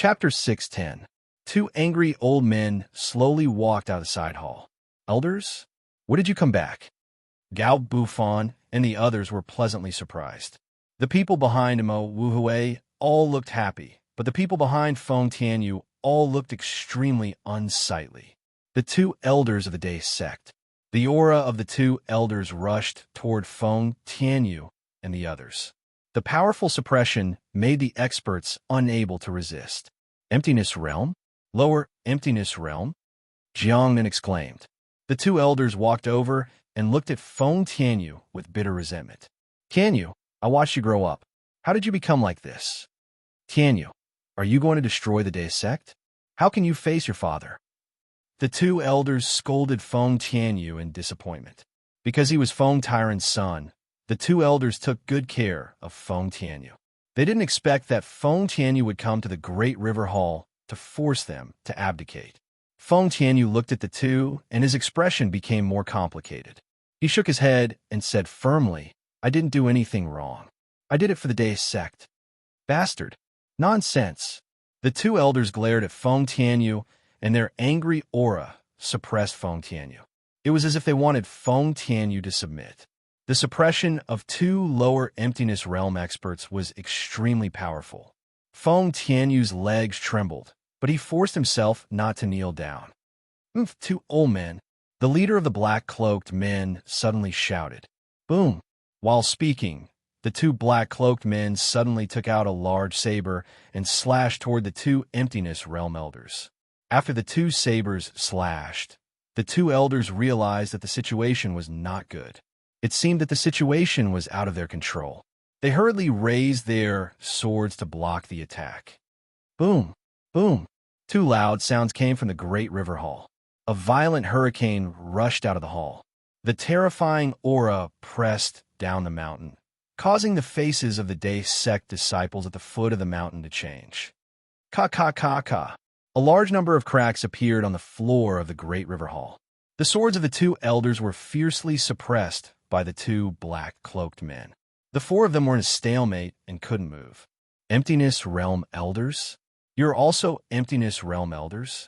Chapter 610. Two angry old men slowly walked out of the side hall. Elders? What did you come back? Gao Buffon and the others were pleasantly surprised. The people behind Mo Wuhui all looked happy, but the people behind Feng Tianyu all looked extremely unsightly. The two elders of the Day sect. The aura of the two elders rushed toward Feng Tianyu and the others. The powerful suppression made the experts unable to resist. Emptiness realm? Lower emptiness realm? Jiangnan exclaimed. The two elders walked over and looked at Feng Tianyu with bitter resentment. Tianyu, I watched you grow up. How did you become like this? Tianyu, are you going to destroy the Day sect? How can you face your father? The two elders scolded Feng Tianyu in disappointment. Because he was Feng Tyrant's son, the two elders took good care of Feng Tianyu. They didn't expect that Feng Tianyu would come to the Great River Hall to force them to abdicate. Feng Tianyu looked at the two, and his expression became more complicated. He shook his head and said firmly, I didn't do anything wrong. I did it for the Day sect. Bastard. Nonsense. The two elders glared at Feng Tianyu, and their angry aura suppressed Feng Tianyu. It was as if they wanted Feng Tianyu to submit. The suppression of two lower emptiness realm experts was extremely powerful. Feng Tianyu's legs trembled, but he forced himself not to kneel down. Two old men. The leader of the black-cloaked men suddenly shouted. Boom! While speaking, the two black-cloaked men suddenly took out a large saber and slashed toward the two emptiness realm elders. After the two sabers slashed, the two elders realized that the situation was not good. It seemed that the situation was out of their control. They hurriedly raised their swords to block the attack. Boom! Boom! Two loud sounds came from the Great River Hall. A violent hurricane rushed out of the hall. The terrifying aura pressed down the mountain, causing the faces of the Day sect disciples at the foot of the mountain to change. Ka. A large number of cracks appeared on the floor of the Great River Hall. The swords of the two elders were fiercely suppressed by the two black-cloaked men. The four of them were in a stalemate and couldn't move. Emptiness Realm Elders? You're also Emptiness Realm Elders?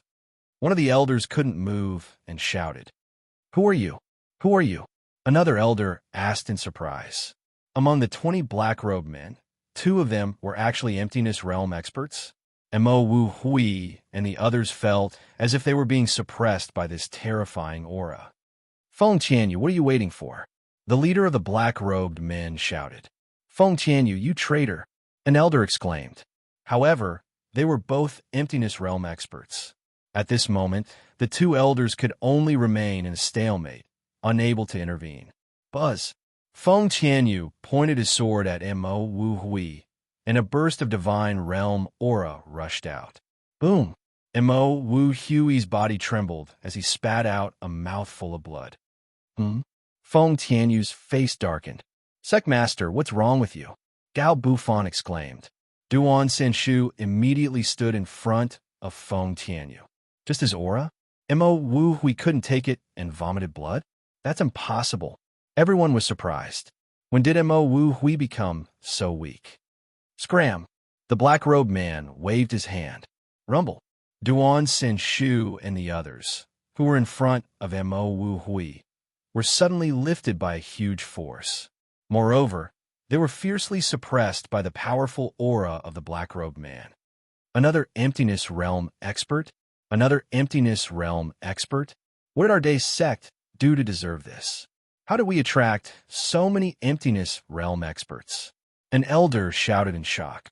One of the elders couldn't move and shouted. Who are you? Who are you? Another elder asked in surprise. Among the 20 black-robed men, 2 of them were actually Emptiness Realm experts. Mo Wu Hui and the others felt as if they were being suppressed by this terrifying aura. Feng Tianyu, what are you waiting for? The leader of the black-robed men shouted. Feng Tianyu, you traitor! An elder exclaimed. However, they were both Emptiness Realm experts. At this moment, the two elders could only remain in a stalemate, unable to intervene. Buzz! Feng Tianyu pointed his sword at Mo Wu Hui, and a burst of divine realm aura rushed out. Boom! Mo Wu Hui's body trembled as he spat out a mouthful of blood. Feng Tianyu's face darkened. Secmaster, what's wrong with you? Gao Buffon exclaimed. Duan Senshu immediately stood in front of Feng Tianyu. Just his aura? Mo Wu Hui couldn't take it and vomited blood? That's impossible. Everyone was surprised. When did Mo Wu Hui become so weak? Scram! The black-robed man waved his hand. Rumble! Duan Senshu and the others, who were in front of Mo Wu Hui, were suddenly lifted by a huge force. Moreover, they were fiercely suppressed by the powerful aura of the black-robed man. Another Emptiness Realm expert? Another Emptiness Realm expert? What did our Day sect do to deserve this? How did we attract so many Emptiness Realm experts? An elder shouted in shock.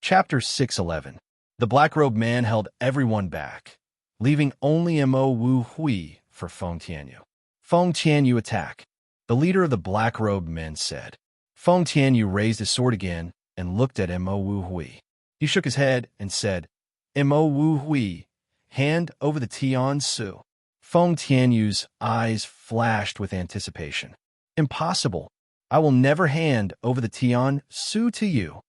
Chapter 611. The black-robed man held everyone back, leaving only Mo Wu Hui for Feng Tianyu. Feng Tianyu attack. The leader of the black-robed men said. Feng Tianyu raised his sword again and looked at Mo Wu Hui. He shook his head and said, Mo Wu Hui, hand over the Tian Su. Feng Tianyu's eyes flashed with anticipation. Impossible. I will never hand over the Tian Su to you.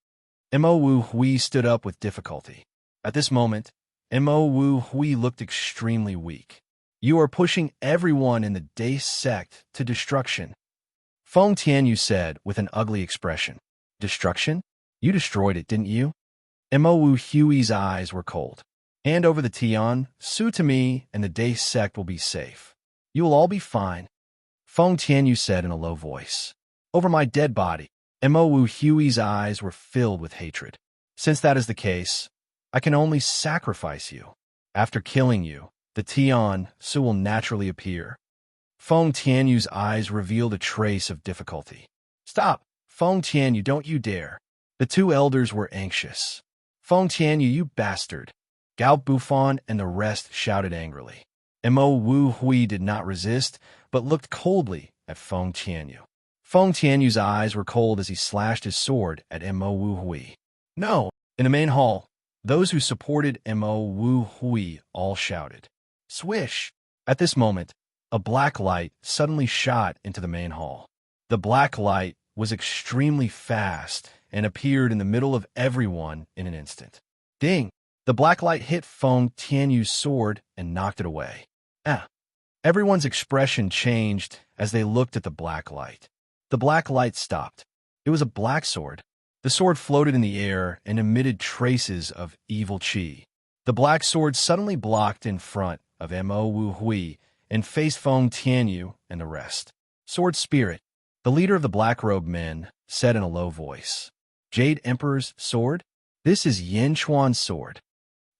Mo Wu Hui stood up with difficulty. At this moment, Mo Wu Hui looked extremely weak. You are pushing everyone in the Day sect to destruction. Feng Tianyu said with an ugly expression. Destruction? You destroyed it, didn't you? Mo Wu Hui's eyes were cold. Hand over the Tian, Su to me, and the Day sect will be safe. You will all be fine. Feng Tianyu said in a low voice. Over my dead body. Mo Wu Hui's eyes were filled with hatred. Since that is the case, I can only sacrifice you. After killing you, the Tian, Su will naturally appear. Feng Tianyu's eyes revealed a trace of difficulty. Stop! Feng Tianyu, don't you dare! The two elders were anxious. Feng Tianyu, you bastard! Gao Buffon and the rest shouted angrily. Mo Wu Hui did not resist, but looked coldly at Feng Tianyu. Feng Tianyu's eyes were cold as he slashed his sword at Mo Wu Hui. No! In the main hall, those who supported Mo Wu Hui all shouted. Swish! At this moment, a black light suddenly shot into the main hall. The black light was extremely fast and appeared in the middle of everyone in an instant. Ding! The black light hit Feng Tianyu's sword and knocked it away. Ah! Everyone's expression changed as they looked at the black light. The black light stopped. It was a black sword. The sword floated in the air and emitted traces of evil qi. The black sword suddenly blocked in front of Mo Wu Hui and faced Feng Tianyu and the rest. Sword Spirit, the leader of the black-robed men, said in a low voice. Jade Emperor's sword? This is Yin Chuan's sword.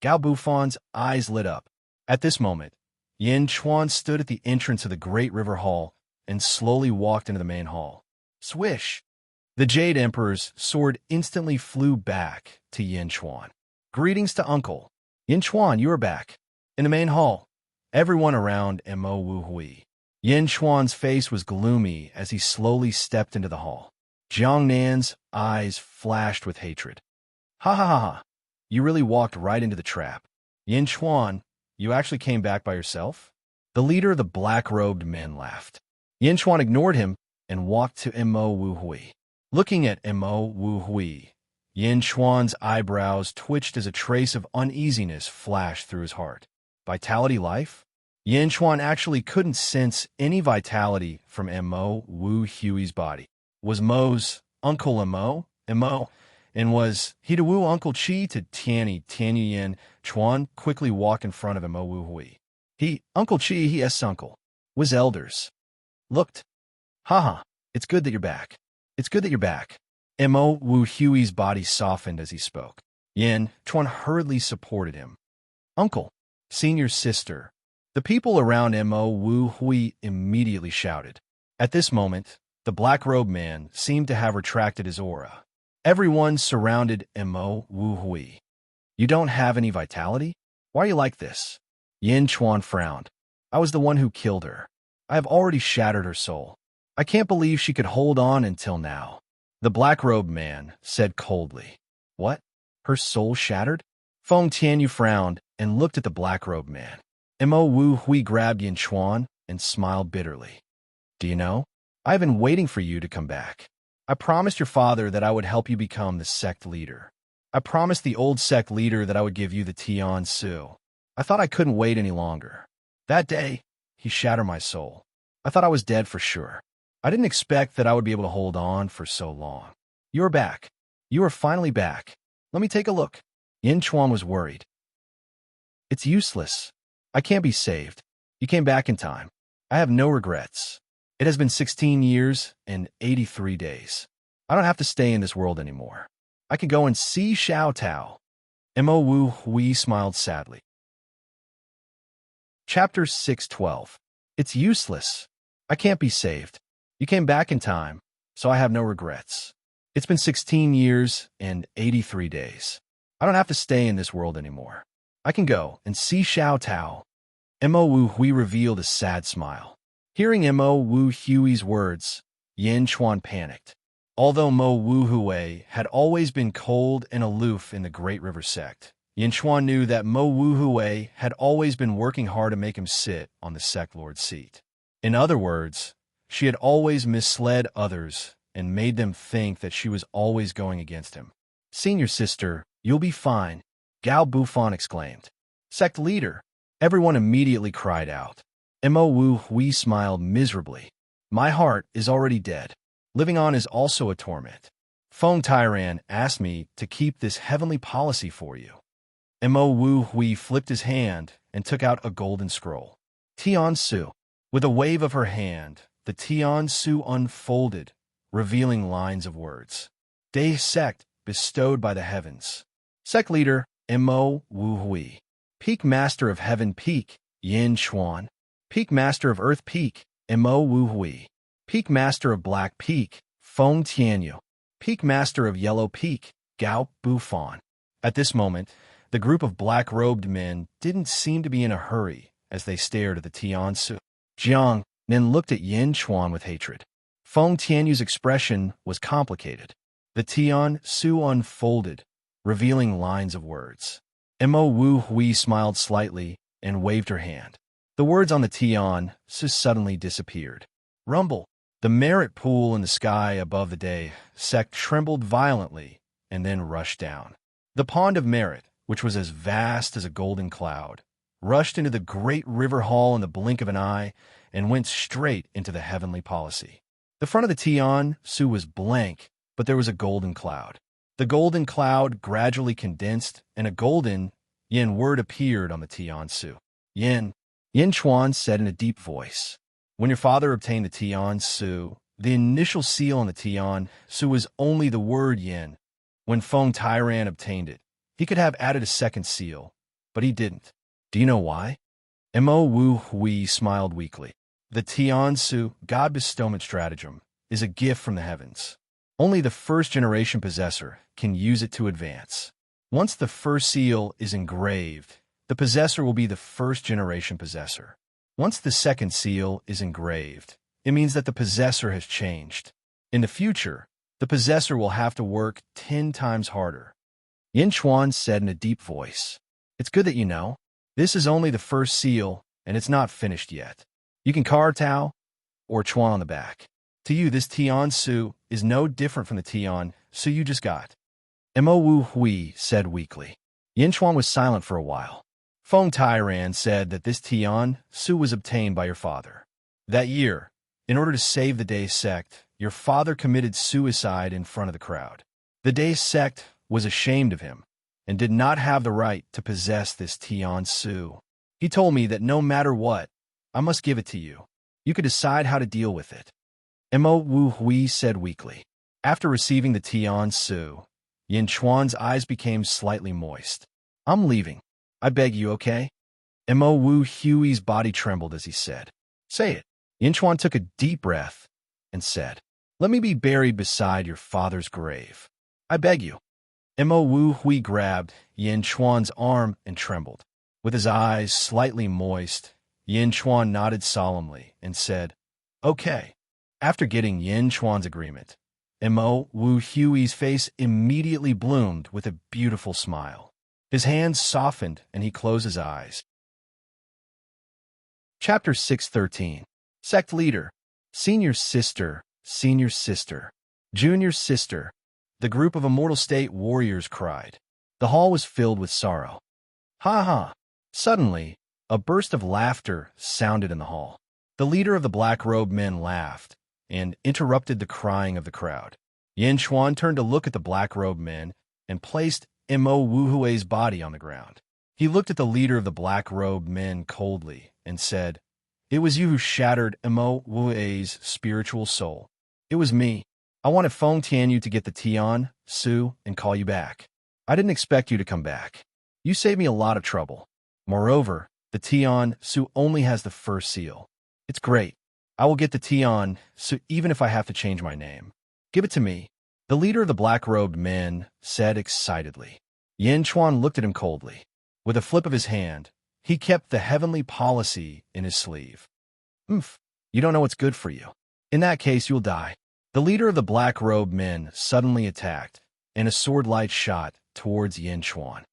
Gao Buffon's eyes lit up. At this moment, Yin Chuan stood at the entrance of the Great River Hall and slowly walked into the main hall. Swish! The Jade Emperor's sword instantly flew back to Yin Chuan. Greetings to Uncle. Yin Chuan, you are back. In the main hall, everyone around Mo Wu Hui. Yin Chuan's face was gloomy as he slowly stepped into the hall. Jiang Nan's eyes flashed with hatred. Ha ha ha ha. You really walked right into the trap. Yin Chuan, you actually came back by yourself? The leader of the black-robed men laughed. Yin Chuan ignored him and walked to Mo Wu Hui. Looking at Mo Wu Hui, Yin Chuan's eyebrows twitched as a trace of uneasiness flashed through his heart. Vitality life? Yin Chuan actually couldn't sense any vitality from Mo Wu Hui's body. Was Mo's Uncle Mo? And was he to Wu Uncle Chi to Tianyu Yin Chuan quickly walked in front of Mo Wu Hui. Uncle Chi, yes, uncle, was elders. Looked. Haha, it's good that you're back. It's good that you're back. Mo Wu Hui's body softened as he spoke. Yin Chuan hurriedly supported him. Uncle, senior sister. The people around Mo Wu Hui immediately shouted. At this moment, the black-robed man seemed to have retracted his aura. Everyone surrounded Mo Wu Hui. You don't have any vitality? Why are you like this? Yin Chuan frowned. I was the one who killed her. I have already shattered her soul. I can't believe she could hold on until now. The black-robed man said coldly. What? Her soul shattered? Feng Tianyu frowned and looked at the black-robed man. Mo Wu Hui grabbed Yin Chuan and smiled bitterly. Do you know? I've been waiting for you to come back. I promised your father that I would help you become the sect leader. I promised the old sect leader that I would give you the Tian Su. I thought I couldn't wait any longer. That day, he shattered my soul. I thought I was dead for sure. I didn't expect that I would be able to hold on for so long. You're back. You are finally back. Let me take a look. Yin Chuan was worried. It's useless. I can't be saved. You came back in time. I have no regrets. It has been 16 years and 83 days. I don't have to stay in this world anymore. I can go and see Xiao Tao. Mo Wu Hui smiled sadly. Chapter 612. It's useless. I can't be saved. You came back in time, so I have no regrets. It's been 16 years and 83 days. I don't have to stay in this world anymore. I can go and see Xiao Tao. Mo Wu Hui revealed a sad smile. Hearing Mo Wu Hui's words, Yin Chuan panicked. Although Mo Wu Hui had always been cold and aloof in the Great River sect, Yin Chuan knew that Mo Wu Hui had always been working hard to make him sit on the sect lord's seat. In other words, she had always misled others and made them think that she was always going against him. Senior sister, you'll be fine, Gao Buffon exclaimed. Sect leader, everyone immediately cried out. Mo Wu Hui smiled miserably. My heart is already dead. Living on is also a torment. Feng Tyran asked me to keep this heavenly policy for you. Mo Wu Hui flipped his hand and took out a golden scroll. Tian Su. With a wave of her hand, the Tian Su unfolded, revealing lines of words. Day sect bestowed by the heavens. Sect leader, Mo Wu Hui. Peak master of heaven peak, Yin Chuan. Peak master of earth peak, Mo Wu Hui. Peak master of black peak, Feng Tianyu. Peak master of yellow peak, Gao Bufan. At this moment, the group of black-robed men didn't seem to be in a hurry as they stared at the Tian Su. Jiang then looked at Yin Chuan with hatred. Feng Tianyu's expression was complicated. The Tian Su unfolded, revealing lines of words. Mo Wu Hui smiled slightly and waved her hand. The words on the Tian Su suddenly disappeared. Rumble. The merit pool in the sky above the day sect trembled violently and then rushed down. The pond of merit, which was as vast as a golden cloud, rushed into the great river hall in the blink of an eye and went straight into the heavenly policy. The front of the Tian Su was blank, but there was a golden cloud. The golden cloud gradually condensed, and a golden yin word appeared on the Tian Su. Yin. Yin Chuan said in a deep voice. When your father obtained the Tian Su, the initial seal on the Tian Su was only the word yin. When Feng Tyran obtained it, he could have added a second seal, but he didn't. Do you know why? Mo Wu Hui smiled weakly. The Tian Su, God bestowment stratagem, is a gift from the heavens. Only the first-generation possessor can use it to advance. Once the first seal is engraved, the possessor will be the first-generation possessor. Once the second seal is engraved, it means that the possessor has changed. In the future, the possessor will have to work 10 times harder. Yin Chuan said in a deep voice. It's good that you know. This is only the first seal, and it's not finished yet. You can carve Tao or Chuan on the back. To you, this Tian Su is no different from the Tian Su you just got. Mo Wu Hui said weakly. Yin Chuan was silent for a while. Feng Tyran said that this Tian Su was obtained by your father. That year, in order to save the Day sect, your father committed suicide in front of the crowd. The Day sect was ashamed of him and did not have the right to possess this Tian Su. He told me that no matter what, I must give it to you. You could decide how to deal with it. Mo Wu Hui said weakly. After receiving the Tian Su, Yin Chuan's eyes became slightly moist. I'm leaving. I beg you, okay? Mo Wu Hui's body trembled as he said. Say it. Yin Chuan took a deep breath and said, Let me be buried beside your father's grave. I beg you. Mo Wu Hui grabbed Yin Chuan's arm and trembled. With his eyes slightly moist, Yin Chuan nodded solemnly and said, Okay. After getting Yin Chuan's agreement, Mo Wu Hui's face immediately bloomed with a beautiful smile. His hands softened and he closed his eyes. Chapter 613. Sect Leader. Senior Sister, Junior Sister. The group of Immortal State warriors cried. The hall was filled with sorrow. Ha ha! Suddenly, a burst of laughter sounded in the hall. The leader of the black-robed men laughed and interrupted the crying of the crowd. Yin Chuan turned to look at the black-robed men and placed Mo Wu Hui's body on the ground. He looked at the leader of the black-robed men coldly and said, It was you who shattered Mo Wu Hui's spiritual soul. It was me. I wanted Feng Tianyu to get the Tian Su and call you back. I didn't expect you to come back. You saved me a lot of trouble. Moreover, the Tian Su only has the first seal. It's great. I will get the Tian Su even if I have to change my name. Give it to me. The leader of the black-robed men said excitedly. Yin Chuan looked at him coldly. With a flip of his hand, he kept the heavenly policy in his sleeve. You don't know what's good for you. In that case, you'll die. The leader of the black-robed men suddenly attacked, and a sword-light shot towards Yin Chuan.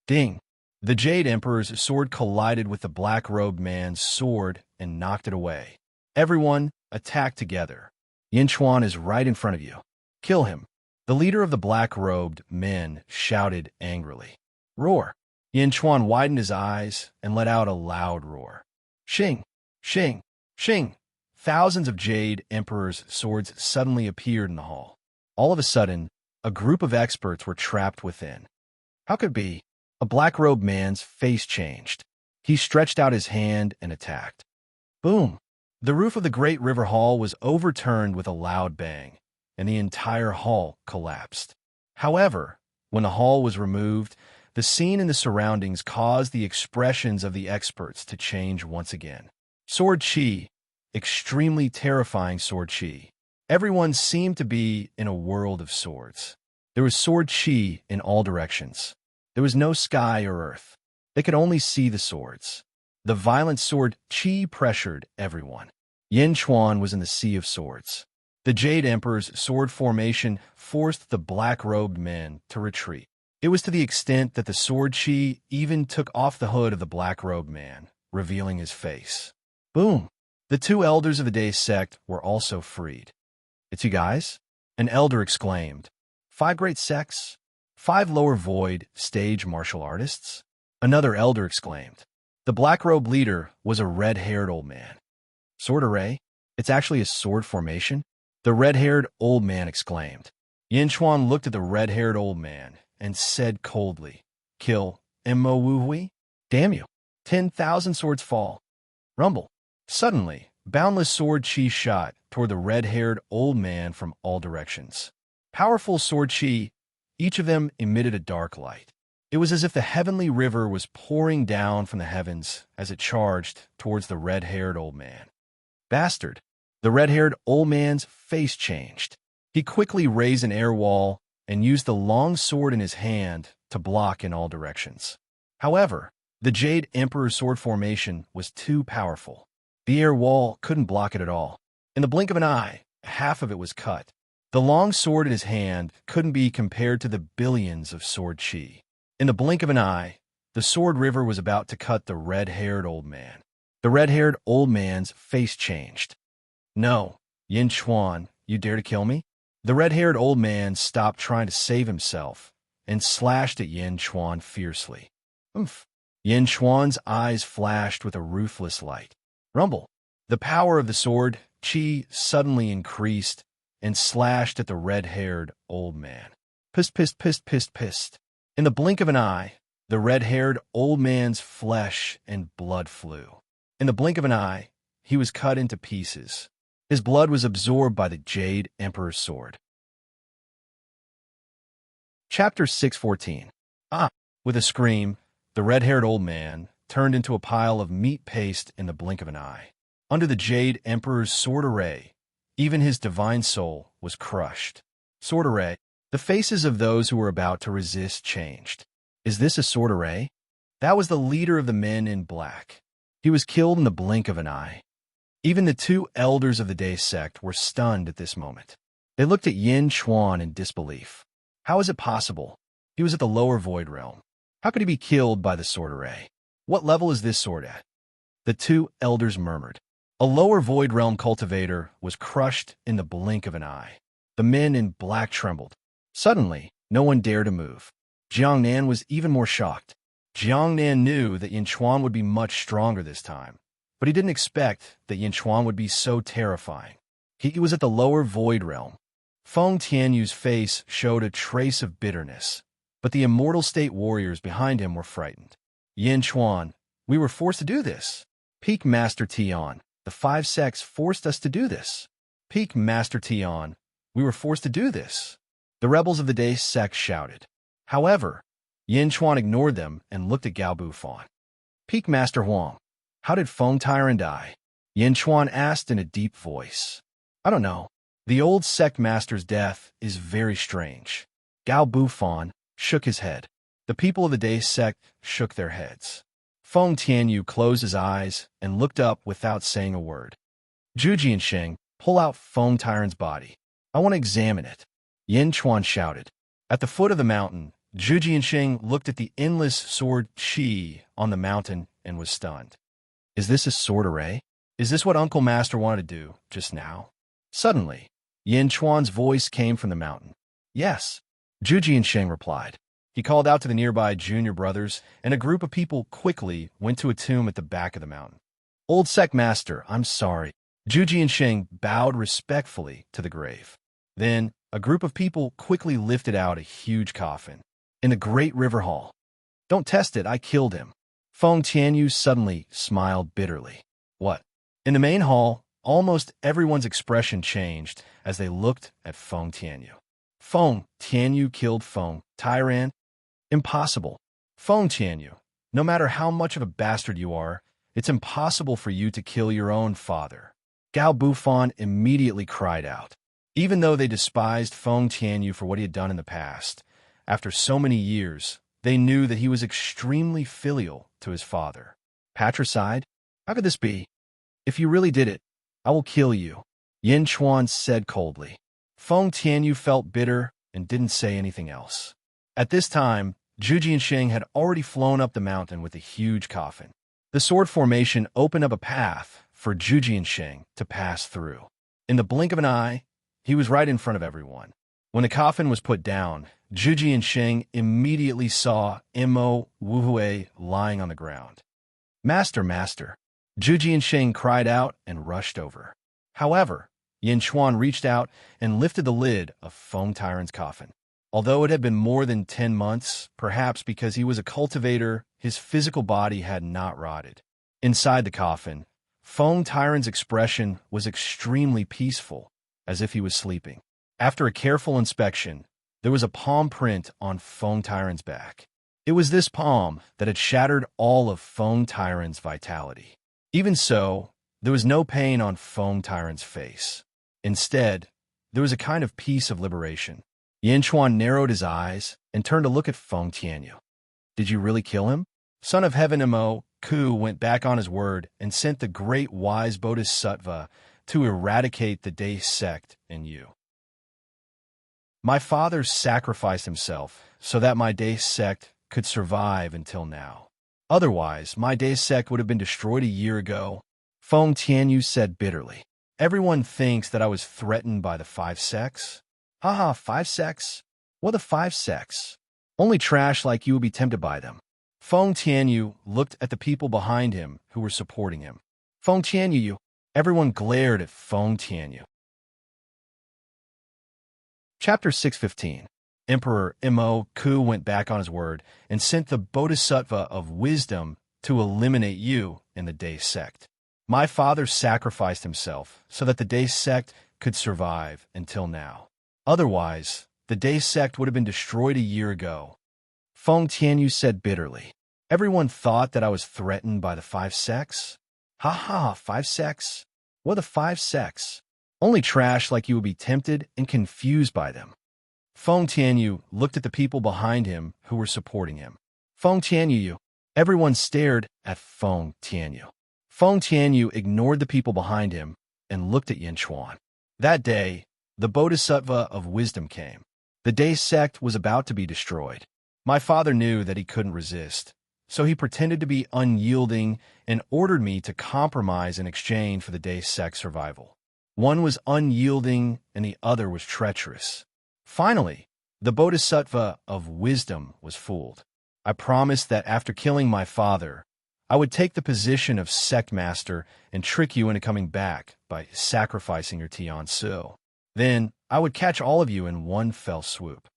Ding! The Jade Emperor's sword collided with the black-robed man's sword and knocked it away. Everyone, attack together. Yin Chuan is right in front of you. Kill him. The leader of the black-robed men shouted angrily. Roar! Yin Chuan widened his eyes and let out a loud roar. Shing! Shing! Shing! Thousands of Jade Emperor's swords suddenly appeared in the hall. All of a sudden, a group of experts were trapped within. How could it be? A black-robed man's face changed. He stretched out his hand and attacked. Boom! The roof of the great river hall was overturned with a loud bang, and the entire hall collapsed. However, when the hall was removed, the scene and the surroundings caused the expressions of the experts to change once again. Sword chi, extremely terrifying sword chi. Everyone seemed to be in a world of swords. There was sword chi in all directions. There was no sky or earth. They could only see the swords. The violent sword chi pressured everyone. Yin Chuan was in the sea of swords. The Jade Emperor's sword formation forced the black-robed men to retreat. It was to the extent that the sword chi even took off the hood of the black-robed man, revealing his face. Boom! The two elders of the Day sect were also freed. It's you guys? An elder exclaimed. 5 great sects? 5 lower void stage martial artists? Another elder exclaimed. The black-robed leader was a red-haired old man. Sword array? It's actually a sword formation? The red-haired old man exclaimed. Yin Chuan looked at the red-haired old man and said coldly, Kill Mo Wu. Damn you. 10,000 swords fall. Rumble. Suddenly, boundless sword chi shot toward the red-haired old man from all directions. Powerful sword chi, each of them emitted a dark light. It was as if the heavenly river was pouring down from the heavens as it charged towards the red-haired old man. Bastard! The red-haired old man's face changed. He quickly raised an air wall and used the long sword in his hand to block in all directions. However, the Jade Emperor's sword formation was too powerful. The air wall couldn't block it at all. In the blink of an eye, half of it was cut. The long sword in his hand couldn't be compared to the billions of sword chi. In the blink of an eye, the sword river was about to cut the red-haired old man. The red-haired old man's face changed. No, Yin Chuan, you dare to kill me? The red-haired old man stopped trying to save himself and slashed at Yin Chuan fiercely. Oomph! Yin Chuan's eyes flashed with a ruthless light. Rumble! The power of the sword, chi, suddenly increased and slashed at the red-haired old man. Pissed, pissed, pissed, pissed, pissed. In the blink of an eye, the red-haired old man's flesh and blood flew. In the blink of an eye, he was cut into pieces. His blood was absorbed by the Jade Emperor's sword. Chapter 614. Ah! With a scream, the red-haired old man turned into a pile of meat paste in the blink of an eye. Under the Jade Emperor's sword array, even his divine soul was crushed. Sword array. The faces of those who were about to resist changed. Is this a sword array? That was the leader of the men in black. He was killed in the blink of an eye. Even the 2 elders of the Day sect were stunned at this moment. They looked at Yin Chuan in disbelief. How is it possible? He was at the lower void realm. How could he be killed by the sword array? What level is this sword at? The 2 elders murmured. A lower void realm cultivator was crushed in the blink of an eye. The men in black trembled. Suddenly, no one dared to move. Jiangnan was even more shocked. Jiangnan knew that Yin Chuan would be much stronger this time, but he didn't expect that Yin Chuan would be so terrifying. He was at the lower void realm. Feng Tianyu's face showed a trace of bitterness, but the immortal state warriors behind him were frightened. Yin Chuan, we were forced to do this. Peak Master Tian, the 5 sects forced us to do this. Peak Master Tian, we were forced to do this. The rebels of the Day sect shouted. However, Yin Chuan ignored them and looked at Gao Bufan. Peak Master Huang, how did Feng Tyran die? Yin Chuan asked in a deep voice. I don't know. The old sect master's death is very strange. Gao Bufan shook his head. The people of the Day sect shook their heads. Feng Tianyu closed his eyes and looked up without saying a word. Zhu Jiansheng, pull out Feng Tyran's body. I want to examine it. Yin Chuan shouted. At the foot of the mountain, Zhu Jiansheng looked at the endless sword chi on the mountain and was stunned. Is this a sword array? Is this what Uncle Master wanted to do just now? Suddenly, Yin Chuan's voice came from the mountain. Yes, Zhu Jiansheng replied. He called out to the nearby junior brothers, and a group of people quickly went to a tomb at the back of the mountain. Old sect master, I'm sorry. Zhu Jiansheng bowed respectfully to the grave. Then, A group of people quickly lifted out a huge coffin. In the great river hall. Don't test it, I killed him. Feng Tianyu suddenly smiled bitterly. What? In the main hall, almost everyone's expression changed as they looked at Feng Tianyu. Feng Tianyu killed Feng Tyran? Impossible. Feng Tianyu, no matter how much of a bastard you are, it's impossible for you to kill your own father. Gao Bufan immediately cried out. Even though they despised Feng Tianyu for what he had done in the past, after so many years, they knew that he was extremely filial to his father. Patricide? How could this be? If you really did it, I will kill you, Yin Chuan said coldly. Feng Tianyu felt bitter and didn't say anything else. At this time, Zhu Jianxing had already flown up the mountain with a huge coffin. The sword formation opened up a path for Zhu Jianxing to pass through. In the blink of an eye, he was right in front of everyone. When the coffin was put down, Zhu Jianxing immediately saw Imo Wuhui lying on the ground. Master, master! Zhu Jianxing cried out and rushed over. However, Yin Chuan reached out and lifted the lid of Feng Tyran's coffin. Although it had been more than 10 months, perhaps because he was a cultivator, his physical body had not rotted. Inside the coffin, Feng Tyran's expression was extremely peaceful, as if he was sleeping. After a careful inspection, there was a palm print on Feng Tyran's back. It was this palm that had shattered all of Feng Tyran's vitality. Even so, there was no pain on Feng Tyran's face. Instead, there was a kind of peace of liberation. Yin Chuan narrowed his eyes and turned to look at Feng Tianyu. Did you really kill him? Son of Heaven Imo Ku went back on his word and sent the great wise Bodhisattva to eradicate the Day sect in you. My father sacrificed himself so that my Day sect could survive until now. Otherwise, my Day sect would have been destroyed a year ago, Feng Tianyu said bitterly. Everyone thinks that I was threatened by the 5 sects. Haha, 5 sects? What are the 5 sects? Only trash like you would be tempted by them. Feng Tianyu looked at the people behind him who were supporting him. Feng Tianyu, everyone glared at Feng Tianyu. Chapter 615. Emperor Imo Ku went back on his word and sent the Bodhisattva of wisdom to eliminate you in the Day sect. My father sacrificed himself so that the Day sect could survive until now. Otherwise, the Day sect would have been destroyed a year ago. Feng Tianyu said bitterly. Everyone thought that I was threatened by the 5 sects. Haha, 5 sects? What are the 5 sects? Only trash like you would be tempted and confused by them. Feng Tianyu looked at the people behind him who were supporting him. Feng Tianyu, everyone stared at Feng Tianyu. Feng Tianyu ignored the people behind him and looked at Yin Chuan. That day, the Bodhisattva of wisdom came. The Day sect was about to be destroyed. My father knew that he couldn't resist, so he pretended to be unyielding and ordered me to compromise in exchange for the Day sect's survival. One was unyielding and the other was treacherous. Finally, the Bodhisattva of wisdom was fooled. I promised that after killing my father, I would take the position of sect master and trick you into coming back by sacrificing your Tian Su. Then, I would catch all of you in one fell swoop.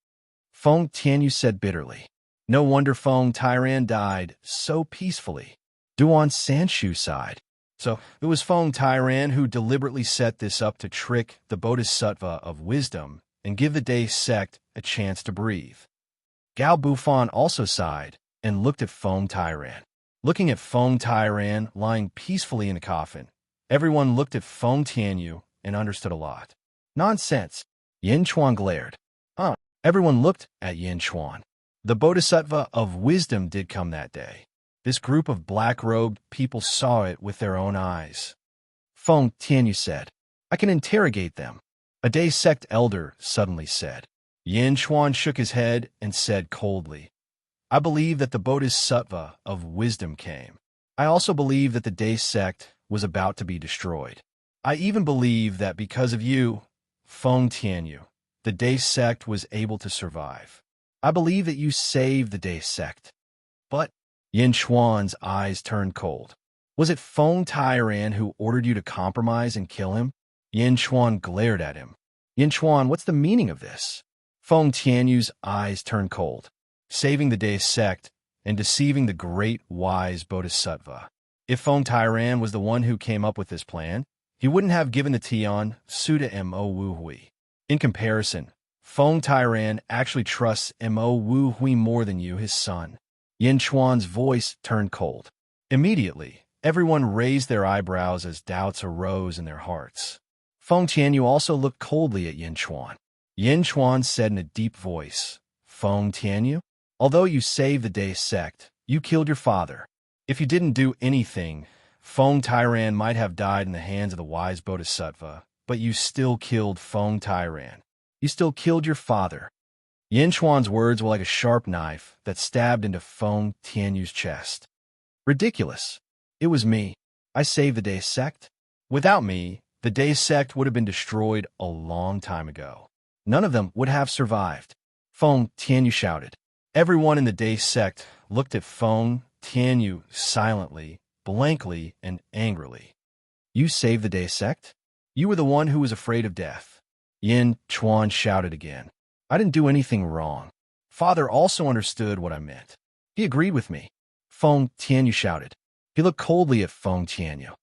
Feng Tianyu said bitterly. No wonder Feng Tyran died so peacefully. Duan Sanshu sighed. So, it was Feng Tyran who deliberately set this up to trick the Bodhisattva of wisdom and give the Day sect a chance to breathe. Gao Bufan also sighed and looked at Feng Tyran. Looking at Feng Tyran lying peacefully in a coffin, everyone looked at Feng Tianyu and understood a lot. Nonsense, Yin Chuan glared. Everyone looked at Yin Chuan. The Bodhisattva of wisdom did come that day. This group of black-robed people saw it with their own eyes. Feng Tianyu said, I can interrogate them. A Day sect elder suddenly said. Yin Chuan shook his head and said coldly, I believe that the Bodhisattva of wisdom came. I also believe that the Day sect was about to be destroyed. I even believe that because of you, Feng Tianyu, the Day sect was able to survive. I believe that you saved the Day sect. But Yin Chuan's eyes turned cold. Was it Feng Tyran who ordered you to compromise and kill him? Yin Chuan glared at him. Yin Chuan, what's the meaning of this? Feng Tianyu's eyes turned cold. Saving the day's sect and deceiving the great wise Bodhisattva. If Feng Tairan was the one who came up with this plan, he wouldn't have given the Tian Suda Mo Wu Hui. In comparison, Feng Tairan actually trusts Mo Wu Hui more than you, his son. Yin Chuan's voice turned cold. Immediately, everyone raised their eyebrows as doubts arose in their hearts. Feng Tianyu also looked coldly at Yin Chuan. Yin Chuan said in a deep voice, Feng Tianyu, although you saved the day's sect, you killed your father. If you didn't do anything, Feng Tairan might have died in the hands of the wise Bodhisattva, but you still killed Feng Tairan. You still killed your father. Yin Chuan's words were like a sharp knife that stabbed into Feng Tianyu's chest. Ridiculous. It was me. I saved the day's sect. Without me, the day's sect would have been destroyed a long time ago. None of them would have survived. Feng Tianyu shouted. Everyone in the day's sect looked at Feng Tianyu silently, blankly, and angrily. You saved the day's sect? You were the one who was afraid of death. Yin Chuan shouted again. I didn't do anything wrong. Father also understood what I meant. He agreed with me. Feng Tianyu shouted. He looked coldly at Feng Tianyu.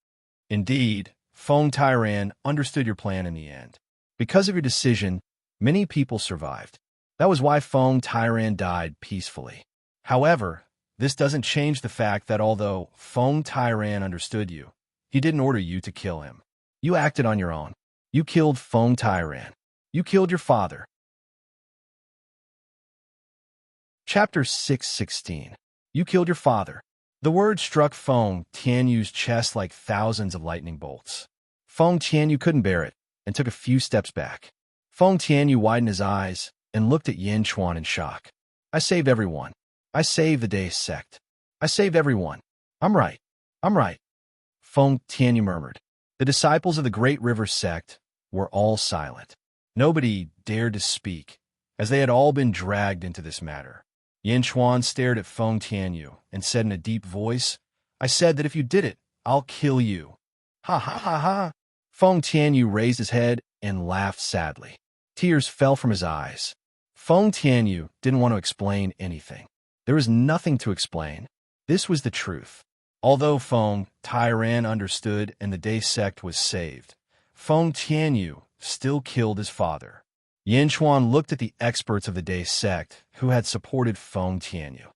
Indeed, Feng Tairan understood your plan in the end. Because of your decision, many people survived. That was why Feng Tairan died peacefully. However, this doesn't change the fact that although Feng Tairan understood you, he didn't order you to kill him. You acted on your own. You killed Feng Tairan. You killed your father. Chapter 6:16. You killed your father. The word struck Feng Tianyu's chest like thousands of lightning bolts. Feng Tianyu couldn't bear it and took a few steps back. Feng Tianyu widened his eyes and looked at Yin Chuan in shock. I saved everyone. I saved the day's sect. I saved everyone. I'm right. I'm right. Feng Tianyu murmured. The disciples of the Great River sect were all silent. Nobody dared to speak, as they had all been dragged into this matter. Yin Chuan stared at Feng Tianyu and said in a deep voice, I said that if you did it, I'll kill you. Ha ha ha ha. Feng Tianyu raised his head and laughed sadly. Tears fell from his eyes. Feng Tianyu didn't want to explain anything. There was nothing to explain. This was the truth. Although Feng Tairan understood and the day sect was saved, Feng Tianyu still killed his father. Yin Chuan looked at the experts of the day sect who had supported Feng Tianyu.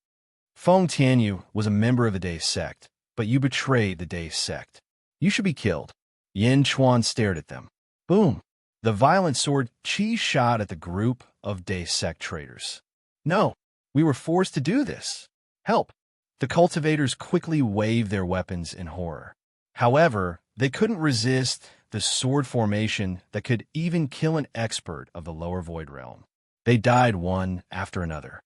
Feng Tianyu was a member of the day sect, but you betrayed the day sect. You should be killed. Yin Chuan stared at them. Boom! The violent sword chi shot at the group of day sect traitors. No, we were forced to do this. Help! The cultivators quickly waved their weapons in horror. However, they couldn't resist the sword formation that could even kill an expert of the lower void realm. They died one after another.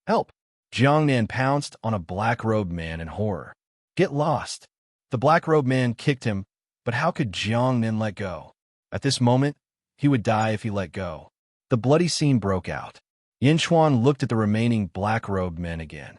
Help! Jiangnan pounced on a black-robed man in horror. Get lost! The black-robed man kicked him, but how could Jiangnan let go? At this moment, he would die if he let go. The bloody scene broke out. Yin Chuan looked at the remaining black-robed men again.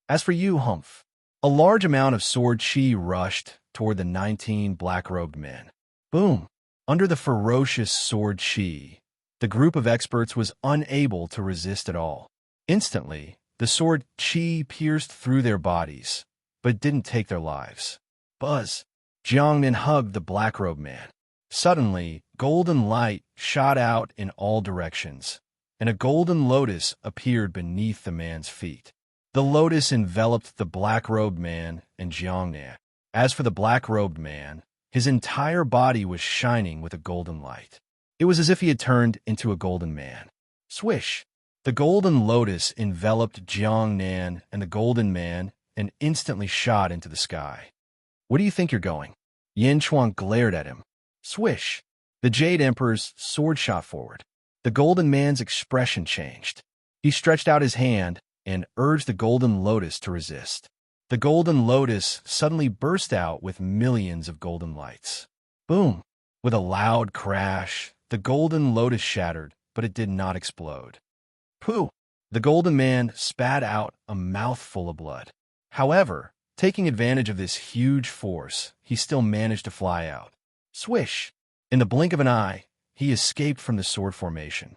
As for you, Humph, a large amount of sword chi rushed toward the 19 black-robed men. Boom! Under the ferocious sword chi, the group of experts was unable to resist at all. Instantly, the sword chi pierced through their bodies, but didn't take their lives. Buzz! Jiangnan hugged the black-robed man. Suddenly, golden light shot out in all directions, and a golden lotus appeared beneath the man's feet. The lotus enveloped the black-robed man and Jiangnan. As for the black-robed man, his entire body was shining with a golden light. It was as if he had turned into a golden man. Swish! The golden lotus enveloped Jiangnan and the golden man and instantly shot into the sky. Where do you think you're going? Yin Chuan glared at him. Swish! The Jade Emperor's sword shot forward. The golden man's expression changed. He stretched out his hand and urged the golden lotus to resist. The golden lotus suddenly burst out with millions of golden lights. Boom! With a loud crash, the golden lotus shattered, but it did not explode. Pooh! The golden man spat out a mouthful of blood. However, taking advantage of this huge force, he still managed to fly out. Swish! In the blink of an eye, he escaped from the sword formation.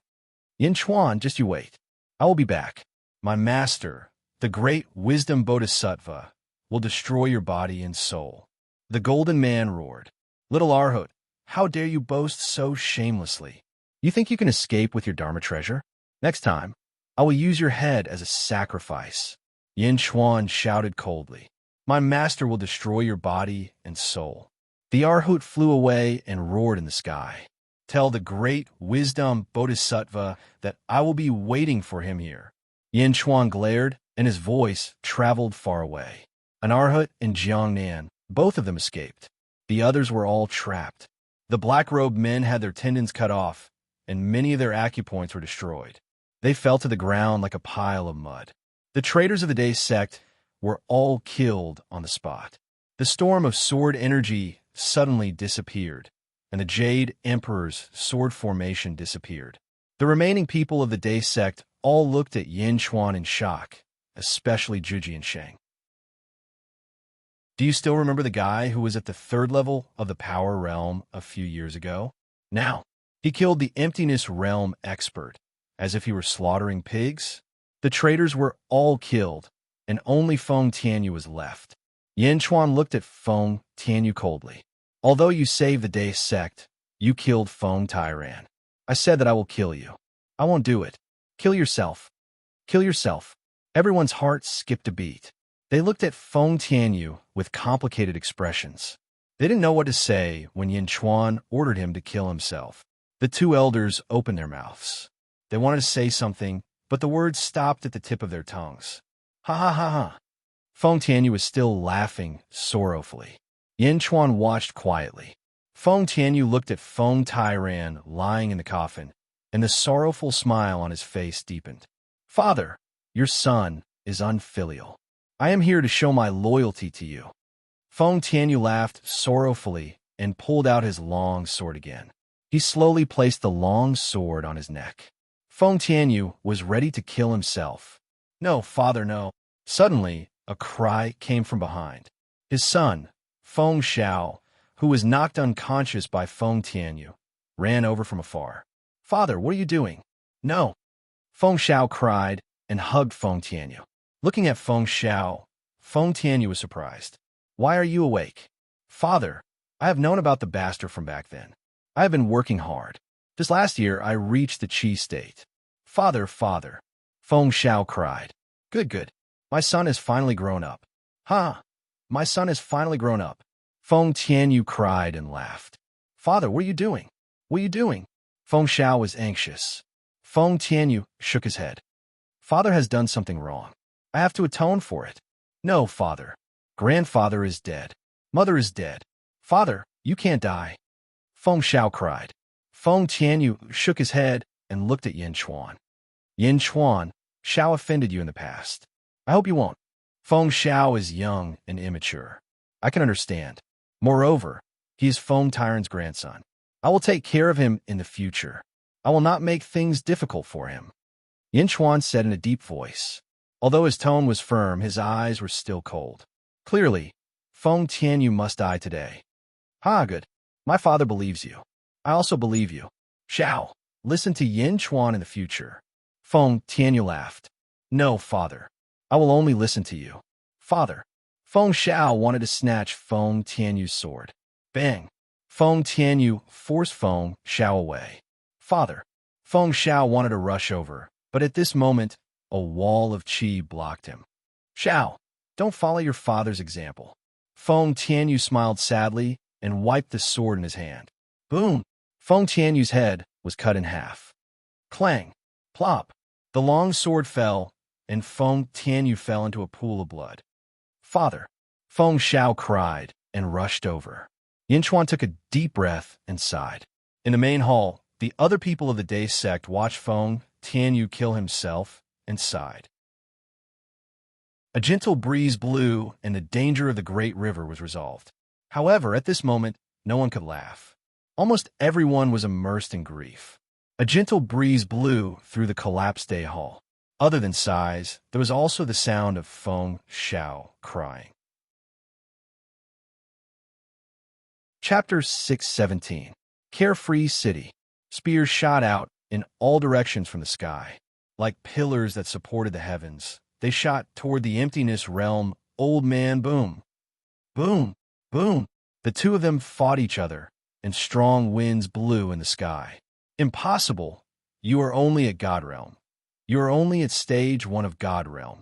Yin Chuan, just you wait. I will be back. My master, the great wisdom bodhisattva, will destroy your body and soul. The golden man roared. Little Arhut, how dare you boast so shamelessly? You think you can escape with your Dharma treasure? Next time, I will use your head as a sacrifice. Yin Chuan shouted coldly. My master will destroy your body and soul. The Arhut flew away and roared in the sky. Tell the great wisdom bodhisattva that I will be waiting for him here. Yin Chuan glared, and his voice traveled far away. An Arhut and Jiangnan, both of them escaped. The others were all trapped. The black-robed men had their tendons cut off, and many of their acupoints were destroyed. They fell to the ground like a pile of mud. The traitors of the Day sect were all killed on the spot. The storm of sword energy suddenly disappeared, and the Jade Emperor's sword formation disappeared. The remaining people of the Day sect all looked at Yin Chuan in shock, especially Zhuji and Sheng. Do you still remember the guy who was at the third level of the power realm a few years ago? Now, he killed the emptiness realm expert, as if he were slaughtering pigs. The traitors were all killed, and only Feng Tianyu was left. Yin Chuan looked at Feng Tianyu coldly. Although you saved the Day sect, you killed Feng Tyran. I said that I will kill you. I won't do it. Kill yourself. Kill yourself. Everyone's heart skipped a beat. They looked at Feng Tianyu with complicated expressions. They didn't know what to say when Yin Chuan ordered him to kill himself. The two elders opened their mouths. They wanted to say something, but the words stopped at the tip of their tongues. Ha ha ha ha. Feng Tianyu was still laughing sorrowfully. Yin Chuan watched quietly. Feng Tianyu looked at Feng Tyran lying in the coffin, and the sorrowful smile on his face deepened. Father, your son is unfilial. I am here to show my loyalty to you. Feng Tianyu laughed sorrowfully and pulled out his long sword again. He slowly placed the long sword on his neck. Feng Tianyu was ready to kill himself. No, father, no. Suddenly, a cry came from behind. His son, Feng Xiao, who was knocked unconscious by Feng Tianyu, ran over from afar. Father, what are you doing? No. Feng Xiao cried and hugged Feng Tianyu. Looking at Feng Xiao, Feng Tianyu was surprised. Why are you awake? Father, I have known about the bastard from back then. I have been working hard. Just last year, I reached the Qi state. Father, father, Feng Xiao cried. Good, good. My son has finally grown up. Ha! My son has finally grown up. Feng Tianyu cried and laughed. Father, what are you doing? What are you doing? Feng Xiao was anxious. Feng Tianyu shook his head. Father has done something wrong. I have to atone for it. No, father. Grandfather is dead. Mother is dead. Father, you can't die. Feng Xiao cried. Feng Tianyu shook his head and looked at Yin Chuan. Yin Chuan, Xiao offended you in the past. I hope you won't. Feng Xiao is young and immature. I can understand. Moreover, he is Feng Tyran's grandson. I will take care of him in the future. I will not make things difficult for him. Yin Chuan said in a deep voice. Although his tone was firm, his eyes were still cold. Clearly, Feng Tianyu must die today. Ha, good. My father believes you. I also believe you. Xiao, listen to Yin Chuan in the future. Feng Tianyu laughed. No, father. I will only listen to you. Father. Feng Xiao wanted to snatch Feng Tianyu's sword. Bang. Feng Tianyu forced Feng Xiao away. Father. Feng Xiao wanted to rush over, but at this moment, a wall of qi blocked him. Xiao, don't follow your father's example. Feng Tianyu smiled sadly and wiped the sword in his hand. Boom! Feng Tianyu's head was cut in half. Clang! Plop! The long sword fell, and Feng Tianyu fell into a pool of blood. Father! Feng Xiao cried and rushed over. Yin Chuan took a deep breath and sighed. In the main hall, the other people of the Day sect watched Feng Tianyu kill himself and sighed. A gentle breeze blew, and the danger of the great river was resolved. However, at this moment, no one could laugh. Almost everyone was immersed in grief. A gentle breeze blew through the collapsed Day hall. Other than sighs, there was also the sound of Feng Xiao crying. Chapter 617. Carefree City. Spears shot out in all directions from the sky. Like pillars that supported the heavens, they shot toward the emptiness realm. Old man, boom. Boom, boom. The two of them fought each other, and strong winds blew in the sky. Impossible. You are only at God realm. You are only at stage 1 of God realm.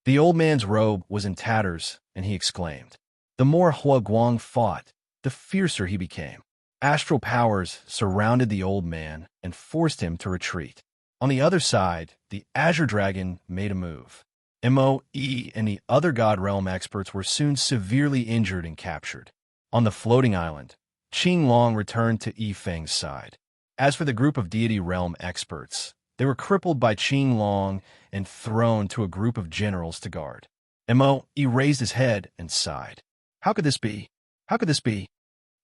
The old man's robe was in tatters, and he exclaimed. The more Hua Guang fought, the fiercer he became. Astral powers surrounded the old man and forced him to retreat. On the other side, the Azure Dragon made a move. Moe and the other God Realm experts were soon severely injured and captured. On the floating island, Qing Long returned to Yi Feng's side. As for the group of Deity Realm experts, they were crippled by Qing Long and thrown to a group of generals to guard. Moe raised his head and sighed. How could this be? How could this be?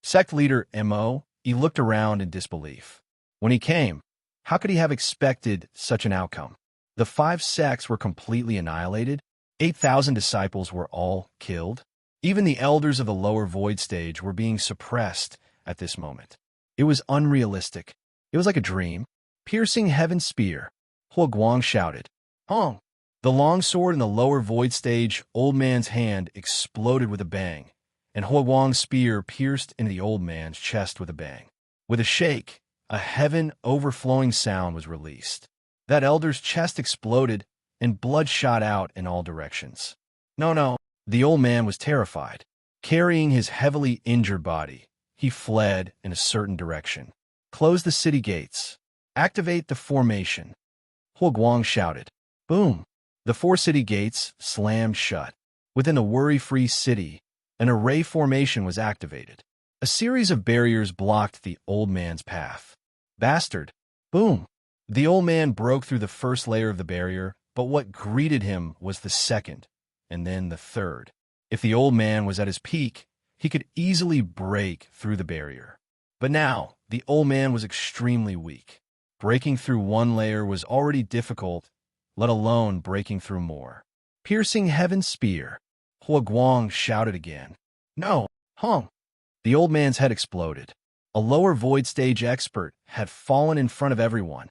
Sect leader Moe looked around in disbelief. When he came, how could he have expected such an outcome? The 5 sects were completely annihilated. 8,000 disciples were all killed. Even the elders of the lower void stage were being suppressed at this moment. It was unrealistic. It was like a dream. Piercing heaven's spear, Hua Guang shouted. Hong! The long sword in the lower void stage, old man's hand exploded with a bang, and Hua Guang's spear pierced into the old man's chest with a bang. With a shake, a heaven-overflowing sound was released. That elder's chest exploded, and blood shot out in all directions. No. The old man was terrified. Carrying his heavily injured body, he fled in a certain direction. Close the city gates. Activate the formation. Hua Guang shouted. Boom! The 4 city gates slammed shut. Within the worry-free city, an array formation was activated. A series of barriers blocked the old man's path. Bastard! Boom! The old man broke through the first layer of the barrier, but what greeted him was the second, and then the third. If the old man was at his peak, he could easily break through the barrier. But now, the old man was extremely weak. Breaking through one layer was already difficult, let alone breaking through more. Piercing heaven's spear, Hua Guang shouted again. No, Hong! The old man's head exploded. A lower void stage expert had fallen in front of everyone.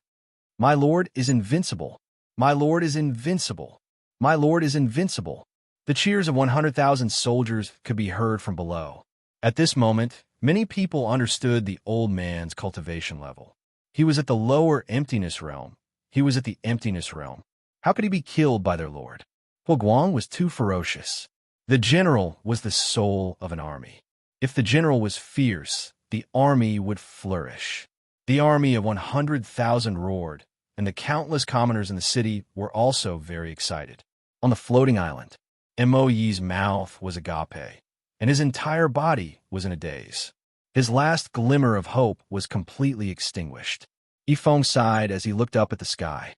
My lord is invincible. My lord is invincible. My lord is invincible. The cheers of 100,000 soldiers could be heard from below. At this moment, many people understood the old man's cultivation level. He was at the lower emptiness realm. He was at the emptiness realm. How could he be killed by their lord? Hua Guang was too ferocious. The general was the soul of an army. If the general was fierce, the army would flourish. The army of 100,000 roared, and the countless commoners in the city were also very excited. On the floating island, Moe's mouth was agape, and his entire body was in a daze. His last glimmer of hope was completely extinguished. Yifeng sighed as he looked up at the sky.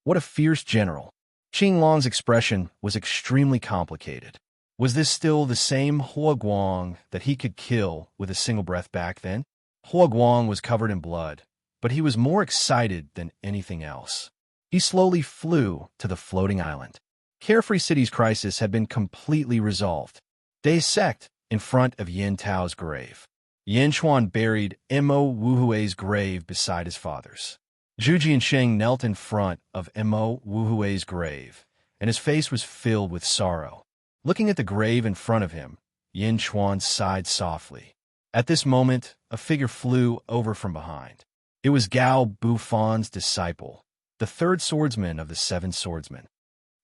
What a fierce general! Qing Long's expression was extremely complicated. Was this still the same Hua Guang that he could kill with a single breath back then? Hua Guang was covered in blood, but he was more excited than anything else. He slowly flew to the floating island. Carefree City's crisis had been completely resolved. They sect in front of Yin Tao's grave. Yin Chuan buried Mo Wuhui's grave beside his father's. Zhu Jiansheng knelt in front of Mo Wuhui's grave, and his face was filled with sorrow. Looking at the grave in front of him, Yin Chuan sighed softly. At this moment, a figure flew over from behind. It was Gao Bufon's disciple, the 3rd swordsman of the 7 swordsmen.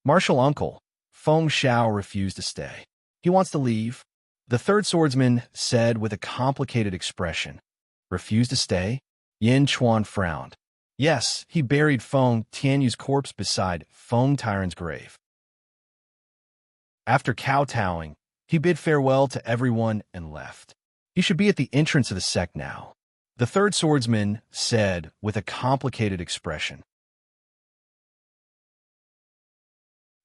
Martial uncle, Feng Xiao refused to stay. He wants to leave. The 3rd swordsman said with a complicated expression. Refused to stay? Yin Chuan frowned. Yes, he buried Feng Tianyu's corpse beside Feng Tyron's grave. After kowtowing, he bid farewell to everyone and left. He should be at the entrance of the sect now, the 3rd swordsman said with a complicated expression.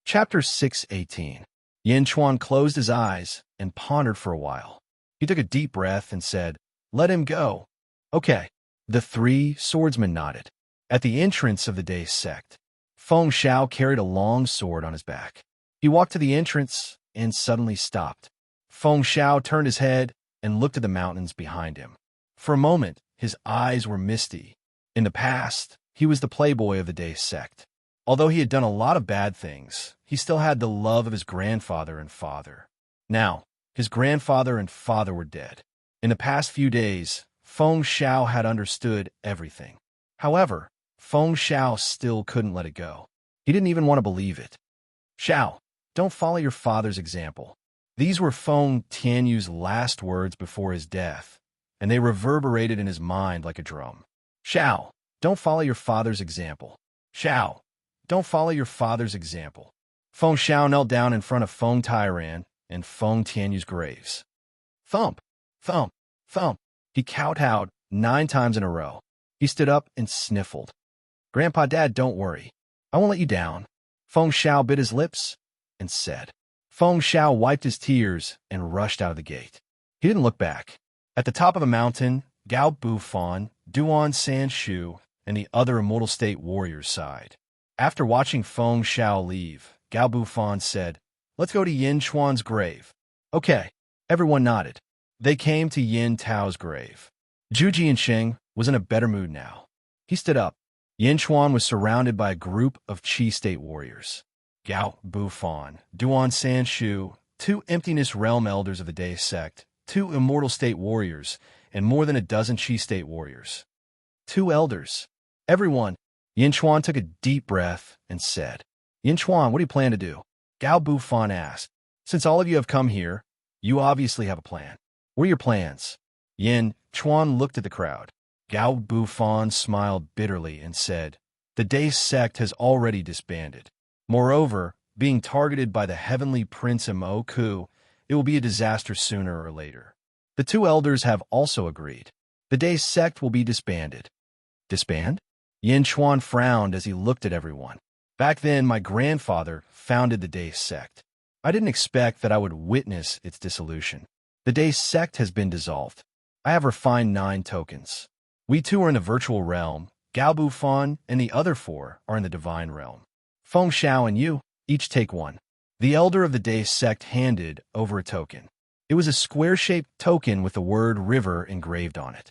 Chapter 6:18. Yin Chuan closed his eyes and pondered for a while. He took a deep breath and said, Let him go. Okay. The 3 swordsmen nodded. At the entrance of the day's sect, Feng Xiao carried a long sword on his back. He walked to the entrance and suddenly stopped. Feng Xiao turned his head and looked at the mountains behind him. For a moment, his eyes were misty, In the past, he was the playboy of the Day sect. Although he had done a lot of bad things, he still had the love of his grandfather and father. Now, his grandfather and father were dead. In the past few days, Feng Xiao had understood everything. However, Feng Xiao still couldn't let it go. He didn't even want to believe it. Xiao, don't follow your father's example. These were Feng Tianyu's last words before his death, and they reverberated in his mind like a drum. Xiao, don't follow your father's example. Xiao, don't follow your father's example. Feng Xiao knelt down in front of Feng Tairan and Feng Tianyu's graves. Thump, thump, thump. He kowtowed 9 times in a row. He stood up and sniffled. Grandpa, Dad, don't worry. I won't let you down. Feng Xiao bit his lips and said. Feng Xiao wiped his tears and rushed out of the gate. He didn't look back. At the top of the mountain, Gao Bufan, Duan Sanshu, and the other Immortal State warriors sighed. After watching Feng Xiao leave, Gao Bufan said, Let's go to Yin Chuan's grave. Okay. Everyone nodded. They came to Yin Tao's grave. Zhu Jiansheng was in a better mood now. He stood up. Yin Chuan was surrounded by a group of Qi State warriors. Gao Bufan, Duan Sanshu, 2 Emptiness Realm elders of the Day sect, 2 Immortal State warriors, and more than a dozen Qi State warriors. 2 elders. Everyone. Yin Chuan took a deep breath and said, Yin Chuan, what do you plan to do? Gao Bufan asked. Since all of you have come here, you obviously have a plan. What are your plans? Yin Chuan looked at the crowd. Gao Bufan smiled bitterly and said, The Day sect has already disbanded. Moreover, being targeted by the heavenly prince Mo Ku, it will be a disaster sooner or later. The 2 elders have also agreed. The Day sect will be disbanded. Disband? Yin Chuan frowned as he looked at everyone. Back then, my grandfather founded the Day sect. I didn't expect that I would witness its dissolution. The Day sect has been dissolved. I have refined 9 tokens. We 2 are in the virtual realm. Gao Bufan and the other 4 are in the divine realm. Feng Xiao and you, each take 1. The elder of the Day sect handed over a token. It was a square-shaped token with the word river engraved on it.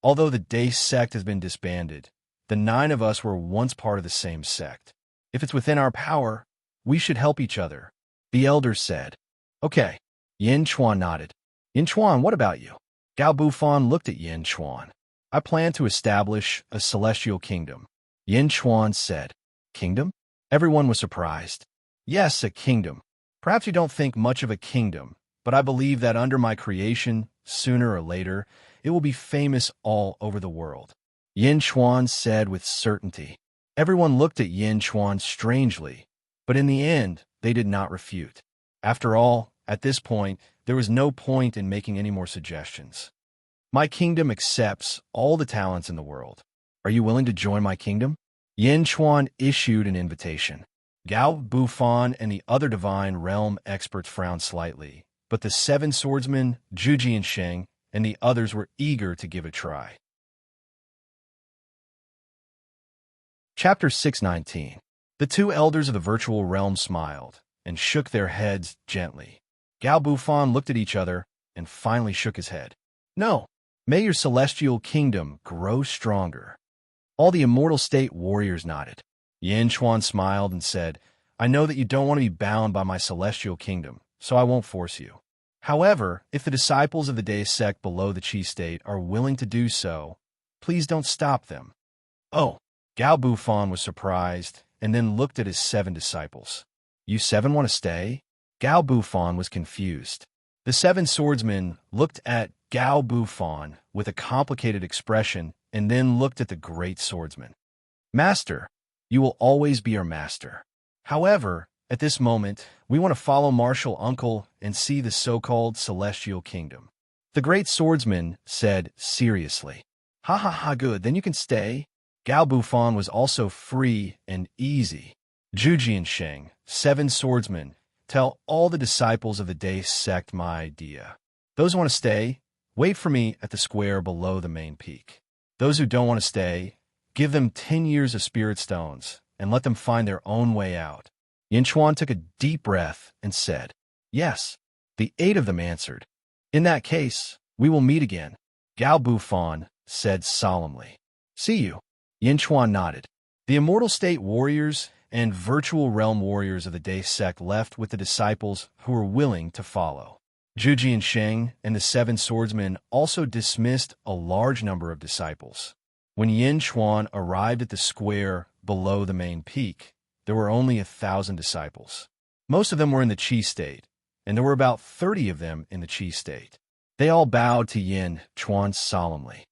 Although the Day sect has been disbanded, the 9 of us were once part of the same sect. If it's within our power, we should help each other. The elder said. Okay. Yin Chuan nodded. Yin Chuan, what about you? Gao Bufan looked at Yin Chuan. I plan to establish a celestial kingdom. Yin Chuan said. Kingdom? Everyone was surprised. Yes, a kingdom. Perhaps you don't think much of a kingdom, but I believe that under my creation, sooner or later, it will be famous all over the world. Yin Chuan said with certainty. Everyone looked at Yin Chuan strangely, but in the end, they did not refute. After all, at this point, there was no point in making any more suggestions. My kingdom accepts all the talents in the world. Are you willing to join my kingdom? Yin Chuan issued an invitation. Gao Bufan and the other divine realm experts frowned slightly, but the 7 swordsmen, Zhu Jiansheng, and the others were eager to give it a try. Chapter 619. The 2 elders of the virtual realm smiled and shook their heads gently. Gao Bufan looked at each other and finally shook his head. No, may your celestial kingdom grow stronger. All the Immortal State warriors nodded. Yin Chuan smiled and said, I know that you don't want to be bound by my celestial kingdom, so I won't force you. However, if the disciples of the Day sect below the Qi State are willing to do so, please don't stop them. Oh, Gao Bufan was surprised and then looked at his 7 disciples. You 7 want to stay? Gao Bufan was confused. The 7 swordsmen looked at Gao Bufan with a complicated expression and then looked at the great swordsman. Master, you will always be our master. However, at this moment, we want to follow Martial Uncle and see the so-called celestial kingdom. The great swordsman said seriously. Ha ha ha, good, then you can stay. Gao Bufan was also free and easy. Zhu Jiansheng, 7 swordsmen, tell all the disciples of the Day sect my idea. Those who want to stay, wait for me at the square below the main peak. Those who don't want to stay, give them 10 years of spirit stones and let them find their own way out. Yin Chuan took a deep breath and said, Yes. The 8 of them answered. In that case, we will meet again. Gao Bufan said solemnly. See you. Yin Chuan nodded. The immortal state warriors and virtual realm warriors of the Day sect left with the disciples who were willing to follow. Zhu and Sheng and the seven swordsmen also dismissed a large number of disciples. When Yin Chuan arrived at the square below the main peak, there were only 1,000 disciples. Most of them were in the Qi state, and there were about 30 of them in the Qi state. They all bowed to Yin Chuan solemnly.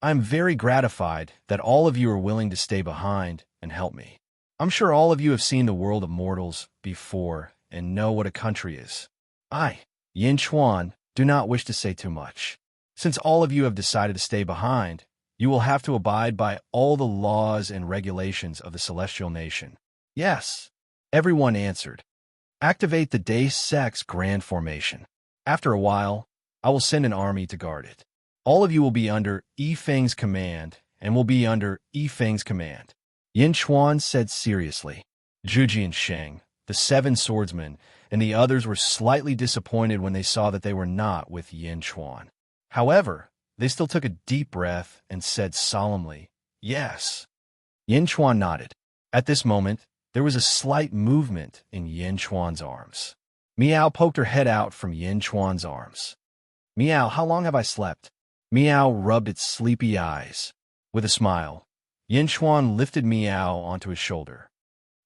I am very gratified that all of you are willing to stay behind and help me. I'm sure all of you have seen the world of mortals before and know what a country is. I, Yin Chuan, do not wish to say too much. Since all of you have decided to stay behind, you will have to abide by all the laws and regulations of the Celestial Nation. Yes, everyone answered. Activate the Day Sect's Grand Formation. After a while, I will send an army to guard it. All of you will be under Yifeng's command and will be under Yifeng's command. Yin Chuan said seriously. Zhu and Sheng, the seven swordsmen, and the others were slightly disappointed when they saw that they were not with Yin Chuan. However, they still took a deep breath and said solemnly, yes. Yin Chuan nodded. At this moment, there was a slight movement in Yin Chuan's arms. Miao poked her head out from Yin Chuan's arms. Miao, how long have I slept? Miao rubbed its sleepy eyes. With a smile, Yin Chuan lifted Miao onto his shoulder.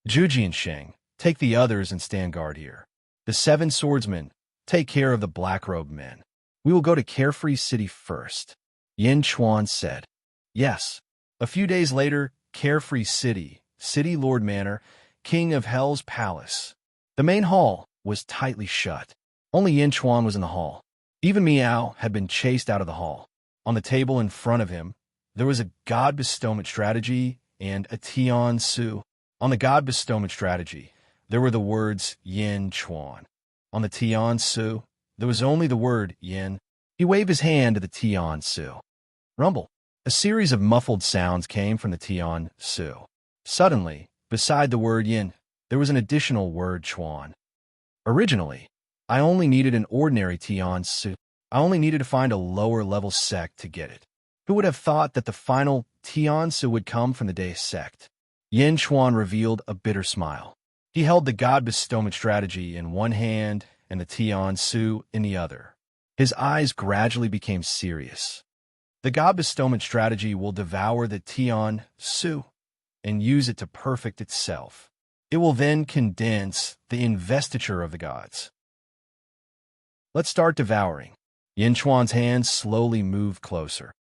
Zhu and Sheng, take the others and stand guard here. The seven swordsmen, take care of the black-robed men. We will go to Carefree City first. Yin Chuan said. Yes. A few days later, Carefree City, City Lord Manor, King of Hell's Palace. The main hall was tightly shut. Only Yin Chuan was in the hall. Even Miao had been chased out of the hall. On the table in front of him, there was a God Bestowment Strategy and a Tian Su. On the God Bestowment Strategy, there were the words Yin Chuan. On the Tian Su, there was only the word Yin. He waved his hand to the Tian Su. Rumble. A series of muffled sounds came from the Tian Su. Suddenly, beside the word Yin, there was an additional word Chuan. Originally, I only needed an ordinary Tian Su. I only needed to find a lower-level sect to get it. Who would have thought that the final Tian Su would come from the Day sect? Yin Chuan revealed a bitter smile. He held the God Bestowment Strategy in one hand and the Tian Su in the other. His eyes gradually became serious. The God Bestowment Strategy will devour the Tian Su and use it to perfect itself. It will then condense the investiture of the gods. Let's start devouring. Yin Chuan's hands slowly moved closer.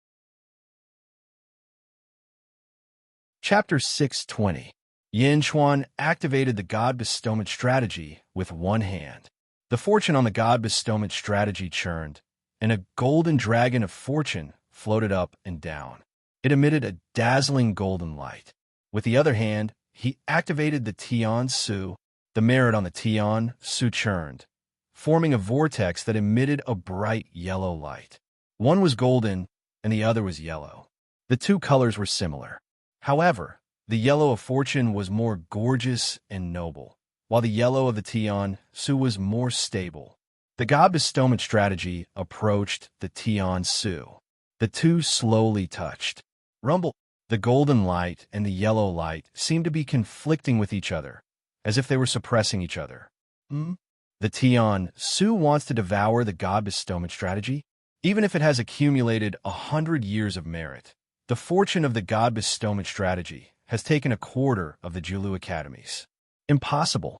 Chapter 620. Yin Chuan activated the God Bestowment Strategy with one hand. The fortune on the God Bestowment Strategy churned, and a golden dragon of fortune floated up and down. It emitted a dazzling golden light. With the other hand, he activated the Tian Su. The merit on the Tian Su churned, forming a vortex that emitted a bright yellow light. One was golden, and the other was yellow. The two colors were similar. However, the yellow of fortune was more gorgeous and noble, while the yellow of the Tian Su was more stable. The God Bestowment Strategy approached the Tian Su. The two slowly touched. Rumble. The golden light and the yellow light seemed to be conflicting with each other, as if they were suppressing each other. The Tian Su wants to devour the God Bestowment Strategy, even if it has accumulated 100 years of merit. The fortune of the God Bestowment Strategy has taken a quarter of the Julu academies. Impossible,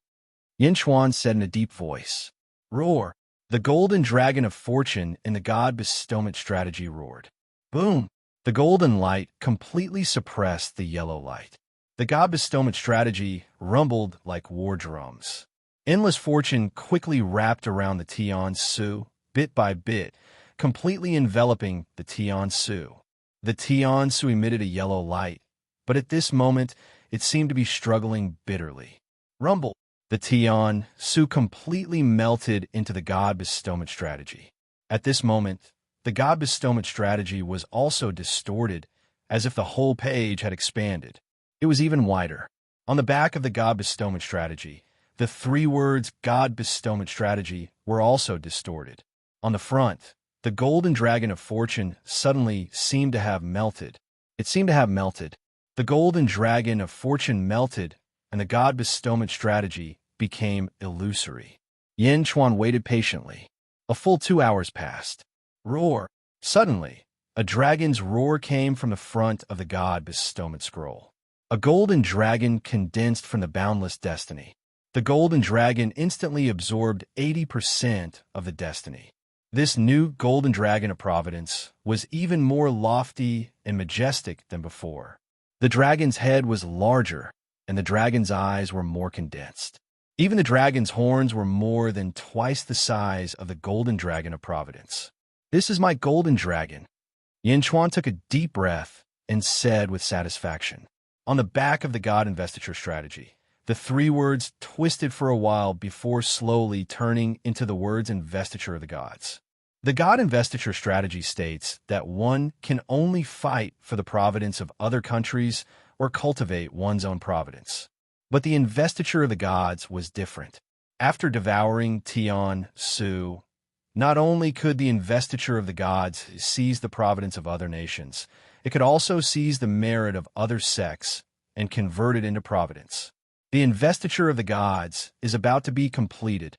Yin Chuan said in a deep voice. Roar. The golden dragon of fortune in the God Bestowment Strategy roared. Boom. The golden light completely suppressed the yellow light. The God Bestowment Strategy rumbled like war drums. Endless fortune quickly wrapped around the Tian Su, bit by bit, completely enveloping the Tian Su. The Tian Su emitted a yellow light, but at this moment it seemed to be struggling bitterly. Rumble. The Tian Su completely melted into the God Bestowment Strategy. At this moment, the God Bestowment Strategy was also distorted, as if the whole page had expanded. It was even wider. On the back of the God Bestowment Strategy, the three words God Bestowment Strategy were also distorted. On the front, the golden dragon of fortune suddenly seemed to have melted. It seemed to have melted. The golden dragon of fortune melted, and the god bestowment strategy became illusory. Yin Chuan waited patiently. A full 2 hours passed. Roar! Suddenly, a dragon's roar came from the front of the god bestowment scroll. A golden dragon condensed from the boundless destiny. The golden dragon instantly absorbed 80% of the destiny. This new golden dragon of providence was even more lofty and majestic than before. The dragon's head was larger, and the dragon's eyes were more condensed. Even the dragon's horns were more than twice the size of the golden dragon of providence. "This is my golden dragon." Yin Chuan took a deep breath and said with satisfaction. On the back of the god investiture strategy, the 3 words twisted for a while before slowly turning into the words investiture of the gods. The god investiture strategy states that one can only fight for the providence of other countries or cultivate one's own providence. But the investiture of the gods was different. After devouring Tian Su, not only could the investiture of the gods seize the providence of other nations, it could also seize the merit of other sects and convert it into providence. The investiture of the gods is about to be completed.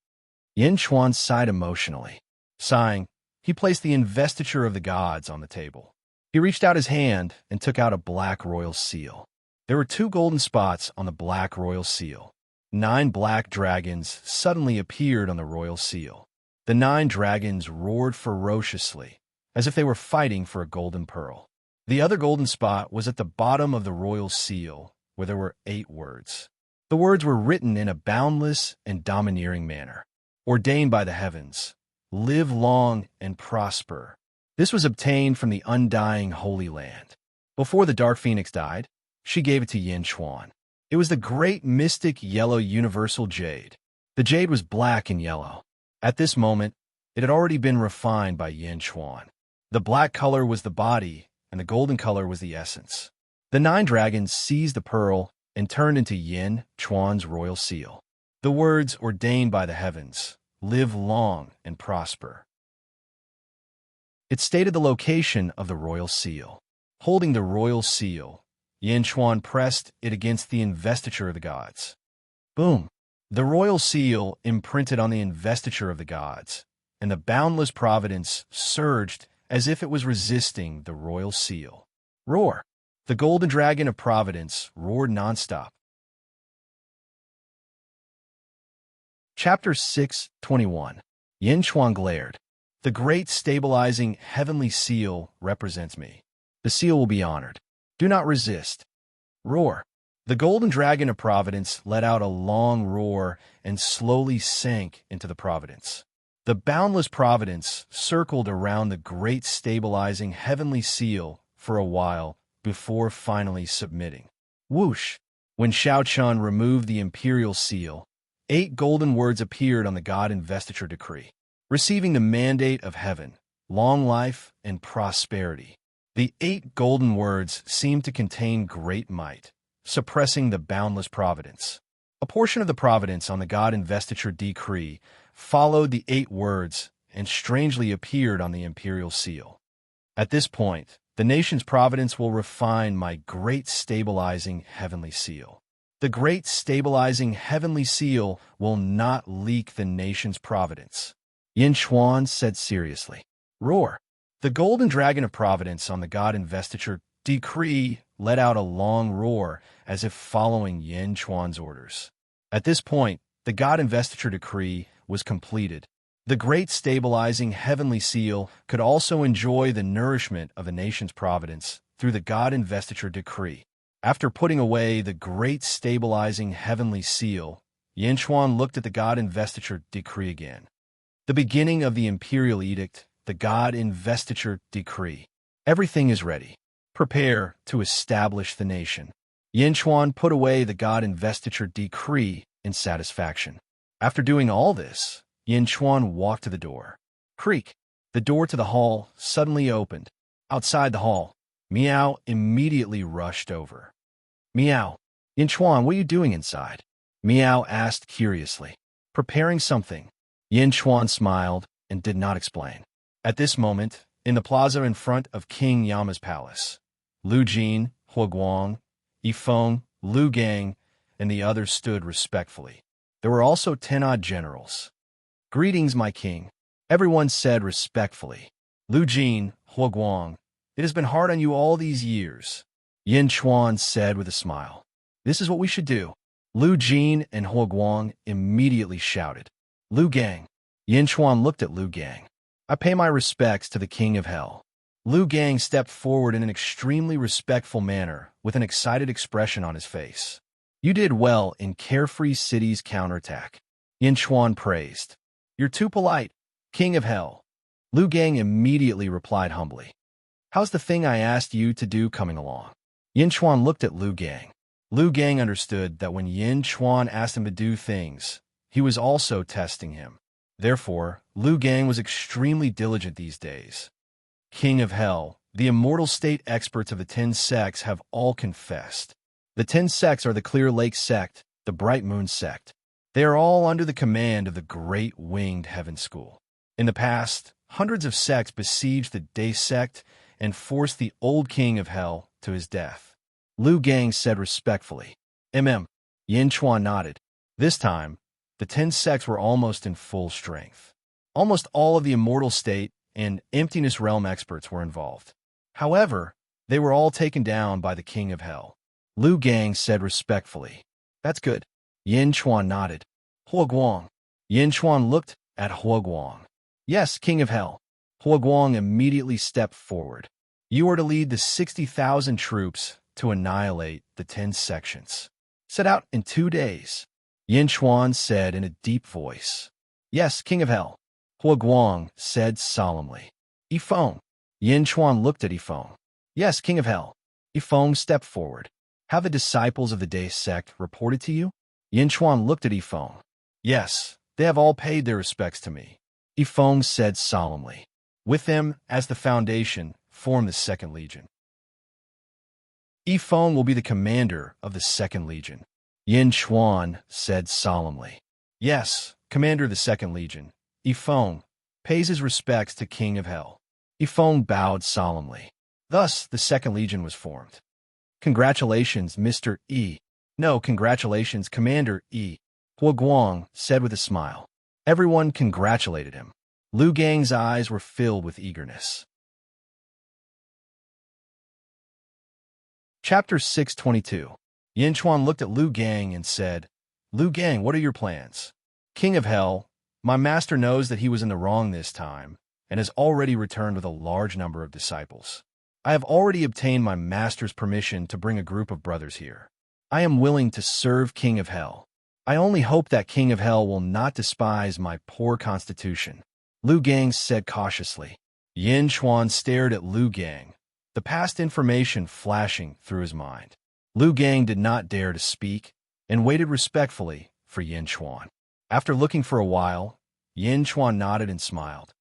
Yin Chuan sighed emotionally. Sighing, he placed the investiture of the gods on the table. He reached out his hand and took out a black royal seal. There were 2 golden spots on the black royal seal. 9 black dragons suddenly appeared on the royal seal. The 9 dragons roared ferociously, as if they were fighting for a golden pearl. The other golden spot was at the bottom of the royal seal, where there were 8 words. The words were written in a boundless and domineering manner. Ordained by the heavens, live long and prosper. This was obtained from the undying Holy Land. Before the Dark Phoenix died, she gave it to Yin Chuan. It was the great mystic yellow universal jade. The jade was black and yellow. At this moment, it had already been refined by Yin Chuan. The black color was the body, and the golden color was the essence. The 9 dragons seized the pearl and turned into Yin Chuan's royal seal. The words ordained by the heavens, live long and prosper. It stated the location of the royal seal. Holding the royal seal, Yin Chuan pressed it against the investiture of the gods. Boom! The royal seal imprinted on the investiture of the gods, and the boundless providence surged as if it was resisting the royal seal. Roar! The golden dragon of providence roared nonstop. Chapter 6:21. Yin Chuan glared. The great stabilizing heavenly seal represents me. The seal will be honored. Do not resist. Roar. The golden dragon of providence let out a long roar and slowly sank into the providence. The boundless providence circled around the great stabilizing heavenly seal for a while before finally submitting. Whoosh! When Shao Chun removed the imperial seal, 8 golden words appeared on the God investiture decree, receiving the mandate of heaven, long life and prosperity. The 8 golden words seemed to contain great might, suppressing the boundless providence. A portion of the providence on the God investiture decree followed the 8 words and strangely appeared on the imperial seal. At this point, the nation's providence will refine my great stabilizing heavenly seal. The great stabilizing heavenly seal will not leak the nation's providence. Yin Chuan said seriously. Roar! The golden dragon of providence on the God investiture decree let out a long roar as if following Yin Chuan's orders. At this point, the God investiture decree was completed. The great stabilizing heavenly seal could also enjoy the nourishment of the nation's providence through the God investiture decree. After putting away the great stabilizing heavenly seal, Yin Chuan looked at the God investiture decree again. The beginning of the imperial edict, the God investiture decree. Everything is ready. Prepare to establish the nation. Yin Chuan put away the God investiture decree in satisfaction. After doing all this, Yin Chuan walked to the door. Creak! The door to the hall suddenly opened. Outside the hall, Meow immediately rushed over. Meow! Yin Chuan, what are you doing inside? Meow asked curiously. Preparing something. Yin Chuan smiled and did not explain. At this moment, in the plaza in front of King Yama's palace, Lu Jin, Hua Guang, Yifeng, Lu Gang, and the others stood respectfully. There were also 10 odd generals. "Greetings, my king," everyone said respectfully. "Lu Jin, Huoguang, it has been hard on you all these years," Yin Chuan said with a smile. "This is what we should do." Lu Jin and Huoguang immediately shouted. "Lu Gang." Yin Chuan looked at Lu Gang. "I pay my respects to the King of Hell." Lu Gang stepped forward in an extremely respectful manner with an excited expression on his face. "You did well in Carefree City's counterattack," Yin Chuan praised. "You're too polite, King of Hell." Lu Gang immediately replied humbly. "How's the thing I asked you to do coming along?" Yin Chuan looked at Lu Gang. Lu Gang understood that when Yin Chuan asked him to do things, he was also testing him. Therefore, Lu Gang was extremely diligent these days. "King of Hell, the immortal state experts of the 10 sects have all confessed. The 10 sects are the Clear Lake sect, the Bright Moon sect. They are all under the command of the Great Winged Heaven School. In the past, hundreds of sects besieged the Day sect and forced the old King of Hell to his death." Lu Gang said respectfully. Yin Chuan nodded. This time, the 10 sects were almost in full strength. Almost all of the immortal state and emptiness realm experts were involved. However, they were all taken down by the King of Hell. Lu Gang said respectfully. "That's good." Yin Chuan nodded. "Huoguang." Yin Chuan looked at Huoguang. "Yes, King of Hell." Huoguang immediately stepped forward. "You are to lead the 60,000 troops to annihilate the 10 sections. Set out in 2 days." Yin Chuan said in a deep voice. "Yes, King of Hell." Huoguang said solemnly. "Yifeng." Yin Chuan looked at Yifeng. "Yes, King of Hell." Yifeng stepped forward. "Have the disciples of the Day sect reported to you?" Yin Chuan looked at Yifeng. "Yes, they have all paid their respects to me," Yifeng said solemnly. "With them, as the foundation, form the 2nd Legion. Yifeng will be the commander of the 2nd Legion." Yin Chuan said solemnly. "Yes, commander of the 2nd Legion. Yifeng pays his respects to King of Hell." Yifeng bowed solemnly. Thus, the 2nd Legion was formed. "Congratulations, Mr. E." "No, congratulations, Commander E," Huoguang said with a smile. Everyone congratulated him. Lu Gang's eyes were filled with eagerness. Chapter 622. Yin Chuan looked at Lu Gang and said, "Lu Gang, what are your plans?" "King of Hell, my master knows that he was in the wrong this time, and has already returned with a large number of disciples. I have already obtained my master's permission to bring a group of brothers here. I am willing to serve King of Hell. I only hope that King of Hell will not despise my poor constitution," Lu Gang said cautiously. Yin Chuan stared at Lu Gang, the past information flashing through his mind. Lu Gang did not dare to speak and waited respectfully for Yin Chuan. After looking for a while, Yin Chuan nodded and smiled.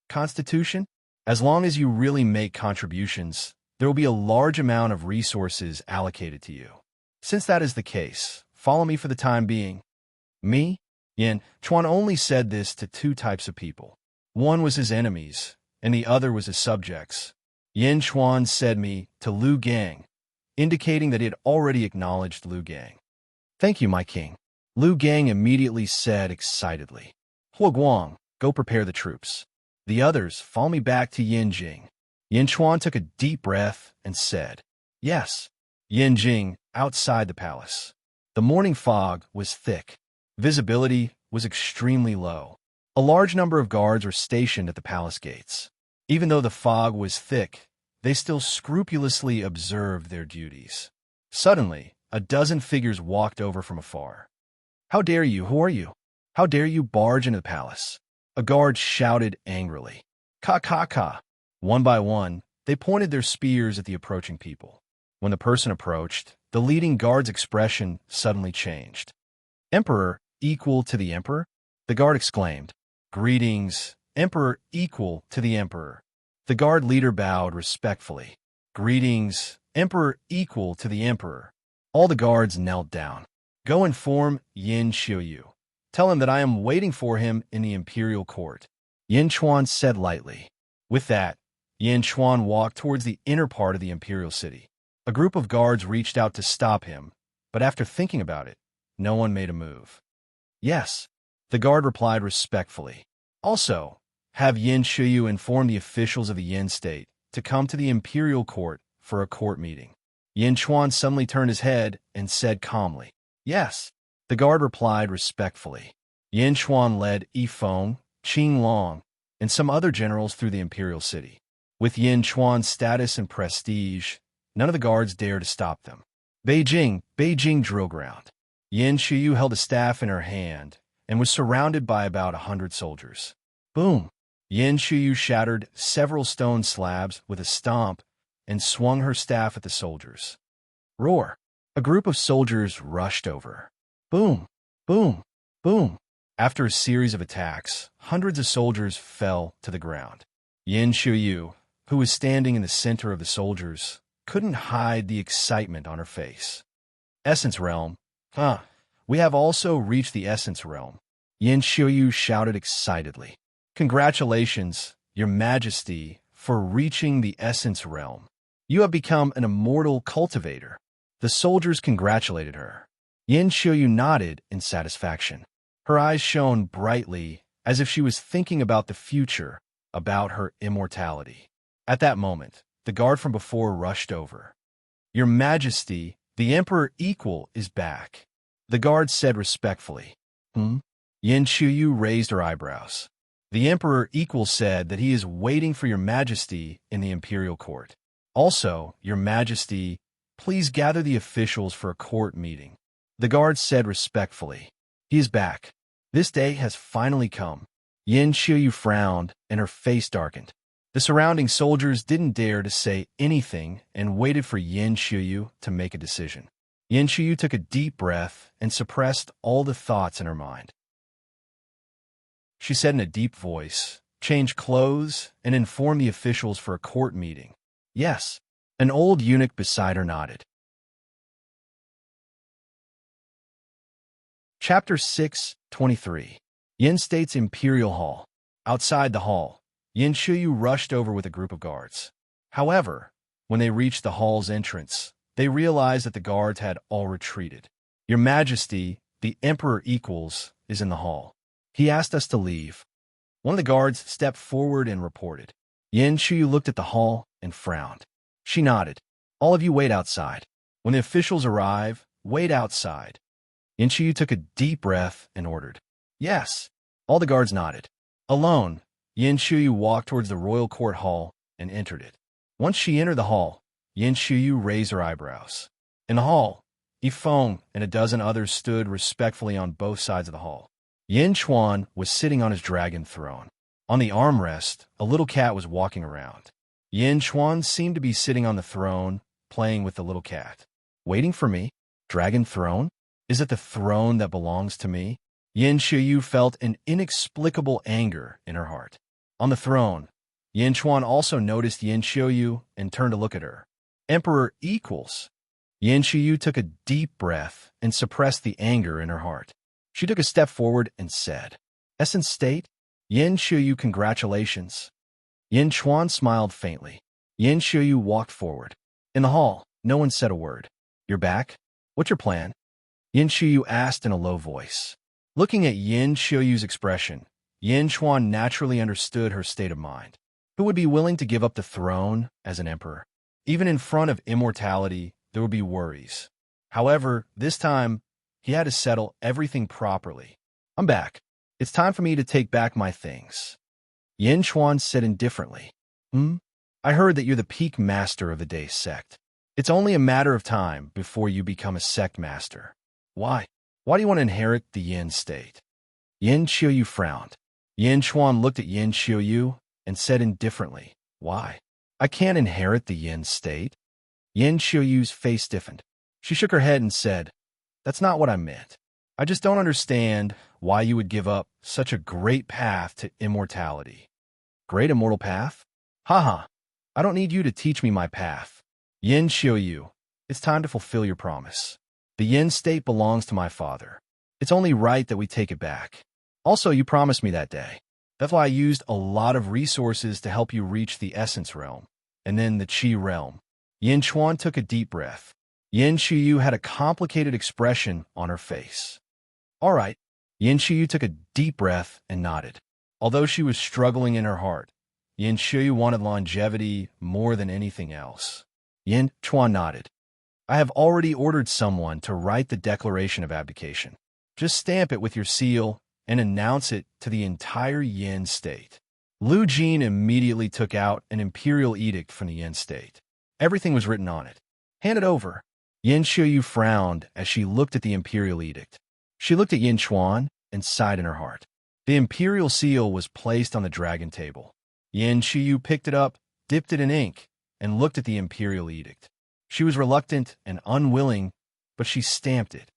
"Constitution? As long as you really make contributions, there will be a large amount of resources allocated to you. Since that is the case, follow me for the time being." "Me?" Yin Chuan only said this to 2 types of people. One was his enemies, and the other was his subjects. Yin Chuan said "me" to Lu Gang, indicating that he had already acknowledged Lu Gang. "Thank you, my king," Lu Gang immediately said excitedly. "Huoguang, go prepare the troops. The others, follow me back to Yinjing." Yin Chuan took a deep breath and said, "Yes." Yinjing, outside the palace. The morning fog was thick. Visibility was extremely low. A large number of guards were stationed at the palace gates. Even though the fog was thick, they still scrupulously observed their duties. Suddenly, a dozen figures walked over from afar. "How dare you? Who are you? How dare you barge into the palace?" A guard shouted angrily. "Ka ka ka!" One by one, they pointed their spears at the approaching people. When the person approached, the leading guard's expression suddenly changed. "Emperor, equal to the emperor?" the guard exclaimed. "Greetings, Emperor equal to the emperor." The guard leader bowed respectfully. "Greetings, Emperor equal to the emperor." All the guards knelt down. "Go inform Yin Xiuyu. Tell him that I am waiting for him in the imperial court," Yin Chuan said lightly. With that, Yin Chuan walked towards the inner part of the imperial city. A group of guards reached out to stop him, but after thinking about it, no one made a move. Yes, the guard replied respectfully. Also, have Yin Shuyu inform the officials of the Yin state to come to the imperial court for a court meeting. Yin Chuan suddenly turned his head and said calmly, "Yes." The guard replied respectfully. Yin Chuan led Yi Feng, Qing Long, and some other generals through the imperial city. With Yin Chuan's status and prestige, none of the guards dared to stop them. Beijing drill ground. Yin Shuyu held a staff in her hand and was surrounded by about 100 soldiers. Boom! Yin Shuyu shattered several stone slabs with a stomp and swung her staff at the soldiers. Roar! A group of soldiers rushed over. Boom! Boom! Boom! After a series of attacks, hundreds of soldiers fell to the ground. Yin Shuyu, who was standing in the center of the soldiers, couldn't hide the excitement on her face. Essence Realm. We have also reached the Essence Realm. Yin Shuyu shouted excitedly. Congratulations, Your Majesty, for reaching the Essence Realm. You have become an immortal cultivator. The soldiers congratulated her. Yin Shuyu nodded in satisfaction. Her eyes shone brightly, as if she was thinking about the future, about her immortality. At that moment, the guard from before rushed over. Your Majesty, the Emperor Equal is back. The guard said respectfully. Yin Shuyu raised her eyebrows. The Emperor Equal said that he is waiting for Your Majesty in the imperial court. Also, Your Majesty, please gather the officials for a court meeting. The guard said respectfully. He is back. This day has finally come. Yin Shuyu frowned, and her face darkened. The surrounding soldiers didn't dare to say anything and waited for Yin Shuyu to make a decision. Yin Shuyu took a deep breath and suppressed all the thoughts in her mind. She said in a deep voice, "Change clothes and inform the officials for a court meeting." Yes, an old eunuch beside her nodded. Chapter 6:23. Yin State's Imperial Hall. Outside the hall, Yin Shuyu rushed over with a group of guards. However, when they reached the hall's entrance, they realized that the guards had all retreated. Your Majesty, the Emperor Equals, is in the hall. He asked us to leave. One of the guards stepped forward and reported. Yin Shuyu looked at the hall and frowned. She nodded. All of you wait outside. When the officials arrive, wait outside. Yin Shuyu took a deep breath and ordered. Yes. All the guards nodded. Alone, Yin Shuyu walked towards the royal court hall and entered it. Once she entered the hall, Yin Shuyu raised her eyebrows. In the hall, Yi Feng and a dozen others stood respectfully on both sides of the hall. Yin Chuan was sitting on his dragon throne. On the armrest, a little cat was walking around. Yin Chuan seemed to be sitting on the throne, playing with the little cat. Waiting for me? Dragon throne? Is it the throne that belongs to me? Yin Shuyu felt an inexplicable anger in her heart. On the throne, Yin Chuan also noticed Yin Shuyu and turned to look at her. Emperor Equals. Yin Shuyu took a deep breath and suppressed the anger in her heart. She took a step forward and said, Essence State? Yin Shuyu, congratulations. Yin Chuan smiled faintly. Yin Shuyu walked forward. In the hall, no one said a word. You're back? What's your plan? Yin Shuyu asked in a low voice. Looking at Yin Shuyu's expression, Yin Chuan naturally understood her state of mind. Who would be willing to give up the throne as an emperor? Even in front of immortality, there would be worries. However, this time, he had to settle everything properly. I'm back. It's time for me to take back my things. Yin Chuan said indifferently. I heard that you're the peak master of the Day sect. It's only a matter of time before you become a sect master. Why? Why do you want to inherit the Yin state? Yin Shuyu frowned. Yin Chuan looked at Yin Shuyu and said indifferently, Why? I can't inherit the Yin state. Yin Shuyu's face stiffened. She shook her head and said, That's not what I meant. I just don't understand why you would give up such a great path to immortality. Great immortal path? Haha, I don't need you to teach me my path. Yin Shuyu, it's time to fulfill your promise. The Yin state belongs to my father. It's only right that we take it back. Also, you promised me that day. That's why I used a lot of resources to help you reach the Essence Realm, and then the Qi Realm. Yin Chuan took a deep breath. Yin Xiyu had a complicated expression on her face. All right. Yin Xiyu took a deep breath and nodded. Although she was struggling in her heart, Yin Xiyu wanted longevity more than anything else. Yin Chuan nodded. I have already ordered someone to write the declaration of abdication. Just stamp it with your seal and announce it to the entire Yin state. Lu Jin immediately took out an imperial edict from the Yin state. Everything was written on it. Hand it over. Yin Xiyu frowned as she looked at the imperial edict. She looked at Yin Chuan and sighed in her heart. The imperial seal was placed on the dragon table. Yin Xiyu picked it up, dipped it in ink, and looked at the imperial edict. She was reluctant and unwilling, but she stamped it.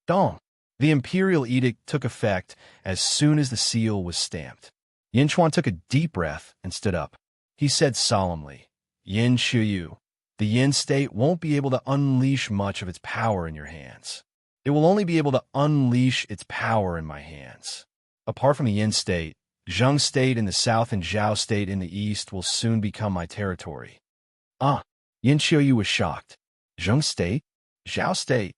Dong! The imperial edict took effect as soon as the seal was stamped. Yin Chuan took a deep breath and stood up. He said solemnly, Yin Xiyu, the Yin state won't be able to unleash much of its power in your hands. It will only be able to unleash its power in my hands. Apart from the Yin state, Zheng state in the south and Zhao state in the east will soon become my territory. Yin Xiyu was shocked. Zheng state? Zhao state?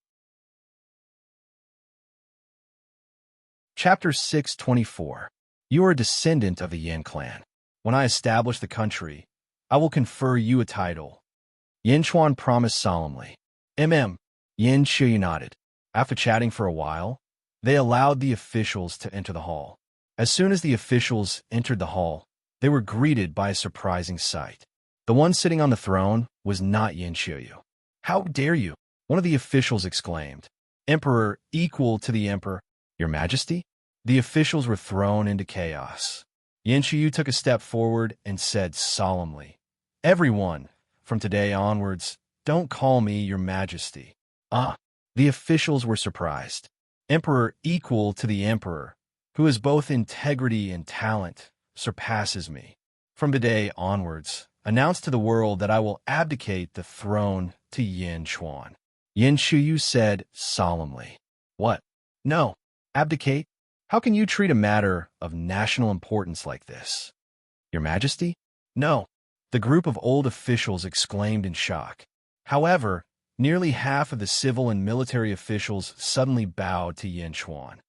Chapter 624. You are a descendant of the Yin clan. When I establish the country, I will confer you a title. Yin Chuan promised solemnly. Yin Xiyu nodded. After chatting for a while, they allowed the officials to enter the hall. As soon as the officials entered the hall, they were greeted by a surprising sight. The one sitting on the throne was not Yin Xiyu. How dare you? One of the officials exclaimed. Emperor equal to the emperor, Your Majesty? The officials were thrown into chaos. Yin Xiyu took a step forward and said solemnly, Everyone, from today onwards, don't call me Your Majesty. The officials were surprised. Emperor equal to the emperor, who is both integrity and talent, surpasses me. From today onwards, announce to the world that I will abdicate the throne to Yin Chuan. Yin Xiyu said solemnly. What? No. Abdicate? How can you treat a matter of national importance like this? Your Majesty? No. The group of old officials exclaimed in shock. However, nearly half of the civil and military officials suddenly bowed to Yin Chuan.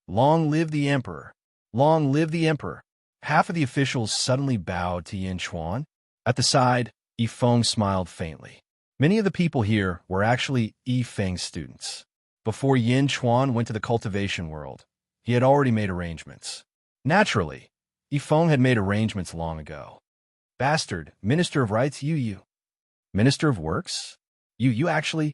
Long live the emperor! Long live the emperor! Half of the officials suddenly bowed to Yin Chuan. At the side, Yifeng smiled faintly. Many of the people here were actually Yifeng's students. Before Yin Chuan went to the cultivation world, he had already made arrangements. Naturally, Yifeng had made arrangements long ago. Bastard, Minister of Rights, you. Minister of Works? You actually?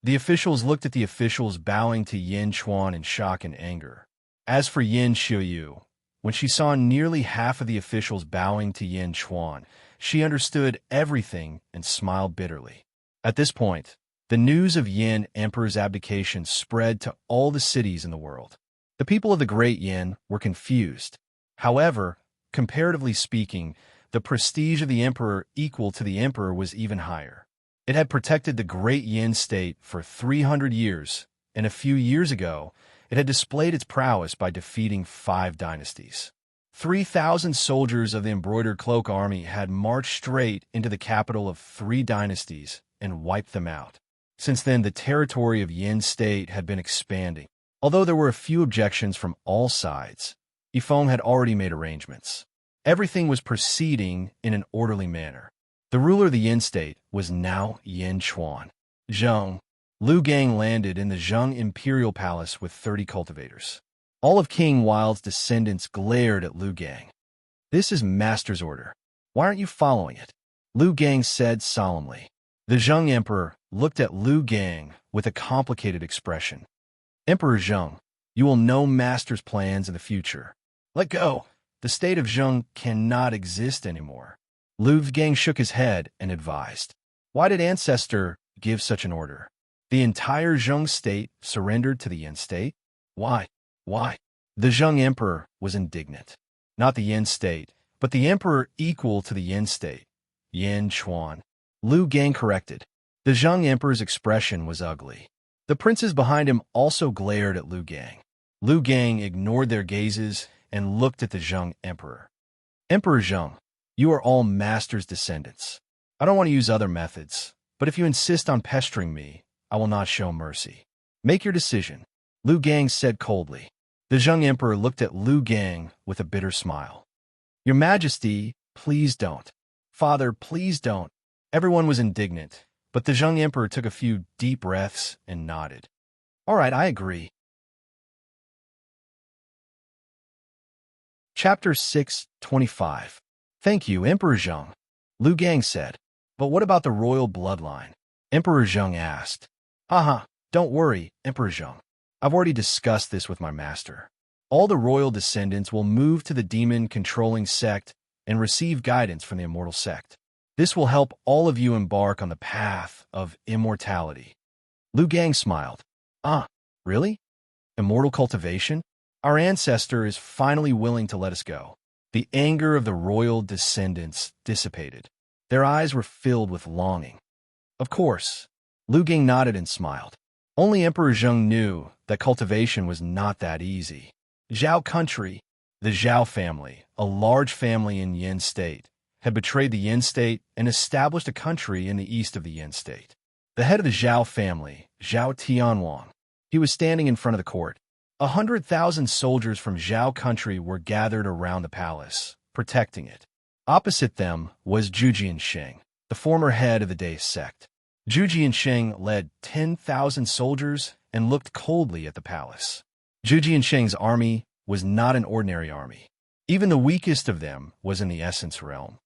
The officials looked at the officials bowing to Yin Chuan in shock and anger. As for Yin Xiyu, when she saw nearly half of the officials bowing to Yin Chuan, she understood everything and smiled bitterly. At this point, the news of Yin Emperor's abdication spread to all the cities in the world. The people of the Great Yin were confused. However, comparatively speaking, the prestige of the emperor equal to the emperor was even higher. It had protected the Great Yin state for 300 years, and a few years ago, it had displayed its prowess by defeating 5 dynasties. 3,000 soldiers of the embroidered cloak army had marched straight into the capital of 3 dynasties and wiped them out. Since then, the territory of Yin state had been expanding. Although there were a few objections from all sides, Yifeng had already made arrangements. Everything was proceeding in an orderly manner. The ruler of the Yin state was now Yin Chuan. Zheng. Lu Gang landed in the Zheng Imperial Palace with 30 cultivators. All of King Wild's descendants glared at Lu Gang. This is Master's order. Why aren't you following it? Lu Gang said solemnly. The Zheng Emperor looked at Lu Gang with a complicated expression. Emperor Zheng, you will know Master's plans in the future. Let go. The state of Zheng cannot exist anymore. Lu Gang shook his head and advised. Why did Ancestor give such an order? The entire Zheng state surrendered to the Yin state? Why? The Zheng Emperor was indignant. Not the Yin state, but the Emperor equal to the Yin state. Yin Chuan. Lu Gang corrected. The Zheng Emperor's expression was ugly. The princes behind him also glared at Lu Gang. Lu Gang ignored their gazes and looked at the Zheng Emperor. Emperor Zheng, you are all Master's descendants. I don't want to use other methods, But if you insist on pestering me, I will not show mercy. Make your decision, Liu Gang said coldly. The Zheng Emperor looked at Liu Gang with a bitter smile. Your Majesty, please don't. Father, please don't. Everyone was indignant, but the Zheng Emperor took a few deep breaths and nodded. All right, I agree. Chapter 6:25. Thank you, Emperor Zheng, Liu Gang said. But what about the royal bloodline? Emperor Zheng asked. Haha, don't worry, Emperor Zheng. I've already discussed this with my master. All the royal descendants will move to the demon-controlling sect and receive guidance from the immortal sect. This will help all of you embark on the path of immortality. Liu Gang smiled. Ah, really? Immortal cultivation? Our ancestor is finally willing to let us go. The anger of the royal descendants dissipated. Their eyes were filled with longing. Of course. Liu Gang nodded and smiled. Only Emperor Zheng knew that cultivation was not that easy. Zhao country, the Zhao family, a large family in Yin State, had betrayed the Yin State and established a country in the east of the Yin State. The head of the Zhao family, Zhao Tianwang, he was standing in front of the court. 100,000 soldiers from Zhao country were gathered around the palace, protecting it. Opposite them was Zhu Jiansheng, the former head of the Dai sect. Zhu Jiansheng led 10,000 soldiers and looked coldly at the palace. Zhu Jiansheng's army was not an ordinary army. Even the weakest of them was in the essence realm.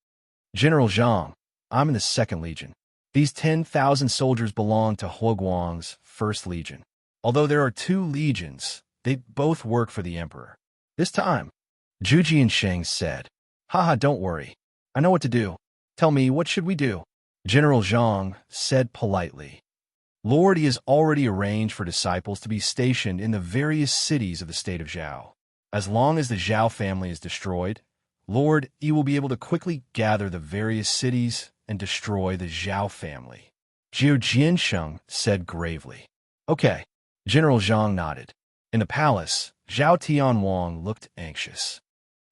General Zhang, I'm in the 2nd Legion. These 10,000 soldiers belong to Huoguang's 1st Legion. Although there are 2 legions, they both work for the Emperor. This time, Zhu Jiansheng said, Haha, don't worry. I know what to do. Tell me, what should we do? General Zhang said politely. Lord, he has already arranged for disciples to be stationed in the various cities of the state of Zhao. As long as the Zhao family is destroyed, Lord, he will be able to quickly gather the various cities and destroy the Zhao family. Zhu Jiansheng said gravely. Okay. General Zhang nodded. In the palace, Zhao Tianwang looked anxious.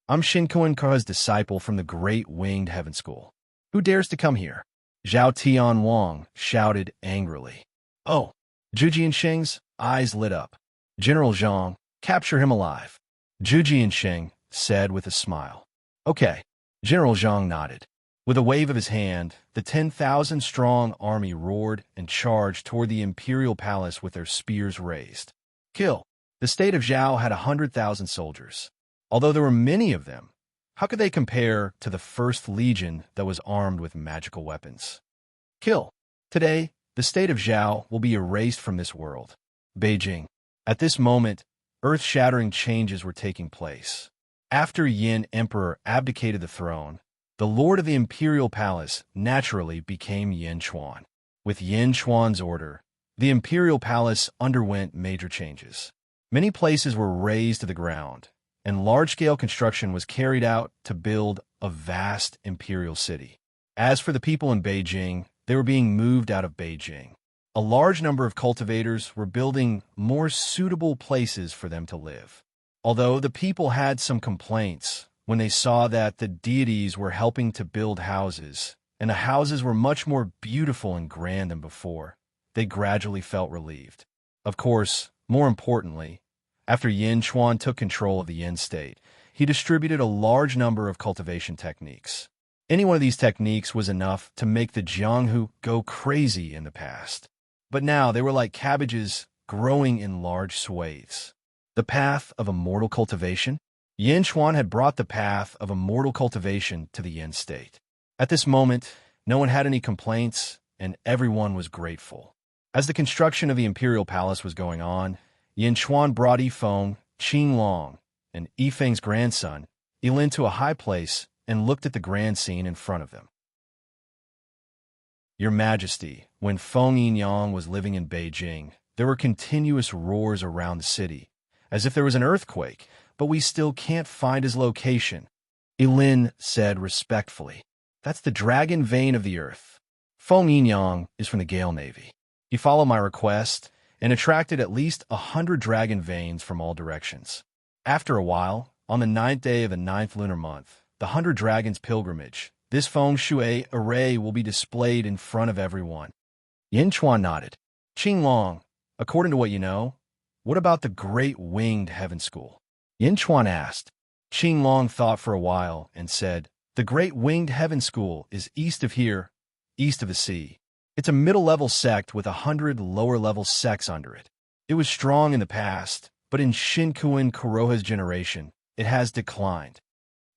I'm Shinkuanka's disciple from the Great Winged Heaven School. Who dares to come here? Zhao Tianwang shouted angrily. Oh, Zhu Jiansheng's eyes lit up. General Zhang, capture him alive. Zhu Jiansheng said with a smile. Okay. General Zhang nodded. With a wave of his hand, the 10,000-strong army roared and charged toward the imperial palace with their spears raised. Kill. The state of Zhao had 100,000 soldiers. Although there were many of them, how could they compare to the 1st Legion that was armed with magical weapons? Kill. Today, the state of Zhao will be erased from this world. Beijing. At this moment, earth-shattering changes were taking place. After Yin Emperor abdicated the throne, the Lord of the Imperial Palace naturally became Yin Chuan. With Yin Chuan's order, the Imperial Palace underwent major changes. Many places were razed to the ground, and large-scale construction was carried out to build a vast imperial city. As for the people in Beijing, they were being moved out of Beijing. A large number of cultivators were building more suitable places for them to live. Although the people had some complaints when they saw that the deities were helping to build houses, and the houses were much more beautiful and grand than before, they gradually felt relieved. Of course, more importantly, after Yin Chuan took control of the Yin state, he distributed a large number of cultivation techniques. Any one of these techniques was enough to make the Jianghu go crazy in the past. But now they were like cabbages growing in large swathes. The path of immortal cultivation? Yin Chuan had brought the path of immortal cultivation to the Yin state. At this moment, no one had any complaints, and everyone was grateful. As the construction of the imperial palace was going on, Yin Chuan brought Yifeng, Qinglong, and Yifeng's grandson, Yilin, to a high place and looked at the grand scene in front of them. Your Majesty, when Feng Yinyang was living in Beijing, there were continuous roars around the city, as if there was an earthquake, but we still can't find his location. Yilin said respectfully. That's the dragon vein of the earth. Feng Yinyang is from the Gale Navy. He followed my request and attracted at least 100 dragon veins from all directions. After a while, on the 9th day of the 9th lunar month, the 100 Dragons pilgrimage, this feng shui array will be displayed in front of everyone. Yin Chuan nodded. Qing Long, according to what you know, what about the Great Winged Heaven School? Yin Chuan asked. Qing Long thought for a while and said, the Great Winged Heaven School is east of here, east of the sea. It's a middle-level sect with 100 lower-level sects under it. It was strong in the past, but in Shinkuin Kuroha's generation, it has declined.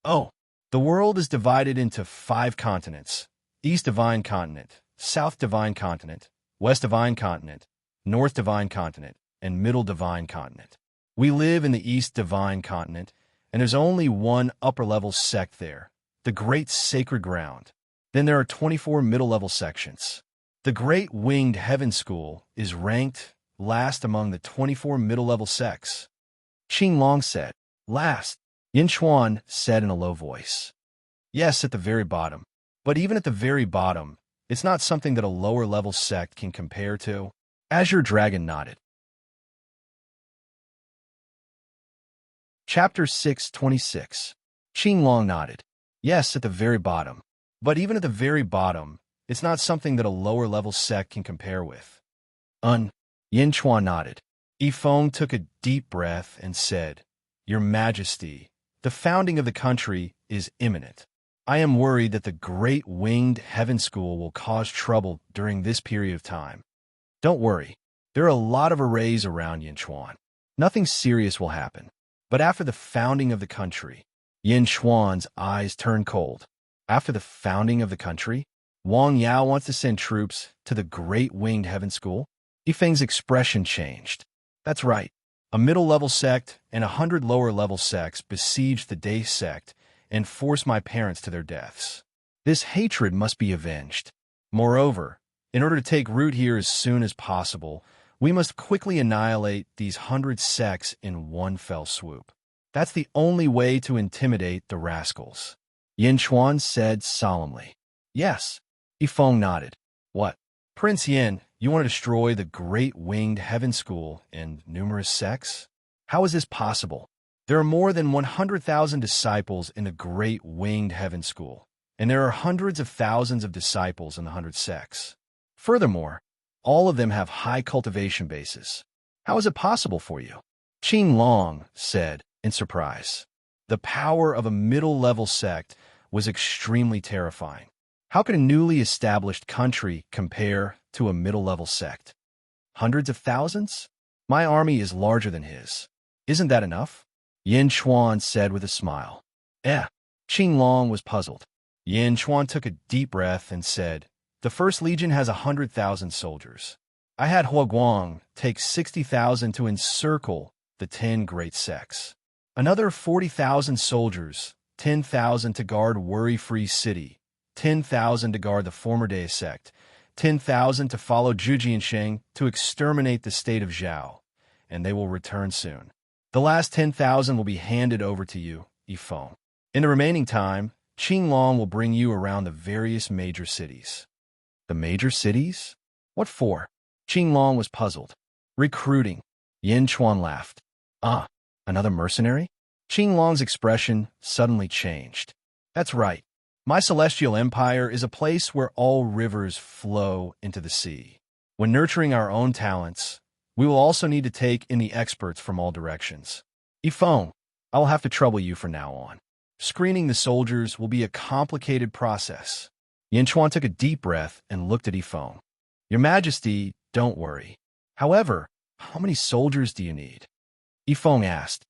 Oh, the world is divided into 5 continents: East Divine Continent, South Divine Continent, West Divine Continent, North Divine Continent, and Middle Divine Continent. We live in the East Divine Continent, and there's only one upper-level sect there, the Great Sacred Ground. Then there are 24 middle-level sections. The Great Winged Heaven School is ranked last among the 24 middle-level sects. Qing Long said. Last, Yin Chuan said in a low voice. Yes, at the very bottom. But even at the very bottom, it's not something that a lower-level sect can compare to. Azure Dragon nodded. Chapter 626. Qing Long nodded. Yes, at the very bottom. But even at the very bottom, it's not something that a lower-level sect can compare with. Yin Chuan nodded. Yifeng took a deep breath and said, Your Majesty, the founding of the country is imminent. I am worried that the Great Winged Heaven School will cause trouble during this period of time. Don't worry. There are a lot of arrays around Yin Chuan. Nothing serious will happen. But after the founding of the country, Yin Chuan's eyes turned cold. After the founding of the country, Wang Yao wants to send troops to the Great Winged Heaven School? Yifeng's expression changed. That's right. A middle-level sect and 100 lower-level sects besieged the Day sect and forced my parents to their deaths. This hatred must be avenged. Moreover, in order to take root here as soon as possible, we must quickly annihilate these 100 sects in one fell swoop. That's the only way to intimidate the rascals. Yin Chuan said solemnly. Yes. Yifeng nodded. What? Prince Yin, you want to destroy the Great Winged Heaven School and numerous sects? How is this possible? There are more than 100,000 disciples in the Great Winged Heaven School, and there are hundreds of thousands of disciples in the 100 sects. Furthermore, all of them have high cultivation bases. How is it possible for you? Qing Long said in surprise. The power of a middle-level sect was extremely terrifying. How could a newly established country compare to a middle-level sect? Hundreds of thousands? My army is larger than his. Isn't that enough? Yin Chuan said with a smile. Qing Long was puzzled. Yin Chuan took a deep breath and said, The First Legion has 100,000 soldiers. I had Hua Guang take 60,000 to encircle the 10 great sects. Another 40,000 soldiers, 10,000 to guard Worry-Free City, 10,000 to guard the former Day sect, 10,000 to follow Zhu Jiansheng to exterminate the state of Zhao, and they will return soon. The last 10,000 will be handed over to you, Yifeng. In the remaining time, Qing Long will bring you around the various major cities. The major cities? What for? Qing Long was puzzled. Recruiting. Yin Chuan laughed. Another mercenary? Qing Long's expression suddenly changed. That's right. My celestial empire is a place where all rivers flow into the sea. When nurturing our own talents, we will also need to take in the experts from all directions. Yifeng, I will have to trouble you from now on. Screening the soldiers will be a complicated process. Yin Chuan took a deep breath and looked at Yifeng. Your Majesty, don't worry. However, how many soldiers do you need? Yifeng asked.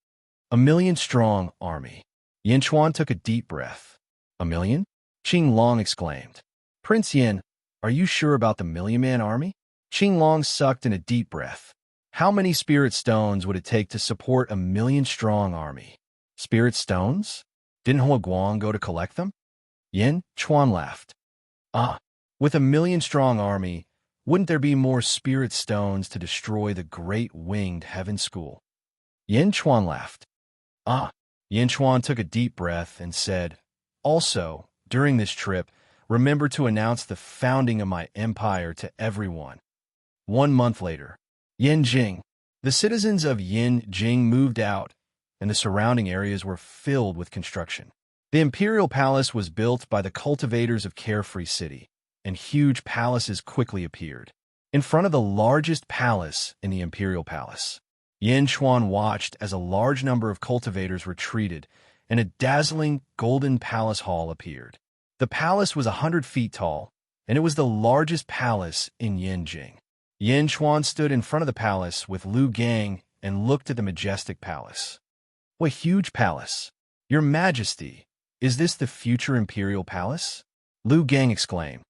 1,000,000-strong army. Yin Chuan took a deep breath. 1,000,000? Qing Long exclaimed. Prince Yin, are you sure about the 1,000,000-man army? Qing Long sucked in a deep breath. How many spirit stones would it take to support a 1,000,000-strong army? Spirit stones? Didn't Hua Guang go to collect them? Yin Chuan laughed. With a 1,000,000-strong army, wouldn't there be more spirit stones to destroy the Great Winged Heaven School? Yin Chuan laughed. Yin Chuan took a deep breath and said, Also, during this trip, remember to announce the founding of my empire to everyone. 1 month later, Yinjing. The citizens of Yinjing moved out, and the surrounding areas were filled with construction. The imperial palace was built by the cultivators of Carefree City, and huge palaces quickly appeared. in front of the largest palace in the imperial palace. Yin Chuan watched as a large number of cultivators retreated, and a dazzling golden palace hall appeared. The palace was 100 feet tall, and it was the largest palace in Yinjing. Yin Chuan stood in front of the palace with Lu Gang and looked at the majestic palace. What huge palace! Your Majesty, is this the future imperial palace? Lu Gang exclaimed.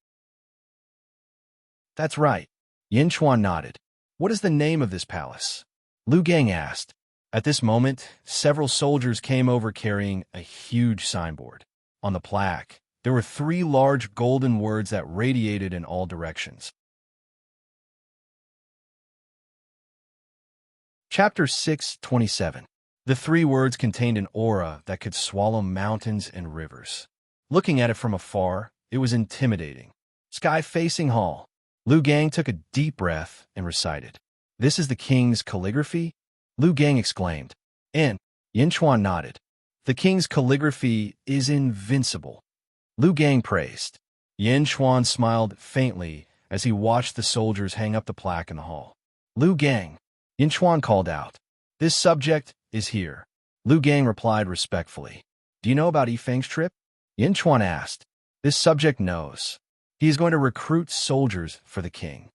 That's right. Yin Chuan nodded. What is the name of this palace? Lu Gang asked. At this moment, several soldiers came over carrying a huge signboard. On the plaque, there were 3 large golden words that radiated in all directions. Chapter 6:27. The 3 words contained an aura that could swallow mountains and rivers. Looking at it from afar, it was intimidating. Sky-facing hall. Lu Gang took a deep breath and recited. This is the king's calligraphy? Lu Gang exclaimed. And Yin Chuan nodded. The king's calligraphy is invincible. Lu Gang praised. Yin Chuan smiled faintly as he watched the soldiers hang up the plaque in the hall. Lu Gang, Yin Chuan called out. This subject is here. Lu Gang replied respectfully. Do you know about Yifeng's trip? Yin Chuan asked. This subject knows. He is going to recruit soldiers for the king.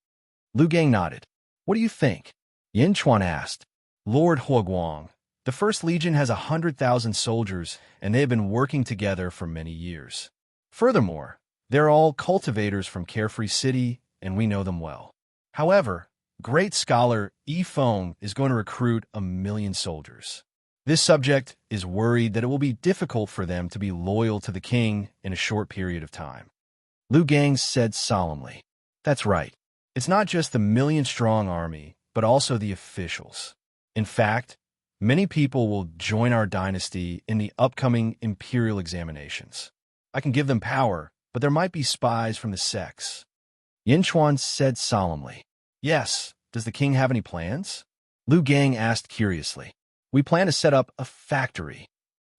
Lu Gang nodded. What do you think? Yin Chuan asked. Lord Huoguang, the First Legion has 100,000 soldiers, and they have been working together for many years. Furthermore, they're all cultivators from Carefree City, and we know them well. However, great scholar Yifeng is going to recruit 1 million soldiers. This subject is worried that it will be difficult for them to be loyal to the king in a short period of time. Lu Gang said solemnly. That's right. It's not just the million-strong army, but also the officials. In fact, many people will join our dynasty in the upcoming imperial examinations. I can give them power, but there might be spies from the sects. Yin Chuan said solemnly. Yes, does the king have any plans? Lu Gang asked curiously. We plan to set up a factory.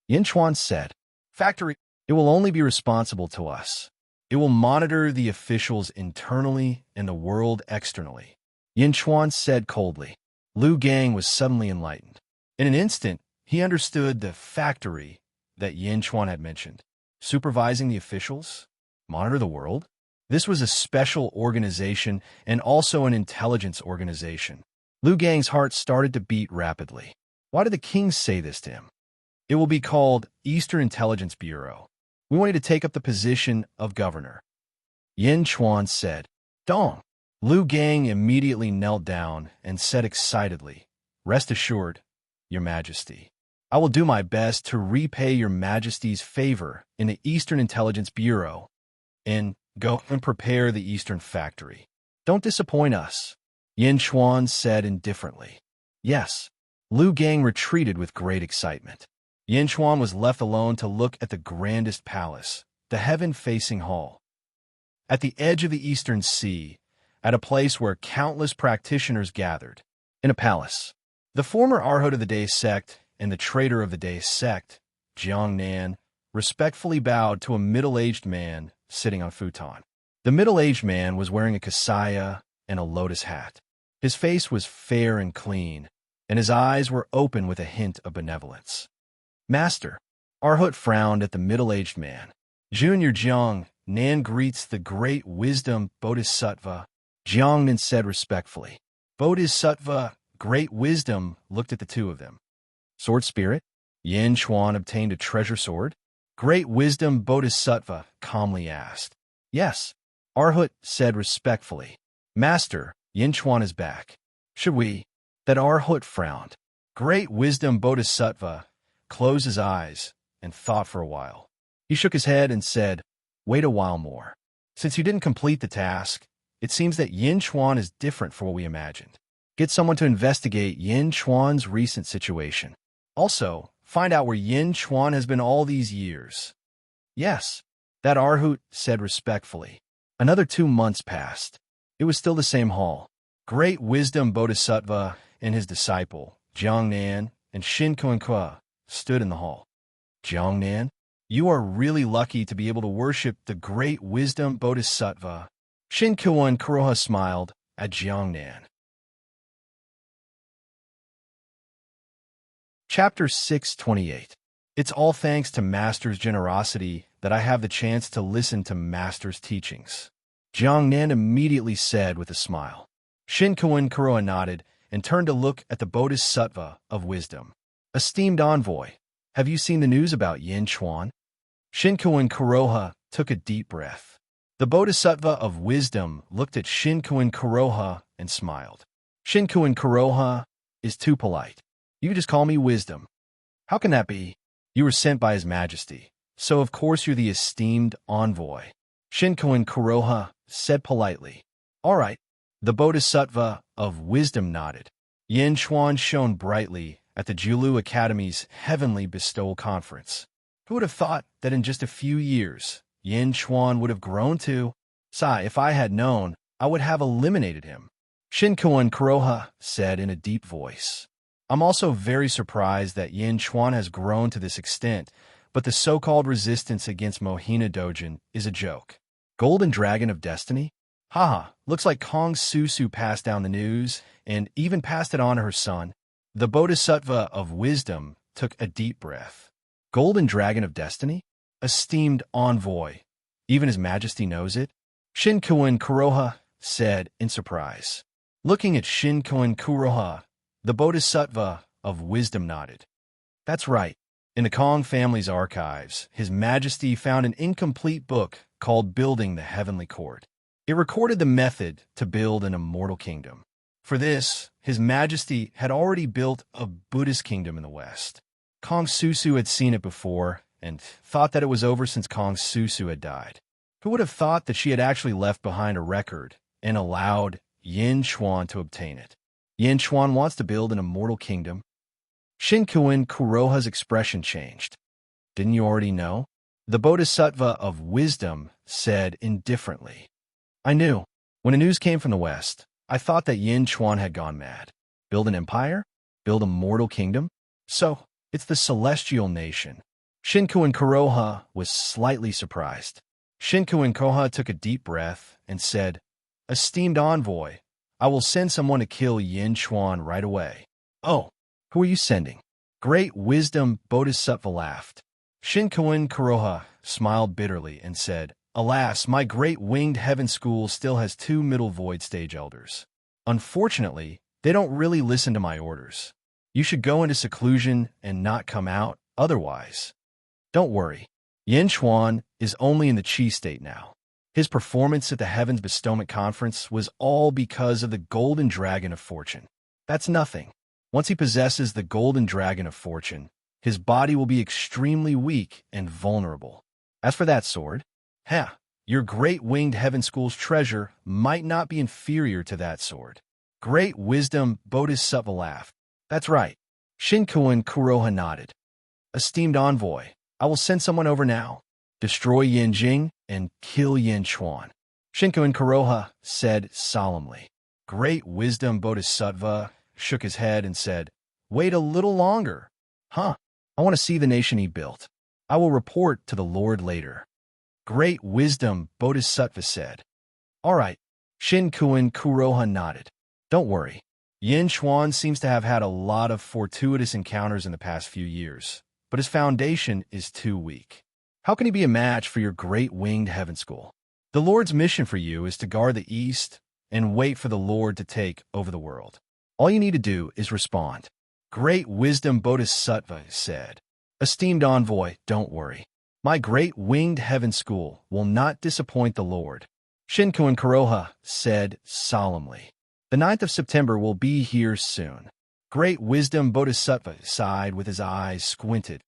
Yin Chuan said. Factory? It will only be responsible to us. It will monitor the officials internally and the world externally. Yin Chuan said coldly. Lu Gang was suddenly enlightened. In an instant, he understood the factory that Yin Chuan had mentioned. Supervising the officials? Monitor the world? This was a special organization and also an intelligence organization. Lu Gang's heart started to beat rapidly. Why did the king say this to him? It will be called Eastern Intelligence Bureau. We want you to take up the position of governor. Yin Chuan said. Dong. Lu Gang immediately knelt down and said excitedly, Rest assured, Your Majesty. I will do my best to repay Your Majesty's favor in the Eastern Intelligence Bureau and go and prepare the Eastern Factory. Don't disappoint us, Yin Chuan said indifferently. Yes. Lu Gang retreated with great excitement. Yin Chuan was left alone to look at the grandest palace, the heaven-facing hall. At the edge of the Eastern Sea, at a place where countless practitioners gathered, in a palace, the former Arhot of the Day sect and the traitor of the Day sect, Jiang Nan, respectfully bowed to a middle-aged man sitting on a futon. The middle-aged man was wearing a kasaya and a lotus hat. His face was fair and clean, and his eyes were open with a hint of benevolence. Master, Arhot frowned at the middle-aged man. Junior Jiang Nan greets the great wisdom Bodhisattva, Jiang Nan said respectfully. Bodhisattva, great wisdom, looked at the two of them. Sword spirit? Yin Chuan obtained a treasure sword? Great wisdom Bodhisattva calmly asked. Yes, Arhot said respectfully. Master, Yin Chuan is back. Should we? That Arhot frowned. Great wisdom Bodhisattva closed his eyes and thought for a while. He shook his head and said, Wait a while more. Since you didn't complete the task, it seems that Yin Chuan is different from what we imagined. Get someone to investigate Yin Chuan's recent situation. Also, find out where Yin Chuan has been all these years. Yes, that Arhot said respectfully. Another 2 months passed. It was still the same hall. Great wisdom Bodhisattva and his disciple, Jiang Nan and Xin Kuan stood in the hall. Jiang Nan, you are really lucky to be able to worship the great wisdom Bodhisattva. Xin Kuan smiled, at Jiangnan. Chapter 628. It's all thanks to Master's generosity that I have the chance to listen to Master's teachings. Jiangnan immediately said with a smile. Shinkoin Kuroha nodded and turned to look at the Bodhisattva of wisdom. Esteemed envoy, have you seen the news about Yin Chuan? Shinkoin Kuroha took a deep breath. The Bodhisattva of wisdom looked at Shinkoin Kuroha and smiled. Shinkoin Kuroha is too polite. You just call me Wisdom. How can that be? You were sent by His Majesty, so of course you're the esteemed envoy. Shinkoin Kuroha said politely. All right. The Bodhisattva of wisdom nodded. Yin Chuan shone brightly at the Julu Academy's Heavenly Bestowal Conference. Who would have thought that in just a few years, Yin Chuan would have grown to? Sai, if I had known, I would have eliminated him. Shinkoin Kuroha said in a deep voice. I'm also very surprised that Yin Chuan has grown to this extent, but the so-called resistance against Mohina Dojin is a joke. Golden Dragon of Destiny? Haha, looks like Kong Susu passed down the news and even passed it on to her son. The Bodhisattva of wisdom took a deep breath. Golden Dragon of Destiny? Esteemed envoy. Even His Majesty knows it? Shinkoin Kuroha said in surprise. Looking at Shinkoin Kuroha, the Bodhisattva of wisdom nodded. That's right. In the Kong family's archives, His Majesty found an incomplete book called Building the Heavenly Court. It recorded the method to build an immortal kingdom. For this, His Majesty had already built a Buddhist kingdom in the West. Kong Susu had seen it before and thought that it was over since Kong Susu had died. Who would have thought that she had actually left behind a record and allowed Yin Chuan to obtain it? Yin Chuan wants to build an immortal kingdom. Shinkoin Kuroha's expression changed. Didn't you already know? The Bodhisattva of wisdom said indifferently. I knew. When the news came from the West, I thought that Yin Chuan had gone mad. Build an empire? Build a mortal kingdom? So, it's the celestial nation. Shinkoin Kuroha was slightly surprised. Shinkoin Kuroha took a deep breath and said, Esteemed envoy, I will send someone to kill Yin Chuan right away. Oh, who are you sending? Great wisdom Bodhisattva laughed. Shinkoin Kuroha smiled bitterly and said, Alas, my great winged heaven school still has 2 middle void stage elders. Unfortunately, they don't really listen to my orders. You should go into seclusion and not come out otherwise. Don't worry. Yin Chuan is only in the chi state now. His performance at the Heaven's Bestowment Conference was all because of the Golden Dragon of Fortune. That's nothing. Once he possesses the Golden Dragon of Fortune, his body will be extremely weak and vulnerable. As for that sword, your great winged heaven school's treasure might not be inferior to that sword. Great wisdom Bodhisattva laughed. That's right. Shinkoin Kuroha nodded. Esteemed envoy, I will send someone over now. Destroy Yin Jing and kill Yin Chuan. Shinkoin Kuroha said solemnly. Great wisdom Bodhisattva shook his head and said, Wait a little longer. I want to see the nation he built. I will report to the Lord later. Great wisdom Bodhisattva said. All right. Shinkoin Kuroha nodded. Don't worry. Yin Chuan seems to have had a lot of fortuitous encounters in the past few years, but his foundation is too weak. How can he be a match for your great winged heaven school? The Lord's mission for you is to guard the East and wait for the Lord to take over the world. All you need to do is respond. Great wisdom Bodhisattva said. Esteemed envoy, don't worry. My great winged heaven school will not disappoint the Lord. Shinkoin Kuroha said solemnly. The 9th of September will be here soon. Great wisdom Bodhisattva sighed with his eyes squinted.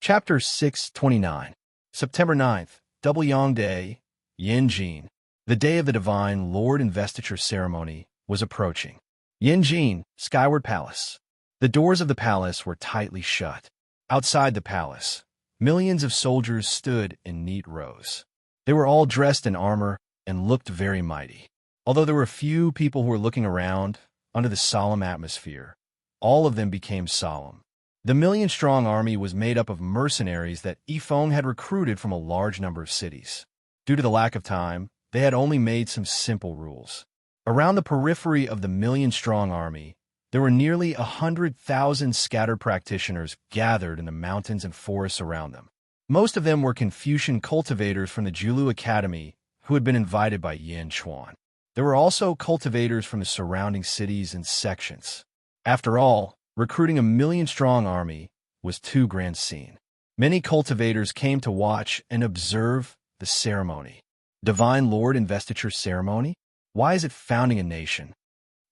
Chapter 629. September 9th, Double Yang Day, Yin Jin. The day of the divine Lord investiture ceremony was approaching. Yin Jin, Skyward Palace. The doors of the palace were tightly shut. Outside the palace, millions of soldiers stood in neat rows. They were all dressed in armor and looked very mighty. Although there were few people who were looking around under the solemn atmosphere, all of them became solemn. The million-strong army was made up of mercenaries that Yifeng had recruited from a large number of cities. Due to the lack of time, they had only made some simple rules. Around the periphery of the million-strong army, there were nearly 100,000 scattered practitioners gathered in the mountains and forests around them. Most of them were Confucian cultivators from the Julu Academy who had been invited by Yin Chuan. There were also cultivators from the surrounding cities and sections. After all, recruiting a million-strong army was too grand a scene. Many cultivators came to watch and observe the ceremony. Divine Lord Investiture Ceremony? Why is it founding a nation?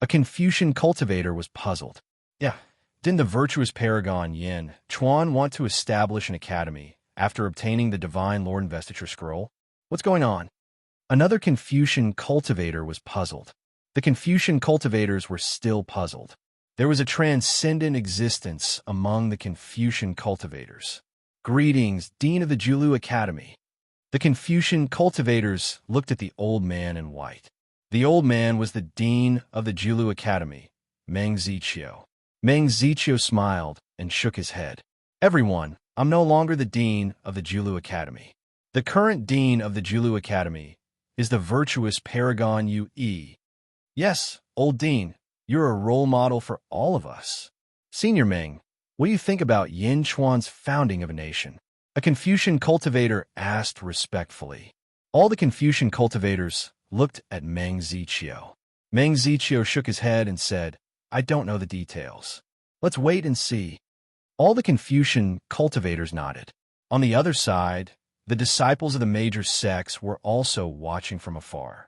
A Confucian cultivator was puzzled. Yeah, didn't the virtuous paragon Yin Chuan want to establish an academy after obtaining the Divine Lord Investiture Scroll? What's going on? Another Confucian cultivator was puzzled. The Confucian cultivators were still puzzled. There was a transcendent existence among the Confucian cultivators. Greetings, Dean of the Julu Academy. The Confucian cultivators looked at the old man in white. The old man was the dean of the Julu Academy, Meng Ziqiu. Meng Ziqiu smiled and shook his head. Everyone, I'm no longer the dean of the Julu Academy. The current dean of the Julu Academy is the virtuous paragon Yu. Yes, old dean, you're a role model for all of us. Senior Meng, what do you think about Yin Chuan's founding of a nation? A Confucian cultivator asked respectfully. All the Confucian cultivators looked at Meng Ziqiu. Meng Ziqiu shook his head and said, I don't know the details. Let's wait and see. All the Confucian cultivators nodded. On the other side, the disciples of the major sects were also watching from afar.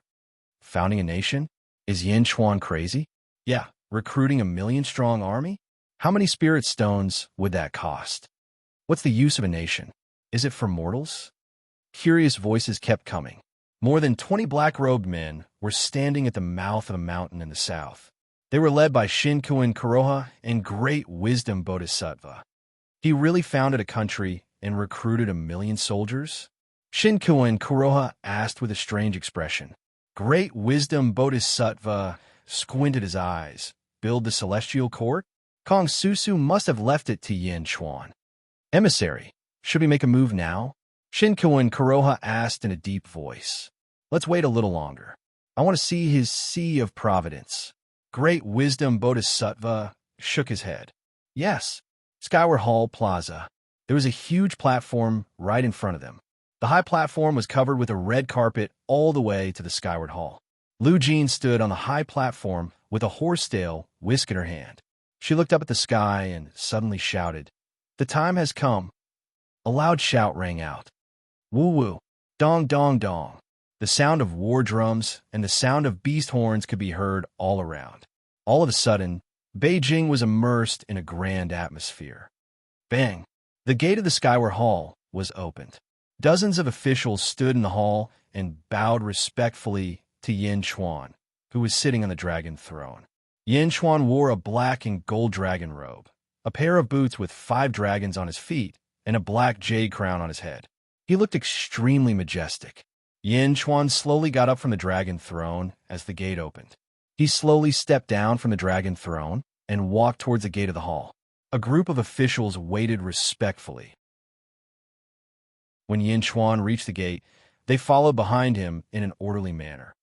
Founding a nation? Is Yin Chuan crazy? Yeah, recruiting a million-strong army? How many spirit stones would that cost? What's the use of a nation? Is it for mortals? Curious voices kept coming. More than 20 black-robed men were standing at the mouth of a mountain in the south. They were led by Shinkuin Kuroha and Great Wisdom Bodhisattva. He really founded a country and recruited 1 million soldiers? Shinkuin Kuroha asked with a strange expression. Great Wisdom Bodhisattva squinted his eyes. Build the celestial court? Kong Susu must have left it to Yin Chuan. Emissary, should we make a move now? Shinkuin Kuroha asked in a deep voice. Let's wait a little longer. I want to see his sea of providence. Great Wisdom Bodhisattva shook his head. Yes, Skyward Hall Plaza. There was a huge platform right in front of them. The high platform was covered with a red carpet all the way to the Skyward Hall. Lu Jean stood on the high platform with a horsetail whisk in her hand. She looked up at the sky and suddenly shouted, The time has come. A loud shout rang out. Woo-woo, dong dong dong. The sound of war drums and the sound of beast horns could be heard all around. All of a sudden, Beijing was immersed in a grand atmosphere. Bang! The gate of the Skyward Hall was opened. Dozens of officials stood in the hall and bowed respectfully to Yin Chuan, who was sitting on the dragon throne. Yin Chuan wore a black and gold dragon robe, a pair of boots with 5 dragons on his feet, and a black jade crown on his head. He looked extremely majestic. Yin Chuan slowly got up from the dragon throne as the gate opened. He slowly stepped down from the dragon throne and walked towards the gate of the hall. A group of officials waited respectfully. When Yin Chuan reached the gate, they followed behind him in an orderly manner.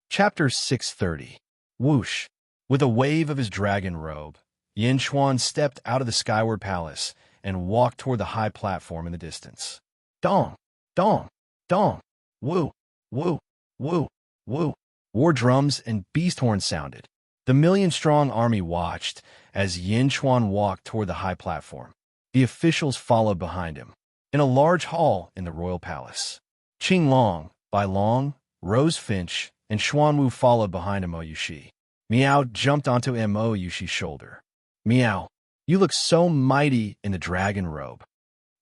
Chapter 630. Whoosh! With a wave of his dragon robe, Yin Chuan stepped out of the Skyward Palace and walked toward the high platform in the distance. Dong! Dong! Dong! Woo! Woo! Woo! Woo! War drums and beast horns sounded. The million-strong army watched as Yin Chuan walked toward the high platform. The officials followed behind him. In a large hall in the royal palace, Qing Long, Bai Long, Rose Finch, and Xuan Wu followed behind Mo Yushi. Miao jumped onto Mo Yushi's shoulder. Miao, you look so mighty in the dragon robe.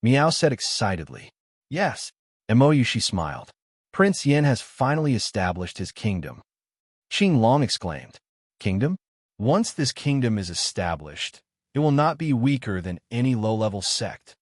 Miao said excitedly. Yes. Mo Yushi smiled. Prince Yin has finally established his kingdom. Qing Long exclaimed. Kingdom? Once this kingdom is established, it will not be weaker than any low-level sect.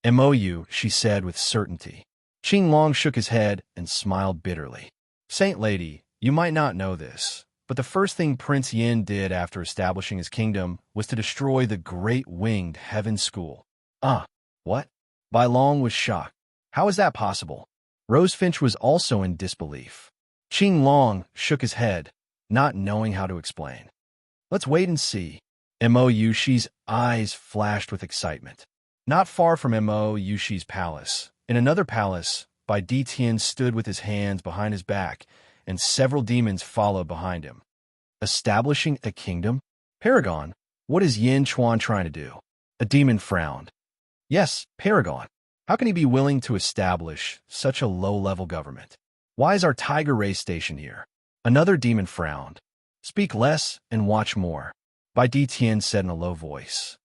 MOU, she said with certainty. Qing Long shook his head and smiled bitterly. Saint Lady, you might not know this, but the first thing Prince Yin did after establishing his kingdom was to destroy the Great Winged Heaven School. Ah, what? Bai Long was shocked. How is that possible? Rosefinch was also in disbelief. Qing Long shook his head, not knowing how to explain. Let's wait and see. Mo Yushi's eyes flashed with excitement. Not far from Mo Yushi's palace, in another palace, Bai Ditian stood with his hands behind his back, and several demons followed behind him. Establishing a kingdom? Paragon, what is Yin Chuan trying to do? A demon frowned. Yes, Paragon. How can he be willing to establish such a low-level government? Why is our tiger race stationed here? Another demon frowned. Speak less and watch more, Bai Ditian said in a low voice.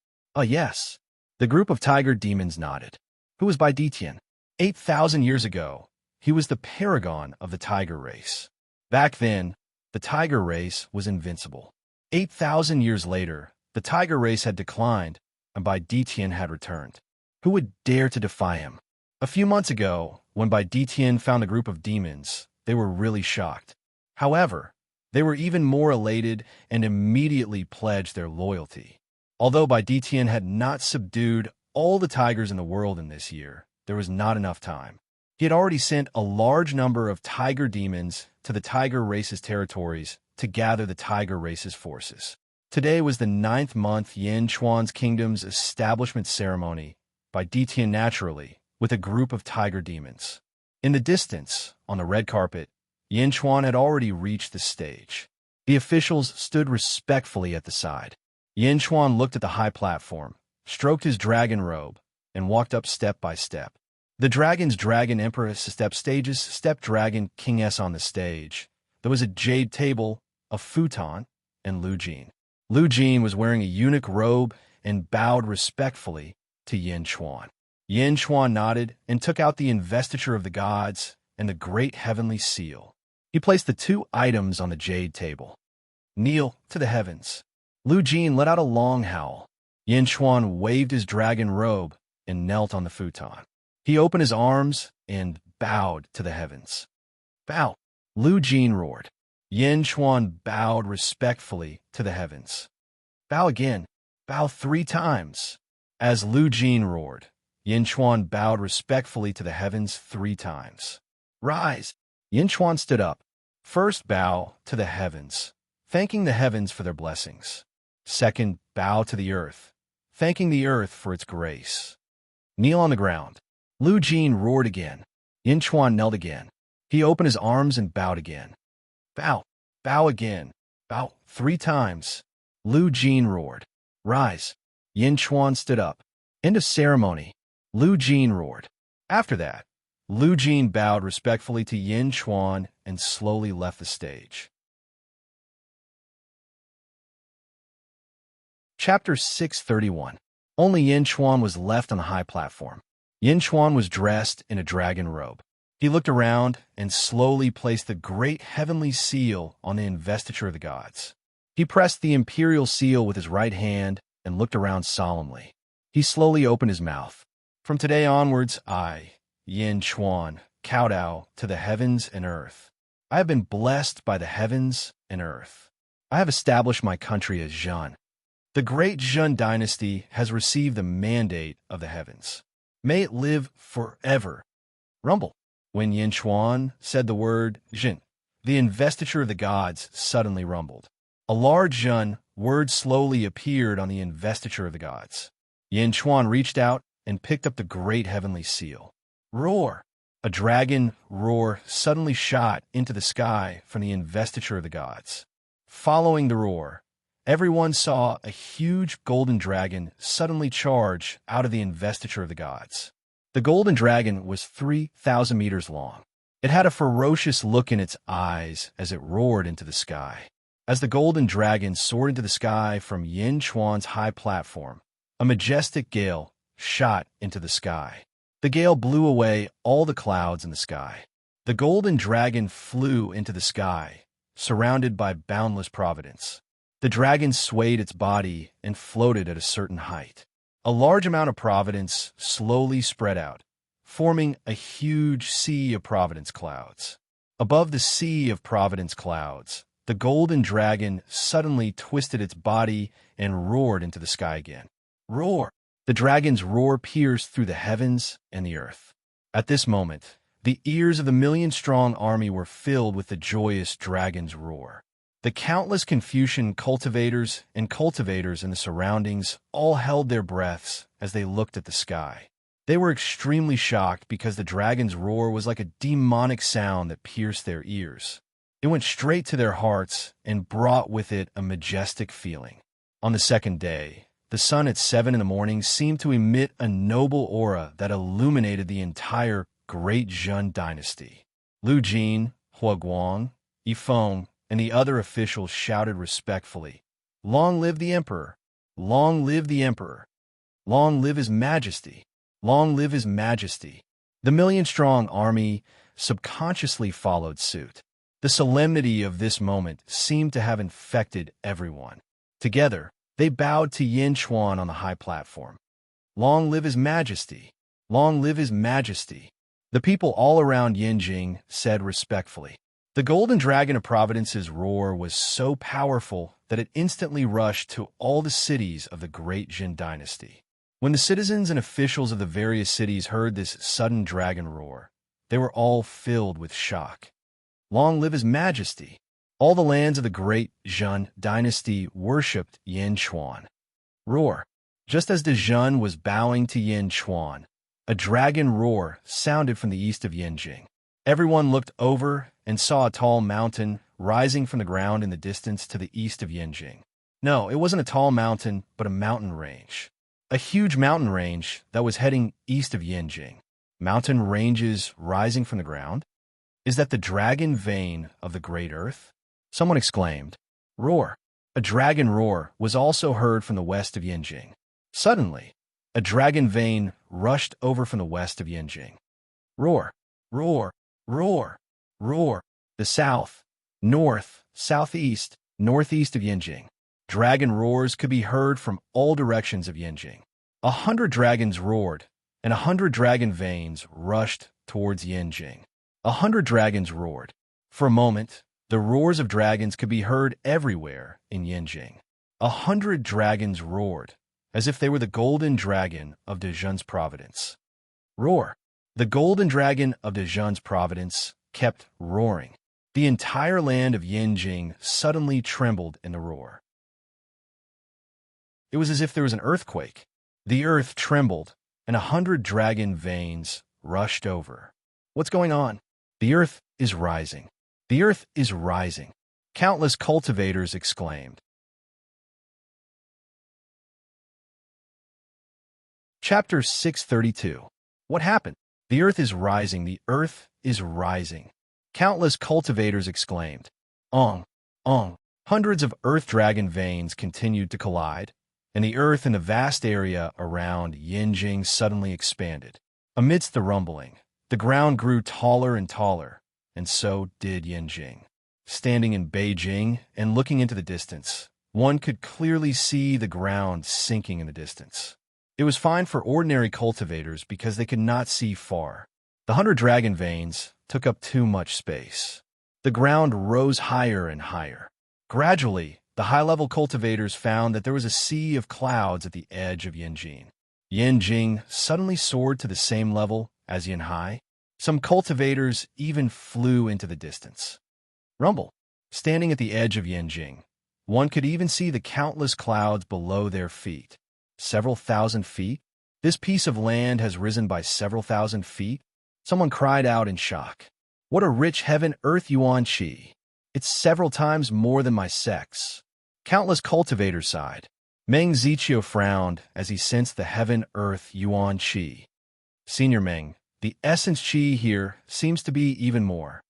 Yes. The group of tiger demons nodded. Who was Bai Ditian? 8,000 years ago, he was the paragon of the tiger race. Back then, the tiger race was invincible. 8,000 years later, the tiger race had declined, and Bai Ditian had returned. Who would dare to defy him? A few months ago, when Bai Ditian found a group of demons, they were really shocked. However, they were even more elated and immediately pledged their loyalty. Although Bai Ditian had not subdued all the tigers in the world in this year, there was not enough time. He had already sent a large number of tiger demons to the tiger race's territories to gather the tiger race's forces. Today was the 9th month Yin Chuan's kingdom's establishment ceremony, Bai Ditian naturally, with a group of tiger demons. In the distance, on the red carpet, Yin Chuan had already reached the stage. The officials stood respectfully at the side. Yin Chuan looked at the high platform, stroked his dragon robe, and walked up step by step. The dragon's dragon empress stepped stages, stepped dragon king S on the stage. There was a jade table, a futon, and Lu Jin. Lu Jin was wearing a eunuch robe and bowed respectfully to Yin Chuan. Yin Chuan nodded and took out the investiture of the gods and the great heavenly seal. He placed the 2 items on the jade table. Kneel to the heavens. Lu Jin let out a long howl. Yin Chuan waved his dragon robe and knelt on the futon. He opened his arms and bowed to the heavens. Bow, Lu Jin roared. Yin Chuan bowed respectfully to the heavens. Bow again. Bow 3 times. As Lu Jin roared, Yin Chuan bowed respectfully to the heavens 3 times. Rise! Yin Chuan stood up. First, bow to the heavens, thanking the heavens for their blessings. Second, bow to the earth, thanking the earth for its grace. Kneel on the ground. Lu Jin roared again. Yin Chuan knelt again. He opened his arms and bowed again. Bow, bow again, bow 3 times. Lu Jin roared. Rise. Yin Chuan stood up. End of ceremony. Lu Jin roared. After that, Lu Jin bowed respectfully to Yin Chuan and slowly left the stage. Chapter 631. Only Yin Chuan was left on the high platform. Yin Chuan was dressed in a dragon robe. He looked around and slowly placed the great heavenly seal on the investiture of the gods. He pressed the imperial seal with his right hand and looked around solemnly. He slowly opened his mouth. From today onwards, I, Yin Chuan, kowtow to the heavens and earth. I have been blessed by the heavens and earth. I have established my country as Zhen. The great Zhen dynasty has received the mandate of the heavens. May it live forever. Rumble. When Yin Chuan said the word Zhen, the investiture of the gods suddenly rumbled. A large Zhen word slowly appeared on the investiture of the gods. Yin Chuan reached out and picked up the great heavenly seal. Roar! A dragon roar suddenly shot into the sky from the investiture of the gods. Following the roar, everyone saw a huge golden dragon suddenly charge out of the investiture of the gods. The golden dragon was 3,000 meters long. It had a ferocious look in its eyes as it roared into the sky. As the golden dragon soared into the sky from Yin Chuan's high platform, a majestic gale shot into the sky. The gale blew away all the clouds in the sky. The golden dragon flew into the sky, surrounded by boundless providence. The dragon swayed its body and floated at a certain height. A large amount of providence slowly spread out, forming a huge sea of providence clouds. Above the sea of providence clouds, the golden dragon suddenly twisted its body and roared into the sky again. Roar! The dragon's roar pierced through the heavens and the earth. At this moment, the ears of the million-strong army were filled with the joyous dragon's roar. The countless Confucian cultivators in the surroundings all held their breaths as they looked at the sky. They were extremely shocked because the dragon's roar was like a demonic sound that pierced their ears. It went straight to their hearts and brought with it a majestic feeling. On the second day, the sun at 7 in the morning seemed to emit a noble aura that illuminated the entire Great Zheng dynasty. Lu Jin, Hua Guang, Yifeng, and the other officials shouted respectfully, "Long live the emperor! Long live the emperor! Long live his majesty! Long live his majesty!" The million-strong army subconsciously followed suit. The solemnity of this moment seemed to have infected everyone. Together, they bowed to Yin Chuan on the high platform. "Long live his majesty! Long live his majesty!" The people all around Yinjing said respectfully. The golden dragon of Providence's roar was so powerful that it instantly rushed to all the cities of the Great Zheng dynasty. When the citizens and officials of the various cities heard this sudden dragon roar, they were all filled with shock. "Long live his majesty!" All the lands of the Great Zheng dynasty worshipped Yin Chuan. Roar. Just as the Zheng was bowing to Yin Chuan, a dragon roar sounded from the east of Yinjing. Everyone looked over and saw a tall mountain rising from the ground in the distance to the east of Yinjing. No, it wasn't a tall mountain, but a mountain range. A huge mountain range that was heading east of Yinjing. Mountain ranges rising from the ground? Is that the dragon vein of the Great Earth? Someone exclaimed. Roar. A dragon roar was also heard from the west of Yinjing. Suddenly, a dragon vein rushed over from the west of Yinjing. Roar, roar, roar, roar. The south, north, southeast, northeast of Yinjing. Dragon roars could be heard from all directions of Yinjing. 100 dragons roared, and 100 dragon veins rushed towards Yinjing. 100 dragons roared. For a moment, the roars of dragons could be heard everywhere in Yinjing. 100 dragons roared, as if they were the golden dragon of Dezhen's providence. Roar. The golden dragon of Dezhen's providence kept roaring. The entire land of Yinjing suddenly trembled in the roar. It was as if there was an earthquake. The earth trembled, and 100 dragon veins rushed over. What's going on? The earth is rising. The earth is rising. Countless cultivators exclaimed. Chapter 632. What happened? The earth is rising. The earth is rising. Countless cultivators exclaimed. Ong, ong. Hundreds of earth dragon veins continued to collide, and the earth in the vast area around Yinjing suddenly expanded. Amidst the rumbling, the ground grew taller and taller, and so did Yinjing. Standing in Beijing and looking into the distance, one could clearly see the ground sinking in the distance. It was fine for ordinary cultivators because they could not see far. The 100 dragon veins took up too much space. The ground rose higher and higher. Gradually, the high-level cultivators found that there was a sea of clouds at the edge of Yinjing. Yinjing suddenly soared to the same level as Yinhai. Some cultivators even flew into the distance. Rumble. Standing at the edge of Yinjing, one could even see the countless clouds below their feet. Several thousand feet? This piece of land has risen by several thousand feet? Someone cried out in shock. What a rich heaven-earth yuan qi. It's several times more than my sex. Countless cultivators sighed. Meng Ziqiu frowned as he sensed the heaven-earth yuan qi. Senior Meng, the essence qi here seems to be even more.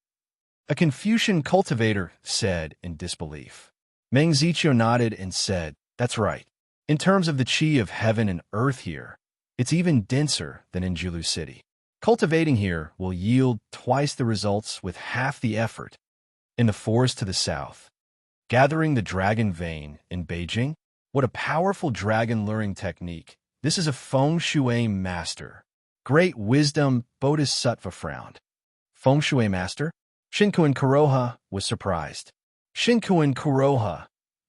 A Confucian cultivator said in disbelief. Meng Ziqiu nodded and said, That's right. In terms of the qi of heaven and earth here, it's even denser than in Jilu City. Cultivating here will yield twice the results with half the effort. In the forest to the south, gathering the dragon vein in Beijing, what a powerful dragon luring technique. This is a feng shui master. Great wisdom, Bodhisattva frowned. Feng shui master? Shinkuan Kuroha was surprised. Shinkuan Kuroha,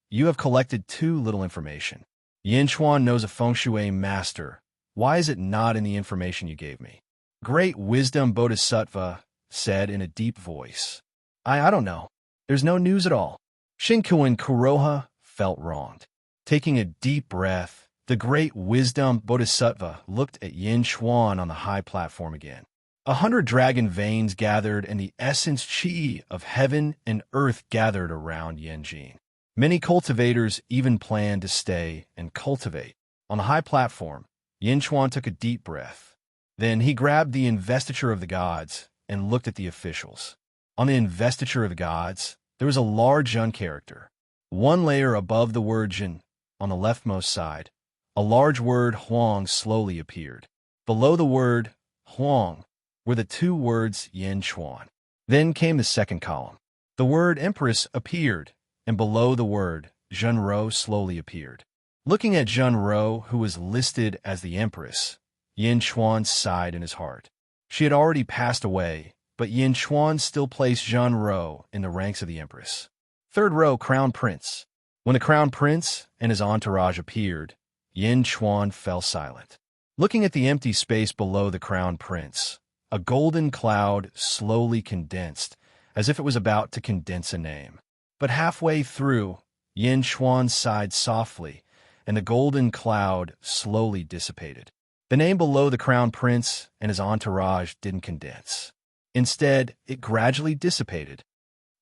you have collected too little information. Yin Chuan knows a feng shui master Why is it not in the information you gave me? Great wisdom Bodhisattva said in a deep voice. I don't know. There's no news at all. Shinkuin Kuroha felt wronged. Taking a deep breath, the great wisdom Bodhisattva looked at Yin Chuan on the high platform again. 100 dragon veins gathered, and the essence chi of heaven and earth gathered around Yanjin. Many cultivators even planned to stay and cultivate. On the high platform, Yin Chuan took a deep breath. Then he grabbed the investiture of the gods and looked at the officials. On the investiture of the gods, there was a large Jun character. One layer above the word Jin, on the leftmost side, a large word Huang slowly appeared. Below the word Huang were the two words Yin Chuan. Then came the second column. The word Empress appeared, and below the word Zhenro slowly appeared. Looking at Zhenro, who was listed as the Empress, Yin Chuan sighed in his heart. She had already passed away, but Yin Chuan still placed Zhenro in the ranks of the Empress. Third row, Crown Prince. When the Crown Prince and his entourage appeared, Yin Chuan fell silent. Looking at the empty space below the Crown Prince, a golden cloud slowly condensed, as if it was about to condense a name. But halfway through, Yin Chuan sighed softly, and the golden cloud slowly dissipated. The name below the Crown Prince and his entourage didn't condense. Instead, it gradually dissipated.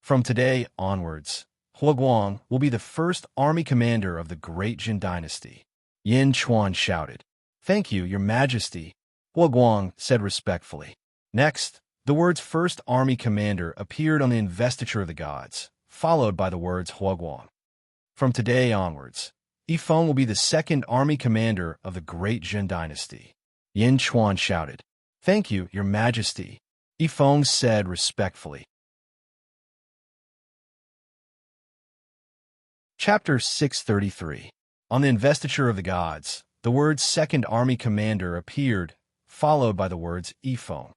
From today onwards, Huaguang will be the first army commander of the Great Jin Dynasty. Yin Chuan shouted. Thank you, Your Majesty, Huaguang said respectfully. Next, the words First Army Commander appeared on the investiture of the gods, followed by the words Huaguang. From today onwards, Yifeng will be the second army commander of the Great Jin Dynasty. Yin Chuan shouted. Thank you, Your Majesty, Yifeng said respectfully. Chapter 633. On the investiture of the gods, the words Second Army Commander appeared, followed by the words Yifeng.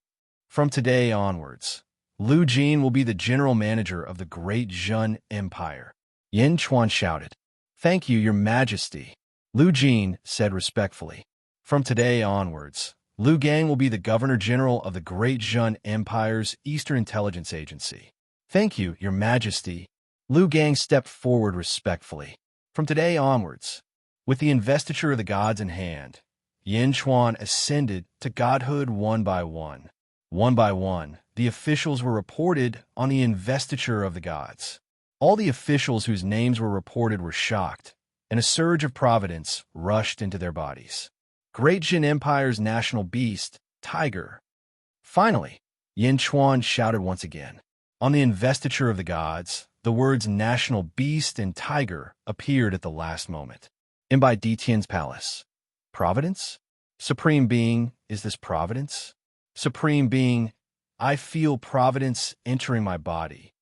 From today onwards, Lu Jin will be the general manager of the Great Jin Empire. Yin Chuan shouted. Thank you, Your Majesty, Lu Jin said respectfully. From today onwards, Lu Gang will be the Governor-General of the Great Jin Empire's Eastern Intelligence Agency. Thank you, Your Majesty. Lu Gang stepped forward respectfully. From today onwards, with the investiture of the gods in hand, Yin Chuan ascended to godhood one by one. One by one, the officials were reported on the investiture of the gods. All the officials whose names were reported were shocked, and a surge of providence rushed into their bodies. Great Jin Empire's national beast, tiger. Finally, Yin Chuan shouted once again. On the investiture of the gods, the words national beast and tiger appeared at the last moment. And by Detian's palace. Providence? Supreme Being, is this Providence? Supreme Being, I feel Providence entering my body.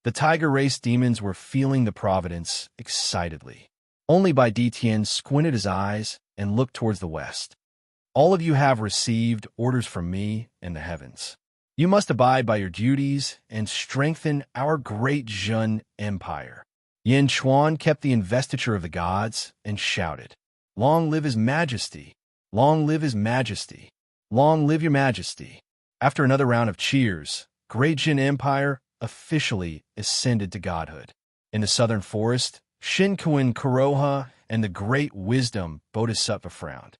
The tiger race demons were feeling the Providence excitedly. Only by Detian squinted his eyes and looked towards the west. All of you have received orders from me in the heavens. You must abide by your duties and strengthen our Great Jin Empire. Yin Chuan kept the investiture of the gods and shouted, Long live His Majesty! Long live His Majesty! Long live Your Majesty! After another round of cheers, Great Jin Empire officially ascended to godhood. In the southern forest, Shinkuin Kuroha and the Great Wisdom Bodhisattva frowned.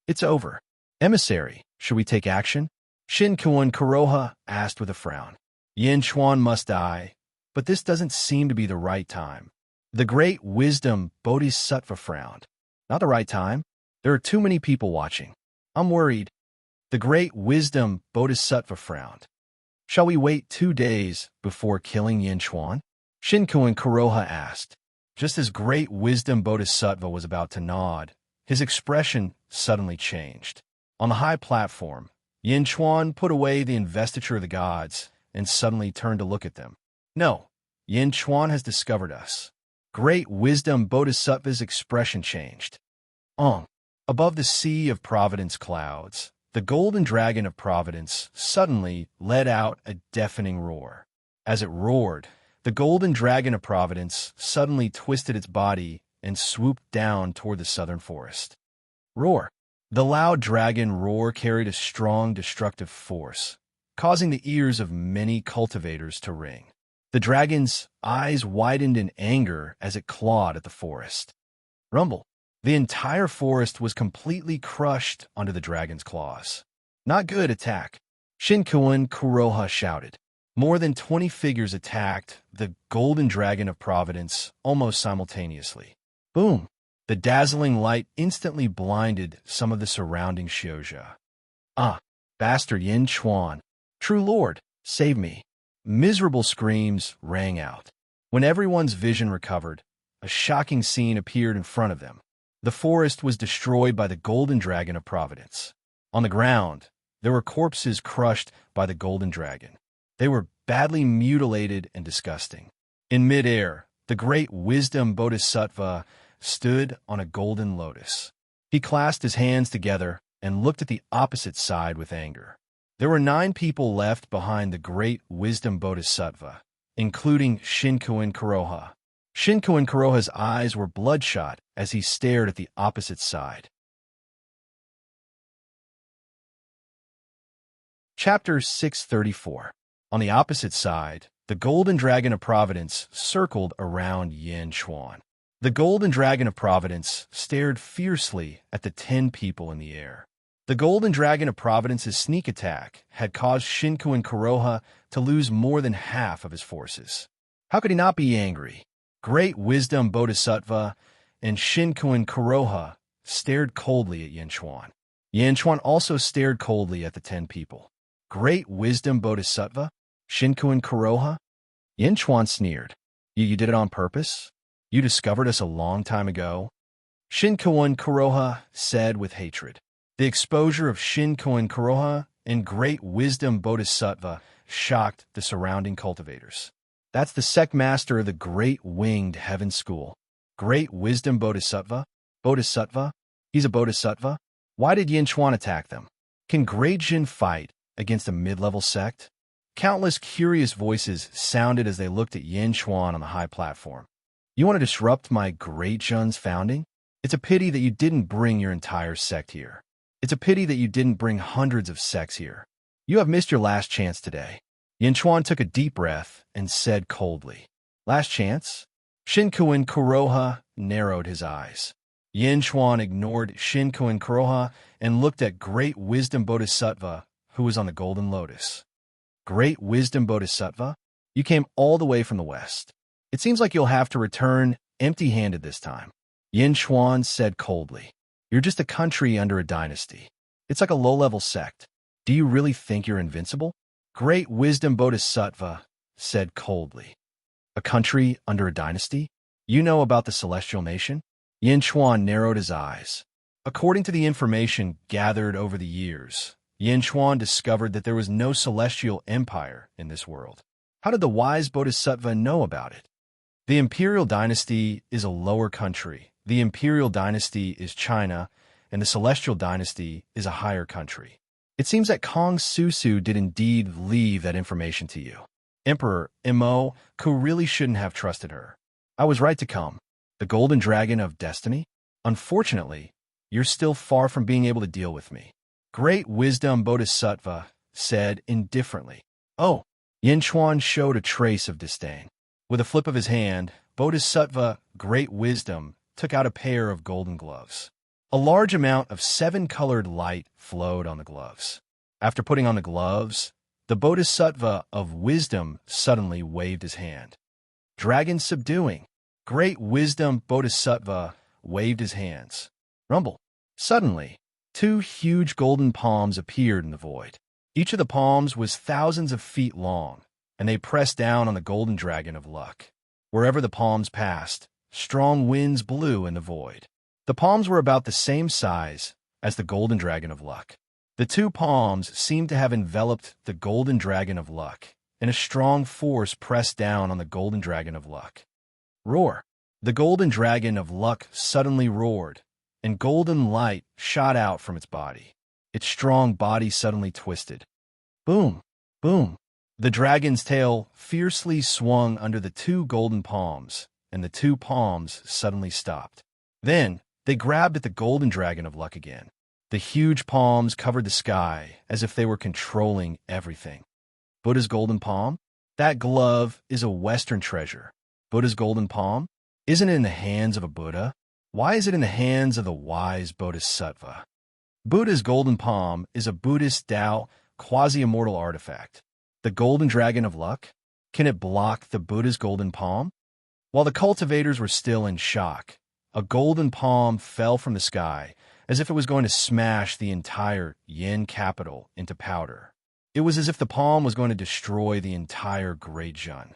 It's over. Emissary, should we take action? Shinkuin Kuroha asked with a frown. Yin Chuan must die, but this doesn't seem to be the right time. The Great Wisdom Bodhisattva frowned. Not the right time. There are too many people watching. I'm worried. The Great Wisdom Bodhisattva frowned. Shall we wait 2 days before killing Yin Chuan? Shinkuin Kuroha asked. Just as Great Wisdom Bodhisattva was about to nod, his expression suddenly changed. On the high platform, Yin Chuan put away the investiture of the gods and suddenly turned to look at them. No, Yin Chuan has discovered us. Great Wisdom Bodhisattva's expression changed. Above the sea of Providence clouds, the golden dragon of Providence suddenly let out a deafening roar. As it roared, the golden dragon of Providence suddenly twisted its body and swooped down toward the southern forest. Roar! The loud dragon roar carried a strong destructive force, causing the ears of many cultivators to ring. The dragon's eyes widened in anger as it clawed at the forest. Rumble. The entire forest was completely crushed under the dragon's claws. Not good attack. Shinkuin Kuroha shouted. More than 20 figures attacked the golden dragon of Providence almost simultaneously. Boom! The dazzling light instantly blinded some of the surrounding Shioja. Ah! Bastard Yin Chuan! True Lord, save me! Miserable screams rang out. When everyone's vision recovered, a shocking scene appeared in front of them. The forest was destroyed by the golden dragon of Providence. On the ground, there were corpses crushed by the golden dragon. They were badly mutilated and disgusting. In midair, the great wisdom Bodhisattva stood on a golden lotus. He clasped his hands together and looked at the opposite side with anger. There were 9 people left behind the great wisdom Bodhisattva, including Shinkuin Kuroha. Shinkuin Kuroha's eyes were bloodshot as he stared at the opposite side. Chapter 634. On the opposite side, the golden dragon of Providence circled around Yin Chuan. The golden dragon of Providence stared fiercely at the 10 people in the air. The golden dragon of Providence's sneak attack had caused Shinkuin Kuroha to lose more than half of his forces. How could he not be angry? Great wisdom Bodhisattva and Shinkuin Kuroha stared coldly at Yin Chuan. Yin Chuan also stared coldly at the 10 people. Great wisdom Bodhisattva? Shinkuin Kuroha? Yin Chuan sneered. You did it on purpose? You discovered us a long time ago? Shinkuin Kuroha said with hatred. The exposure of Shinkuin Kuroha and great wisdom Bodhisattva shocked the surrounding cultivators. That's the sect master of the Great Winged Heaven School. Great wisdom Bodhisattva? Bodhisattva? He's a Bodhisattva? Why did Yin Chuan attack them? Can Great Jin fight against a mid-level sect? Countless curious voices sounded as they looked at Yin Chuan on the high platform. You want to disrupt my Great Jun's founding? It's a pity that you didn't bring your entire sect here. It's a pity that you didn't bring hundreds of sects here. You have missed your last chance today. Yin Chuan took a deep breath and said coldly, Last chance? Shinkuin Kuroha narrowed his eyes. Yin Chuan ignored Shinkuin Kuroha and looked at Great Wisdom Bodhisattva, who was on the golden lotus. Great Wisdom Bodhisattva? You came all the way from the west. It seems like you'll have to return empty-handed this time. Yin Chuan said coldly. You're just a country under a dynasty. It's like a low-level sect. Do you really think you're invincible? Great Wisdom Bodhisattva said coldly. A country under a dynasty? You know about the celestial nation? Yin Chuan narrowed his eyes. According to the information gathered over the years, Yin Chuan discovered that there was no celestial empire in this world. How did the wise Bodhisattva know about it? The imperial dynasty is a lower country. The imperial dynasty is China, and the celestial dynasty is a higher country. It seems that Kong Susu did indeed leave that information to you. Emperor Imo, who really shouldn't have trusted her. I was right to come. The golden dragon of destiny? Unfortunately, you're still far from being able to deal with me. Great wisdom Bodhisattva said indifferently. Oh, Yin Chuan showed a trace of disdain. With a flip of his hand, Bodhisattva, great wisdom, took out a pair of golden gloves. A large amount of 7-colored light flowed on the gloves. After putting on the gloves, the Bodhisattva of wisdom suddenly waved his hand. Dragon subduing. Great wisdom Bodhisattva waved his hands. Rumble. Suddenly, 2 huge golden palms appeared in the void. Each of the palms was thousands of feet long, and they pressed down on the golden dragon of luck. Wherever the palms passed, strong winds blew in the void. The palms were about the same size as the golden dragon of luck. The 2 palms seemed to have enveloped the golden dragon of luck, and a strong force pressed down on the golden dragon of luck. Roar! The golden dragon of luck suddenly roared, and golden light shot out from its body. Its strong body suddenly twisted. Boom! Boom! The dragon's tail fiercely swung under the 2 golden palms, and the 2 palms suddenly stopped. Then, they grabbed at the golden dragon of luck again. The huge palms covered the sky as if they were controlling everything. Buddha's golden palm? That glove is a Western treasure. Buddha's golden palm? Isn't it in the hands of a Buddha? Why is it in the hands of the wise Bodhisattva? Buddha's golden palm is a Buddhist Tao quasi-immortal artifact. The golden dragon of luck? Can it block the Buddha's golden palm? While the cultivators were still in shock, a golden palm fell from the sky as if it was going to smash the entire yin capital into powder. It was as if the palm was going to destroy the entire Great Jun.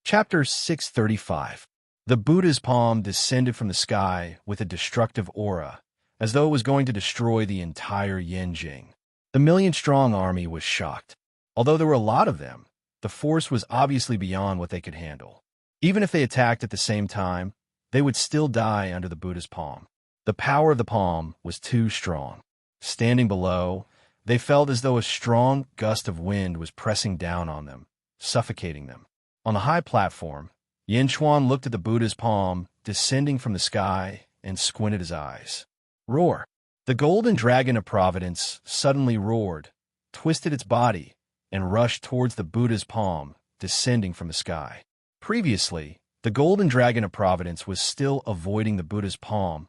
Chapter 635. The Buddha's palm descended from the sky with a destructive aura, as though it was going to destroy the entire Yin Jing. The million-strong army was shocked. Although there were a lot of them, the force was obviously beyond what they could handle. Even if they attacked at the same time, they would still die under the Buddha's palm. The power of the palm was too strong. Standing below, they felt as though a strong gust of wind was pressing down on them, suffocating them. On the high platform, Yin Chuan looked at the Buddha's palm descending from the sky and squinted his eyes. Roar! The golden dragon of providence suddenly roared, twisted its body, and rushed towards the Buddha's palm descending from the sky. Previously, the golden dragon of providence was still avoiding the Buddha's palm,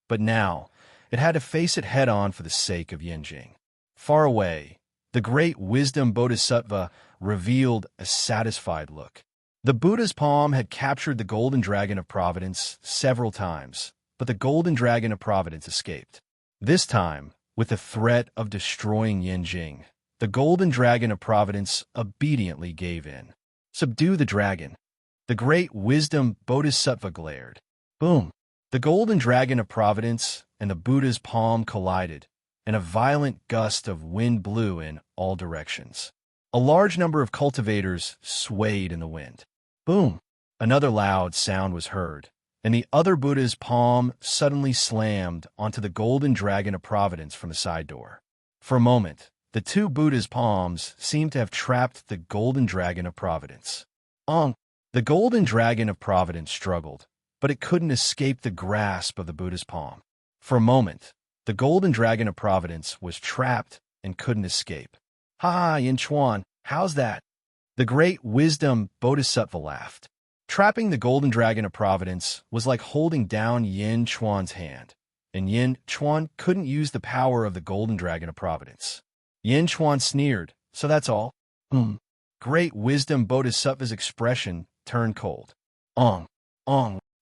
but now it had to face it head-on for the sake of Yinjing. Far away, the great wisdom bodhisattva revealed a satisfied look. The Buddha's palm had captured the golden dragon of providence several times, but the golden dragon of providence escaped. This time, with the threat of destroying Yinjing, the golden dragon of providence obediently gave in. Subdue the dragon. The great wisdom bodhisattva glared. Boom! The golden dragon of providence and the Buddha's palm collided, and a violent gust of wind blew in all directions. A large number of cultivators swayed in the wind. Boom! Another loud sound was heard, and the other Buddha's palm suddenly slammed onto the golden dragon of providence from the side door. For a moment, the two Buddha's palms seemed to have trapped the golden dragon of providence. The golden dragon of providence struggled, but it couldn't escape the grasp of the Buddha's palm. For a moment, the golden dragon of providence was trapped and couldn't escape. Ha, Yin Chuan, how's that? The great wisdom bodhisattva laughed. Trapping the golden dragon of providence was like holding down Yin Chuan's hand, and Yin Chuan couldn't use the power of the golden dragon of providence. Yin Chuan sneered, so that's all? Great wisdom bodhisattva's expression turned cold. All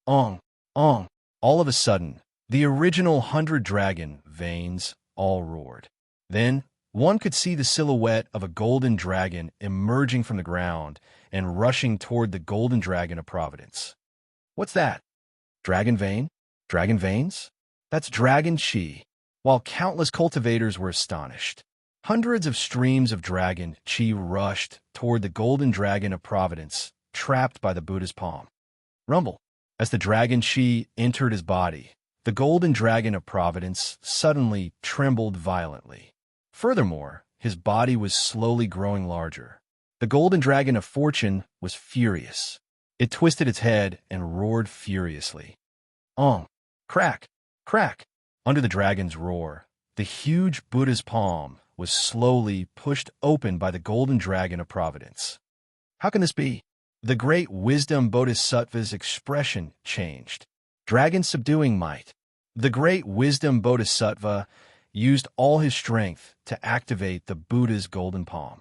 of a sudden, the original 100 dragon veins all roared. Then, one could see the silhouette of a golden dragon emerging from the ground and rushing toward the golden dragon of providence. What's that? Dragon vein? Dragon veins? That's dragon chi. While countless cultivators were astonished, hundreds of streams of dragon chi rushed toward the golden dragon of providence, trapped by the Buddha's palm. Rumble. As the dragon chi entered his body, the golden dragon of providence suddenly trembled violently. Furthermore, his body was slowly growing larger. The golden dragon of fortune was furious. It twisted its head and roared furiously. Crack! Crack! Under the dragon's roar, the huge Buddha's palm was slowly pushed open by the golden dragon of providence. How can this be? The great wisdom bodhisattva's expression changed. Dragon subduing might. The great wisdom bodhisattva used all his strength to activate the Buddha's golden palm.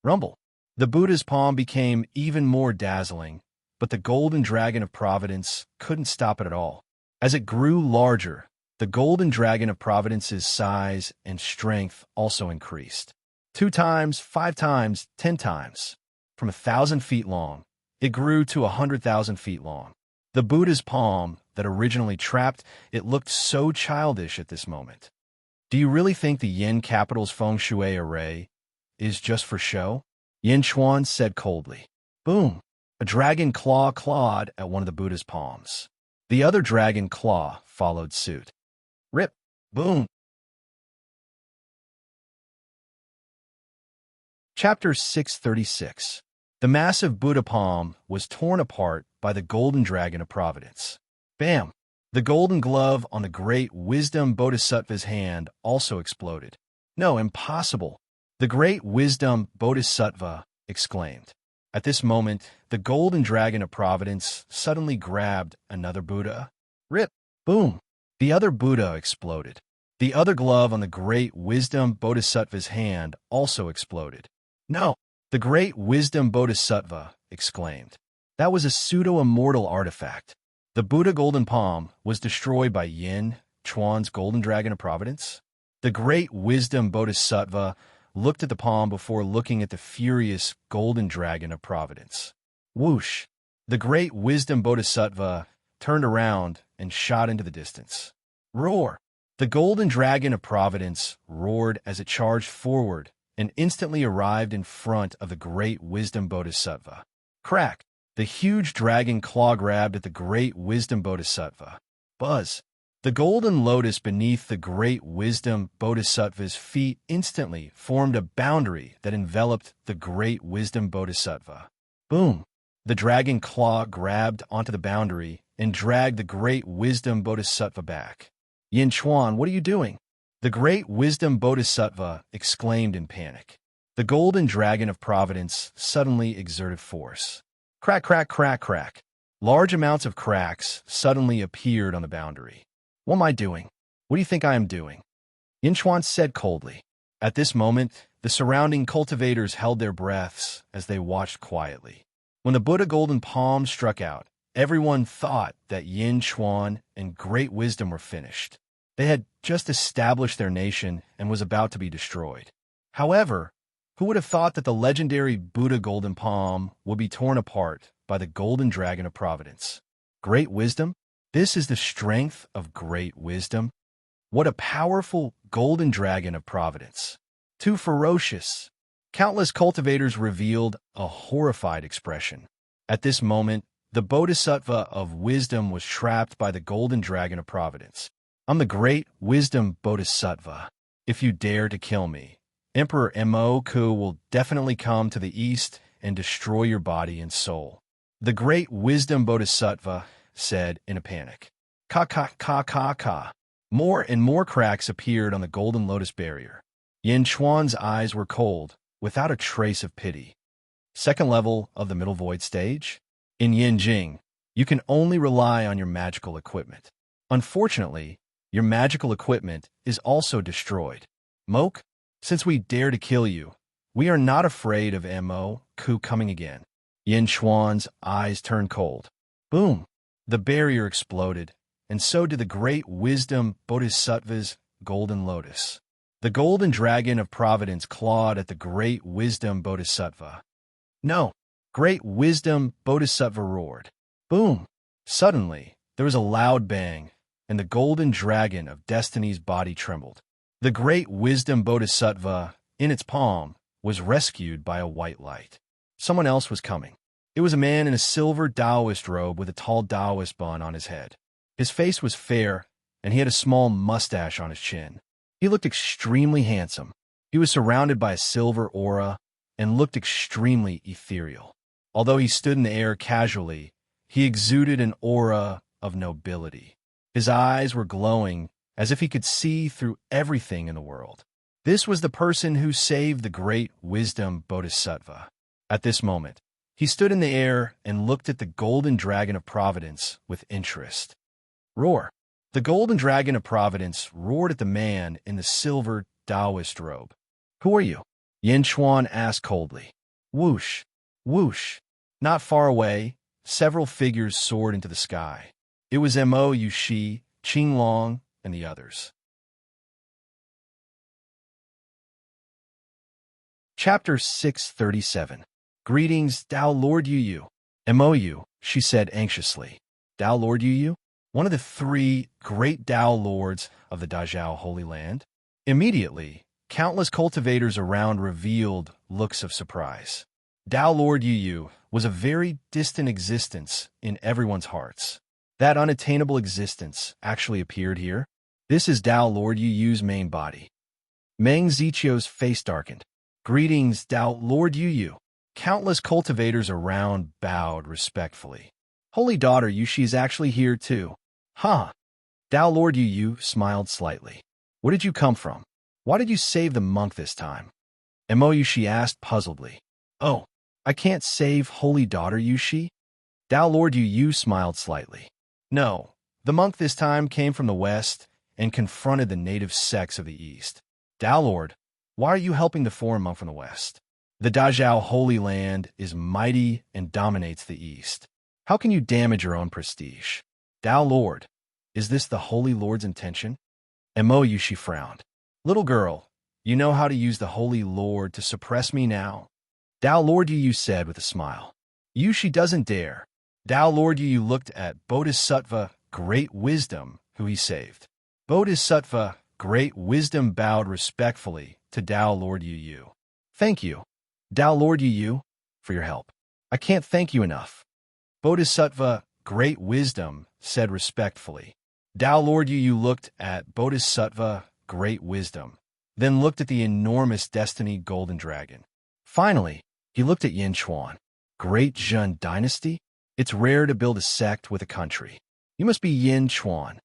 Rumble. The Buddha's palm became even more dazzling, but the golden dragon of providence couldn't stop it at all. As it grew larger, the golden dragon of providence's size and strength also increased. 2 times, 5 times, 10 times. From 1,000 feet long, it grew to 100,000 feet long. The Buddha's palm that originally trapped it looked so childish at this moment. Do you really think the Yin capital's feng shui array is just for show? Yin Chuan said coldly. Boom! A dragon claw clawed at one of the Buddha's palms. The other dragon claw followed suit. Rip! Boom! Chapter 636. The massive Buddha palm was torn apart by the golden dragon of providence. Bam! The golden glove on the great wisdom bodhisattva's hand also exploded. No, impossible! The great wisdom bodhisattva exclaimed. At this moment, the golden dragon of providence suddenly grabbed another Buddha. Rip! Boom! The other Buddha exploded. The other glove on the great wisdom bodhisattva's hand also exploded. No! The great wisdom bodhisattva exclaimed. That was a pseudo-immortal artifact. The Buddha golden palm was destroyed by Yin Chuan's golden dragon of providence. The great wisdom bodhisattva looked at the palm before looking at the furious golden dragon of providence. Whoosh! The great wisdom bodhisattva turned around and shot into the distance. Roar! The golden dragon of providence roared as it charged forward and instantly arrived in front of the great wisdom bodhisattva. Crack! The huge dragon claw grabbed at the great wisdom bodhisattva. Buzz! The golden lotus beneath the great wisdom bodhisattva's feet instantly formed a boundary that enveloped the great wisdom bodhisattva. Boom! The dragon claw grabbed onto the boundary and dragged the great wisdom bodhisattva back. Yin Chuan, what are you doing? The great wisdom bodhisattva exclaimed in panic. The golden dragon of providence suddenly exerted force. Crack, crack, crack, crack. Large amounts of cracks suddenly appeared on the boundary. What am I doing? What do you think I am doing? Yin Chuan said coldly. At this moment, the surrounding cultivators held their breaths as they watched quietly. When the Buddha golden palm struck out, everyone thought that Yin Chuan and great wisdom were finished. They had just established their nation and was about to be destroyed. However, who would have thought that the legendary Buddha golden palm would be torn apart by the golden dragon of providence? Great wisdom? This is the strength of great wisdom. What a powerful golden dragon of providence. Too ferocious. Countless cultivators revealed a horrified expression. At this moment, the bodhisattva of wisdom was trapped by the golden dragon of providence. I'm the great wisdom bodhisattva. If you dare to kill me, Emperor Ku will definitely come to the east and destroy your body and soul. The great wisdom bodhisattva said in a panic. Ka ka ka ka ka. More and more cracks appeared on the golden lotus barrier. Yin Chuan's eyes were cold, without a trace of pity. Second level of the middle void stage? In Yin Jing, you can only rely on your magical equipment. Unfortunately, your magical equipment is also destroyed. Moke, since we dare to kill you, we are not afraid of Ku coming again. Yin Chuan's eyes turned cold. Boom! The barrier exploded, and so did the great wisdom bodhisattva's golden lotus. The golden dragon of providence clawed at the great wisdom bodhisattva. No! Great wisdom bodhisattva roared. Boom! Suddenly, there was a loud bang, and the golden dragon of destiny's body trembled. The great wisdom bodhisattva, in its palm, was rescued by a white light. Someone else was coming. It was a man in a silver Taoist robe with a tall Taoist bun on his head. His face was fair, and he had a small mustache on his chin. He looked extremely handsome. He was surrounded by a silver aura and looked extremely ethereal. Although he stood in the air casually, he exuded an aura of nobility. His eyes were glowing as if he could see through everything in the world. This was the person who saved the great wisdom bodhisattva. At this moment, he stood in the air and looked at the golden dragon of providence with interest. Roar! The golden dragon of providence roared at the man in the silver Taoist robe. Who are you? Yin Chuan asked coldly. Whoosh! Whoosh! Not far away, several figures soared into the sky. It was Mo Yushi, Qing Long, and the others. Chapter 637. Greetings, Tao Lord Yu. Mo, she said anxiously. Tao Lord Yu? One of the three great Tao lords of the Dazhao Holy Land? Immediately, countless cultivators around revealed looks of surprise. Tao Lord Yu was a very distant existence in everyone's hearts. That unattainable existence actually appeared here. This is Tao Lord Yu's main body. Meng Zichio's face darkened. Greetings, Tao Lord Yu. Countless cultivators around bowed respectfully. Holy daughter Yushi is actually here too. Huh, Tao Lord Yu smiled slightly. Where did you come from? Why did you save the monk this time? Yushi asked puzzledly. Oh, I can't save holy daughter Yushi? Tao Lord Yu smiled slightly. No, the monk this time came from the west and confronted the native sects of the east. Tao Lord, why are you helping the foreign monk from the west? The Dazhao Holy Land is mighty and dominates the east. How can you damage your own prestige? Tao Lord, is this the Holy Lord's intention? Yushi frowned. Little girl, you know how to use the Holy Lord to suppress me now? Tao Lord Yu said with a smile. Yushi doesn't dare. Tao Lord Yu looked at Bodhisattva, great wisdom, who he saved. Bodhisattva, great wisdom bowed respectfully to Tao Lord Yu. Thank you, Tao Lord Yu, for your help. I can't thank you enough. Bodhisattva, great wisdom, said respectfully. Tao Lord Yu looked at Bodhisattva, great wisdom, then looked at the enormous Destiny Golden Dragon. Finally, he looked at Yin Chuan. Great Zhen Dynasty? It's rare to build a sect with a country. You must be Yin Chuan.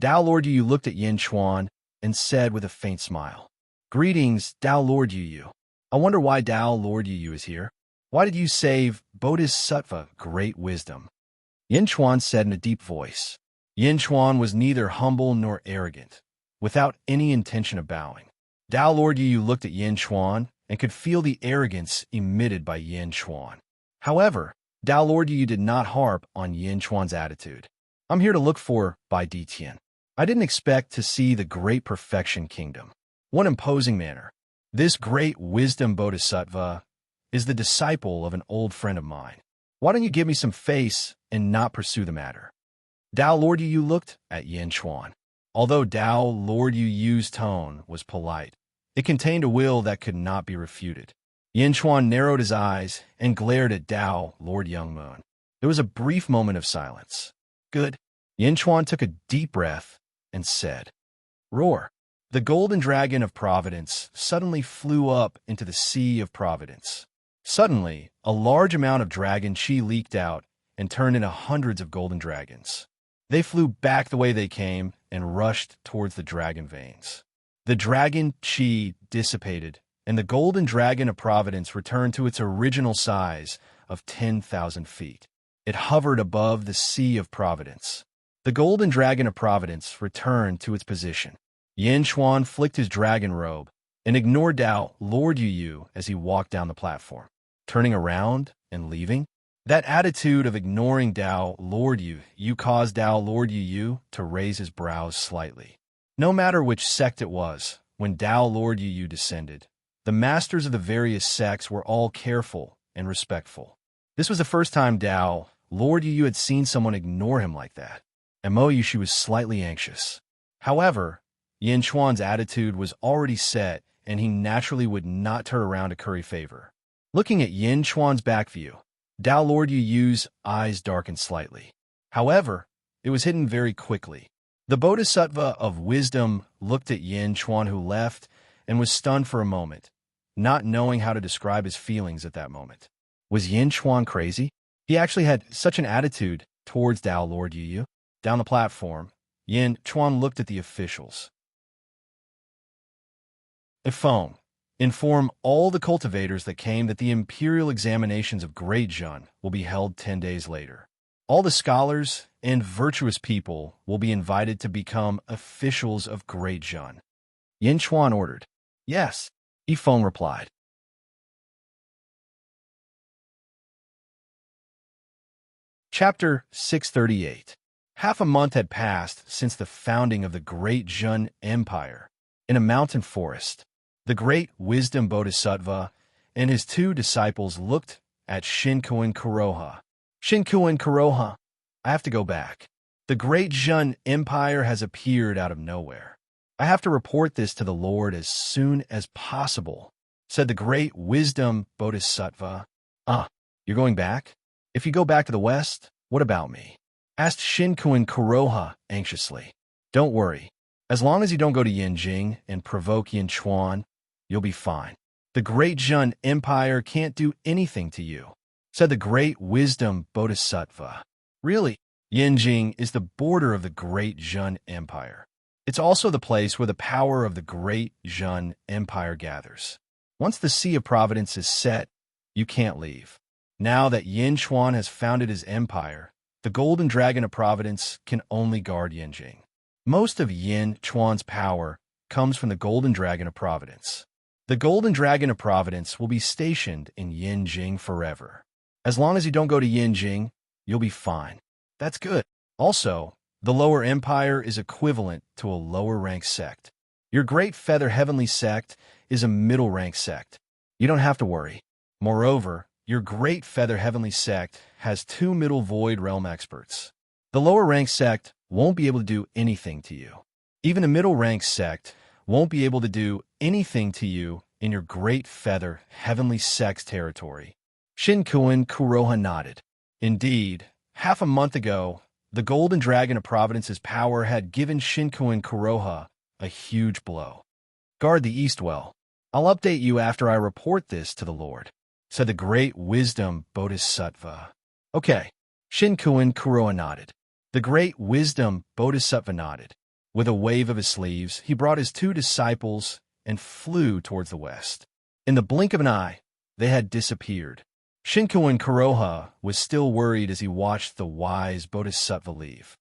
Tao Lord Yu looked at Yin Chuan and said with a faint smile. Greetings, Tao Lord Yu. I wonder why Tao Lord Yu is here. Why did you save Bodhisattva, great wisdom? Yin Chuan said in a deep voice. Yin Chuan was neither humble nor arrogant, without any intention of bowing. Tao Lord Yu looked at Yin Chuan and could feel the arrogance emitted by Yin Chuan. However, Tao Lord Yu did not harp on Yin Chuan's attitude. I'm here to look for Bai Di Tian. I didn't expect to see the great perfection kingdom. What imposing manner. This great wisdom bodhisattva is the disciple of an old friend of mine. Why don't you give me some face and not pursue the matter? Tao Lord Yu looked at Yin Chuan. Although Tao Lord Yu's tone was polite, it contained a will that could not be refuted. Yin Chuan narrowed his eyes and glared at Tao Lord Young Moon. There was a brief moment of silence. Good. Yin Chuan took a deep breath and said, Roar. The golden dragon of Providence suddenly flew up into the sea of Providence. Suddenly, a large amount of dragon chi leaked out and turned into hundreds of golden dragons. They flew back the way they came and rushed towards the dragon veins. The dragon chi dissipated, and the golden dragon of Providence returned to its original size of 10,000 feet. It hovered above the sea of Providence. The golden dragon of Providence returned to its position. Yin Chuan flicked his dragon robe and ignored Tao Lord Yu as he walked down the platform, turning around and leaving. That attitude of ignoring Tao Lord Yu caused Tao Lord Yu to raise his brows slightly. No matter which sect it was, when Tao Lord Yu descended, the masters of the various sects were all careful and respectful. This was the first time Tao Lord Yu had seen someone ignore him like that. Yushi was slightly anxious. However, Yin Chuan's attitude was already set, and he naturally would not turn around to curry favor. Looking at Yin Chuan's back view, Tao Lord Yu's eyes darkened slightly. However, it was hidden very quickly. The Bodhisattva of wisdom looked at Yin Chuan, who left, and was stunned for a moment, not knowing how to describe his feelings at that moment. Was Yin Chuan crazy? He actually had such an attitude towards Tao Lord Yu. Down the platform, Yin Chuan looked at the officials. Ifeng, inform all the cultivators that came that the imperial examinations of Great Zhen will be held 10 days later. All the scholars and virtuous people will be invited to become officials of Great Zhen. Yin Chuan ordered. Yes, Ifeng replied. Chapter 638. Half a month had passed since the founding of the Great Zhen Empire. In a mountain forest, the great wisdom bodhisattva and his two disciples looked at Shinkuin Kuroha. Shinkuin Kuroha, I have to go back. The Great Zhen Empire has appeared out of nowhere. I have to report this to the Lord as soon as possible, said the great wisdom bodhisattva. You're going back? If you go back to the west, what about me? Asked Shinkuin Kuroha anxiously. Don't worry. As long as you don't go to Yinjing and provoke Yin Chuan, you'll be fine. The Great Zhen Empire can't do anything to you, said the great wisdom bodhisattva. Really? Yinjing is the border of the Great Zhun Empire. It's also the place where the power of the Great Zhun Empire gathers. Once the Sea of Providence is set, you can't leave. Now that Yin Chuan has founded his empire, the Golden Dragon of Providence can only guard Yinjing. Most of Yin Chuan's power comes from the Golden Dragon of Providence. The Golden Dragon of Providence will be stationed in Yinjing forever. As long as you don't go to Yinjing, you'll be fine. That's good. Also, the lower empire is equivalent to a lower-rank sect. Your Great Feather Heavenly Sect is a middle-rank sect. You don't have to worry. Moreover, your Great Feather Heavenly Sect has 2 Middle Void Realm experts. The lower-rank sect won't be able to do anything to you. Even a middle-rank sect won't be able to do anything to you in your Great Feather Heavenly Sect's territory. Shinkuin Kuroha nodded. Indeed, half a month ago, the Golden Dragon of Providence's power had given Shinkuin Kuroha a huge blow. Guard the East well. I'll update you after I report this to the Lord, said the Great Wisdom Bodhisattva. Okay. Shinkuin Kuroha nodded. The Great Wisdom Bodhisattva nodded. With a wave of his sleeves, he brought his 2 disciples and flew towards the west. In the blink of an eye, they had disappeared. Shinkuin Kuroha was still worried as he watched the wise Bodhisattva leave.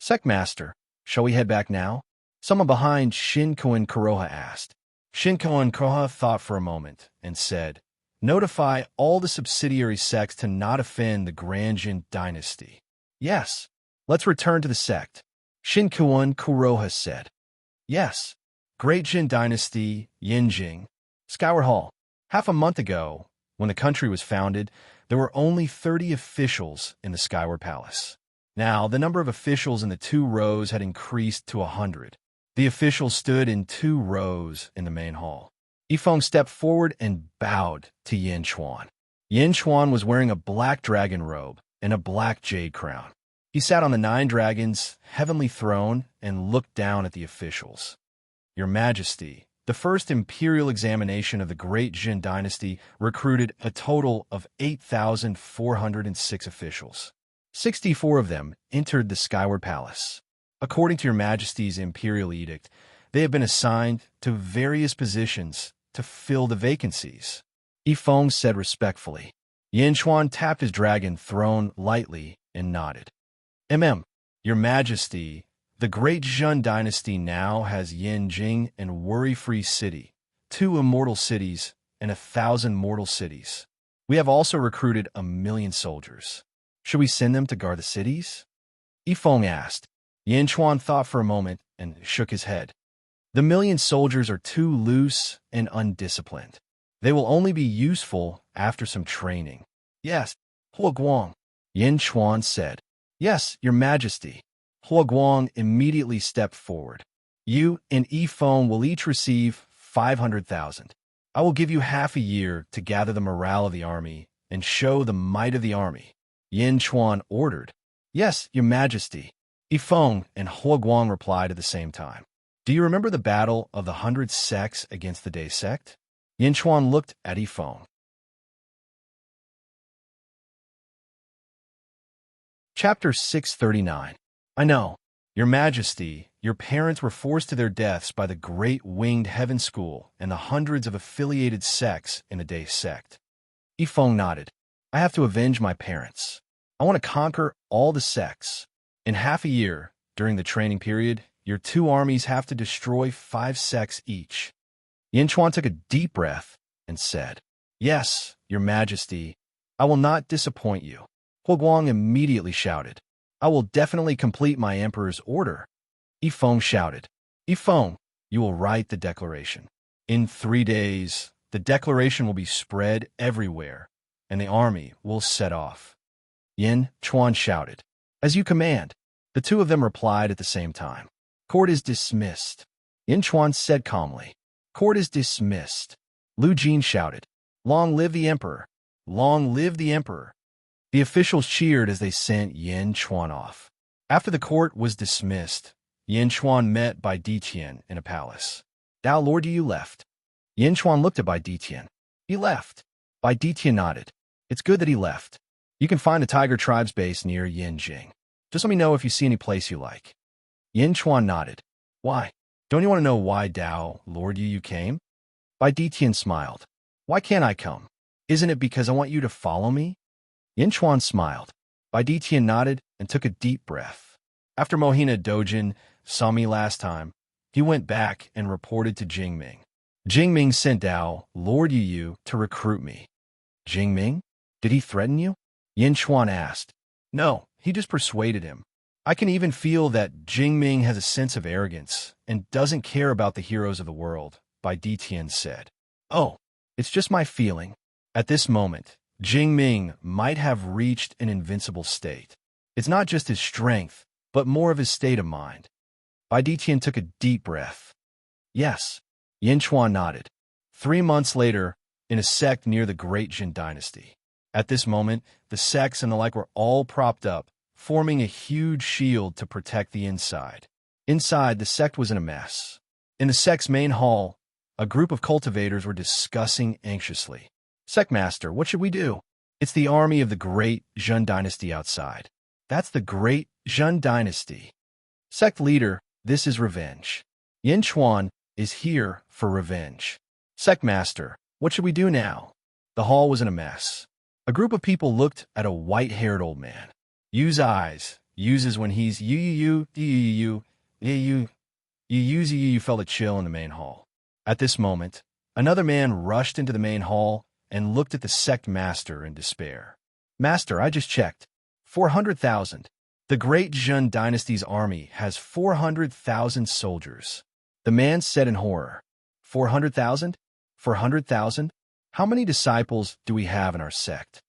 Sectmaster, shall we head back now? Someone behind Shinkuin Kuroha asked. Shinkuin Kuroha thought for a moment and said, Notify all the subsidiary sects to not offend the Grand Jin dynasty. Yes. Let's return to the sect. Shinkuin Kuroha said. Yes. Great Jin dynasty, Yinjing. Skyward Hall. Half a month ago, when the country was founded, there were only 30 officials in the Skyward Palace. Now, the number of officials in the 2 rows had increased to 100. The officials stood in 2 rows in the main hall. Yifeng stepped forward and bowed to Yin Chuan. Yin Chuan was wearing a black dragon robe and a black jade crown. He sat on the 9 dragons' heavenly throne and looked down at the officials. Your Majesty, the first imperial examination of the Great Jin dynasty recruited a total of 8,406 officials. 64 of them entered the Skyward Palace. According to Your Majesty's imperial edict, they have been assigned to various positions to fill the vacancies. Yifeng said respectfully. Yin Chuan tapped his dragon throne lightly and nodded. Your Majesty, the Great Zhun dynasty now has Yinjing and Worry-Free City, 2 immortal cities, and 1,000 mortal cities. We have also recruited 1,000,000 soldiers. Should we send them to guard the cities? Yifeng asked. Yin Chuan thought for a moment and shook his head. The 1,000,000 soldiers are too loose and undisciplined. They will only be useful after some training. Yes, Huaguang, Yin Chuan said. Yes, Your Majesty. Huaguang immediately stepped forward. You and Yifeng will each receive 500,000. I will give you half a year to gather the morale of the army and show the might of the army. Yin Chuan ordered. Yes, Your Majesty. Yifeng and Huaguang replied at the same time. Do you remember the battle of the 100 sects against the Day sect? Yin Chuan looked at Yifeng. Chapter 639. I know, Your Majesty, your parents were forced to their deaths by the Great Winged Heaven School and the hundreds of affiliated sects in the Day sect. Yifeng nodded. I have to avenge my parents. I want to conquer all the sects. In half a year, during the training period, your 2 armies have to destroy 5 sects each. Yin Chuan took a deep breath and said, Yes, Your Majesty, I will not disappoint you. Huaguang immediately shouted, I will definitely complete my emperor's order. Yifeng shouted, Yifeng, you will write the declaration. In 3 days, the declaration will be spread everywhere, and the army will set off. Yin Chuan shouted, As you command. The 2 of them replied at the same time. Court is dismissed. Yin Chuan said calmly. Court is dismissed. Lu Jin shouted, Long live the emperor! Long live the emperor! The officials cheered as they sent Yin Chuan off. After the court was dismissed, Yin Chuan met Bai Diqian in a palace. Dao Lord Yu left. Yin Chuan looked at Bai Diqian. He left. Bai Diqian nodded. It's good that he left. You can find the Tiger tribe's base near Yinjing. Just let me know if you see any place you like. Yin Chuan nodded. Why? Don't you want to know why Dao, Lord Yu came? Bai Ditian smiled. Why can't I come? Isn't it because I want you to follow me? Yin Chuan smiled. Bai Ditian nodded and took a deep breath. After Mohina Dojin saw me last time, he went back and reported to Jingming. Jingming sent Dao, Lord Yu, to recruit me. Jingming? Did he threaten you? Yin Chuan asked. No, he just persuaded him. I can even feel that Jingming has a sense of arrogance and doesn't care about the heroes of the world, Bai Ditian said. Oh, it's just my feeling. At this moment, Jingming might have reached an invincible state. It's not just his strength, but more of his state of mind. Bai Ditian took a deep breath. Yes, Yin Chuan nodded. 3 months later, in a sect near the Great Jin Dynasty. At this moment, the sects and the like were all propped up, forming a huge shield to protect the inside. Inside, the sect was in a mess. In the sect's main hall, a group of cultivators were discussing anxiously. Sectmaster, what should we do? It's the army of the Great Jin Dynasty outside. That's the Great Jin Dynasty. Sect leader, this is revenge. Yin Chuan is here for revenge. Sectmaster, what should we do now? The hall was in a mess. A group of people looked at a white-haired old man. Yu's eyes, uses when he's you felt a chill in the main hall. At this moment, another man rushed into the main hall and looked at the sect master in despair. Master, I just checked. 400,000. The Great Jin Dynasty's army has 400,000 soldiers. The man said in horror. 400,000? 400,000? How many disciples do we have in our sect?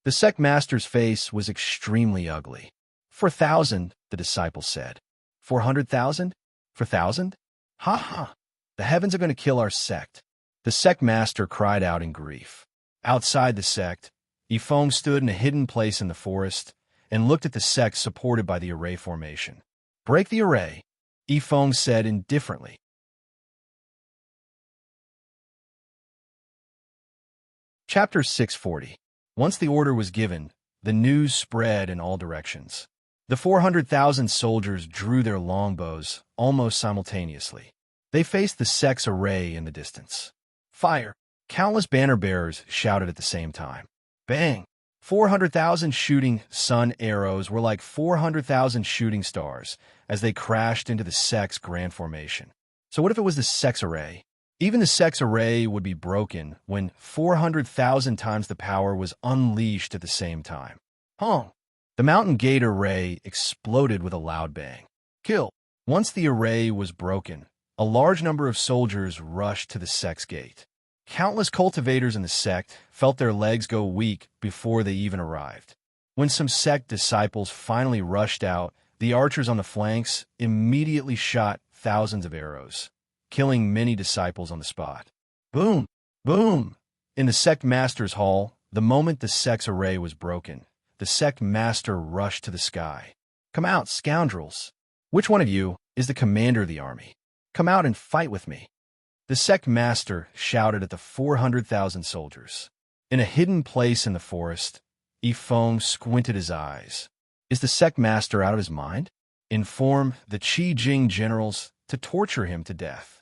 The sect master's face was extremely ugly. 4,000, the disciple said. 400,000? 4,000? Ha ha! The heavens are going to kill our sect. The sect master cried out in grief. Outside the sect, Yifeng stood in a hidden place in the forest and looked at the sect supported by the array formation. Break the array, Yifeng said indifferently. Chapter 640. Once the order was given, the news spread in all directions. The 400,000 soldiers drew their longbows almost simultaneously. They faced the sect's array in the distance. Fire! Countless banner bearers shouted at the same time. Bang! 400,000 shooting sun arrows were like 400,000 shooting stars as they crashed into the sect's grand formation. So what if it was the sect's array? Even the sect's array would be broken when 400,000 times the power was unleashed at the same time. Hong! The mountain gate array exploded with a loud bang. Kill! Once the array was broken, a large number of soldiers rushed to the sect's gate. Countless cultivators in the sect felt their legs go weak before they even arrived. When some sect disciples finally rushed out, the archers on the flanks immediately shot thousands of arrows, killing many disciples on the spot. Boom! Boom! In the sect master's hall, the moment the sect's array was broken, the sect master rushed to the sky. Come out, scoundrels! Which one of you is the commander of the army? Come out and fight with me. The sect master shouted at the 400,000 soldiers. In a hidden place in the forest, Yifeng squinted his eyes. Is the sect master out of his mind? Inform the Qi Jing generals to torture him to death.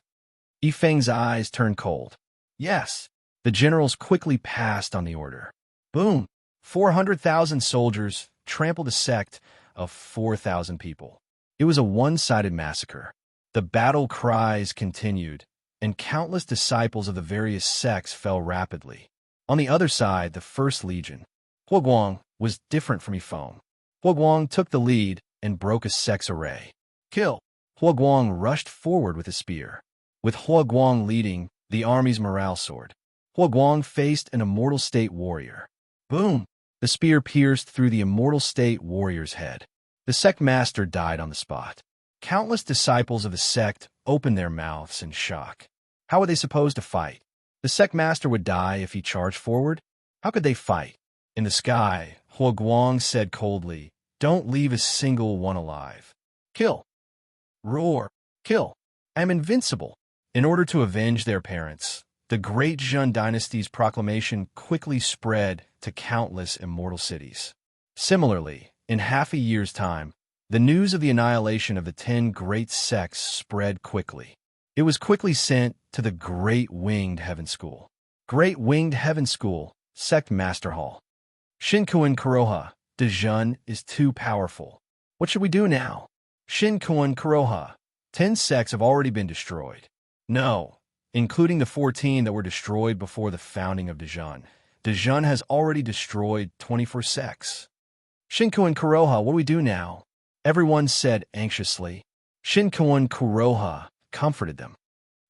Yifeng's eyes turned cold. Yes. The generals quickly passed on the order. Boom! 400,000 soldiers trampled a sect of 4,000 people. It was a one-sided massacre. The battle cries continued, and countless disciples of the various sects fell rapidly. On the other side, the First Legion, Huoguang, was different from Yifeng. Huoguang took the lead and broke a sect's array. Kill! Huoguang rushed forward with a spear. With Huoguang leading, the army's morale soared. Huoguang faced an immortal state warrior. Boom! The spear pierced through the immortal state warrior's head. The sect master died on the spot. Countless disciples of the sect opened their mouths in shock. How were they supposed to fight? The sect master would die if he charged forward? How could they fight? In the sky, Huoguang said coldly, Don't leave a single one alive. Kill! Roar! Kill! I am invincible! In order to avenge their parents, the Great Jin Dynasty's proclamation quickly spread to countless immortal cities. Similarly, in half a year's time, The news of the annihilation of the 10 great sects spread quickly. It was quickly sent to the Great Winged Heaven School. Great Winged Heaven School, Sect Master Hall. Shinkuin Kuroha, Dejun is too powerful. What should we do now? Shinkuin Kuroha, 10 sects have already been destroyed. No, including the 14 that were destroyed before the founding of Dejun. Dejun has already destroyed 24 sects. Shinkuin Kuroha, what do we do now? Everyone said anxiously. Shinkuin Kuroha comforted them.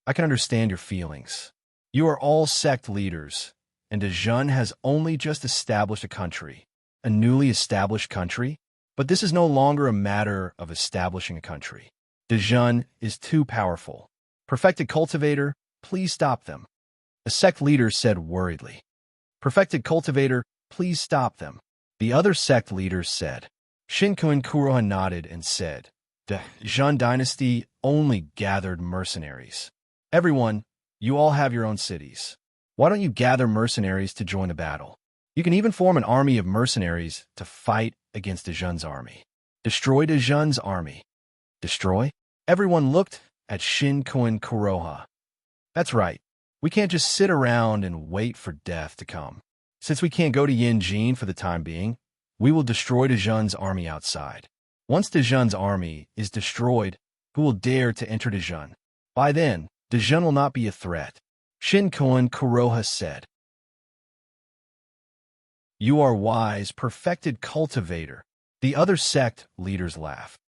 I can understand your feelings. You are all sect leaders, and Dejun has only just established a country. A newly established country? But this is no longer a matter of establishing a country. Dejun is too powerful. Perfected Cultivator, please stop them. A sect leader said worriedly. Perfected Cultivator, please stop them. The other sect leaders said. Shinkuin Kuroha nodded and said, The Dejun dynasty only gathered mercenaries. Everyone, you all have your own cities. Why don't you gather mercenaries to join the battle? You can even form an army of mercenaries to fight against Dejun's army. Destroy Dejun's army. Destroy? Everyone looked at Shinkuin Kuroha. That's right. We can't just sit around and wait for death to come. Since we can't go to Yinjin for the time being, we will destroy Dejun's army outside. Once Dejun's army is destroyed, who will dare to enter Dejun? By then, Dejun will not be a threat. Shinkuin Kuroha said. You are wise, perfected cultivator. The other sect leaders laughed.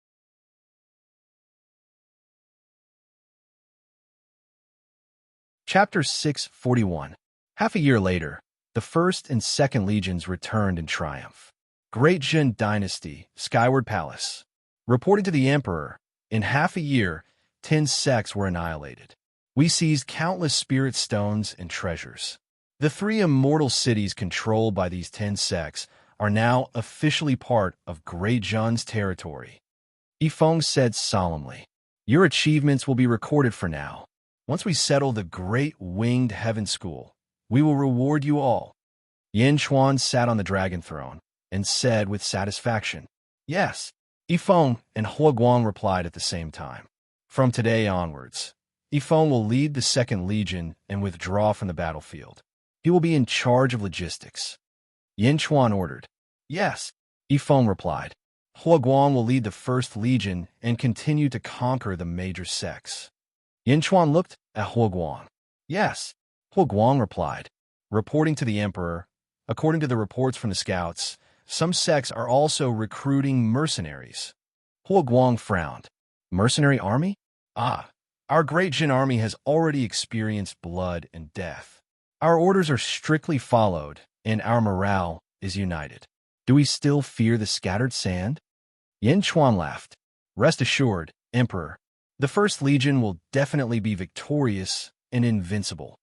Chapter 641. Half a year later, the First and Second Legions returned in triumph. Great Jin Dynasty, Skyward Palace. Reporting to the Emperor, in half a year, 10 sects were annihilated. We seized countless spirit stones and treasures. The 3 immortal cities controlled by these 10 sects are now officially part of Great Jun's territory. Yifeng said solemnly, Your achievements will be recorded for now. Once we settle the Great Winged Heaven School, we will reward you all. Yin Chuan sat on the dragon throne and said with satisfaction, Yes. Yifeng and Hua Guang replied at the same time. From today onwards, Yifeng will lead the Second Legion and withdraw from the battlefield. He will be in charge of logistics. Yin Chuan ordered. Yes. Yifeng replied. Hua Guang will lead the First Legion and continue to conquer the major sects. Yin Chuan looked at Hua Guang. Yes. Hua Guang replied. Reporting to the Emperor, according to the reports from the scouts, some sects are also recruiting mercenaries. Hua Guang frowned. Mercenary army? Ah, our Great Jin army has already experienced blood and death. Our orders are strictly followed, and our morale is united. Do we still fear the scattered sand? Yin Chuan laughed. Rest assured, Emperor, the First Legion will definitely be victorious and invincible.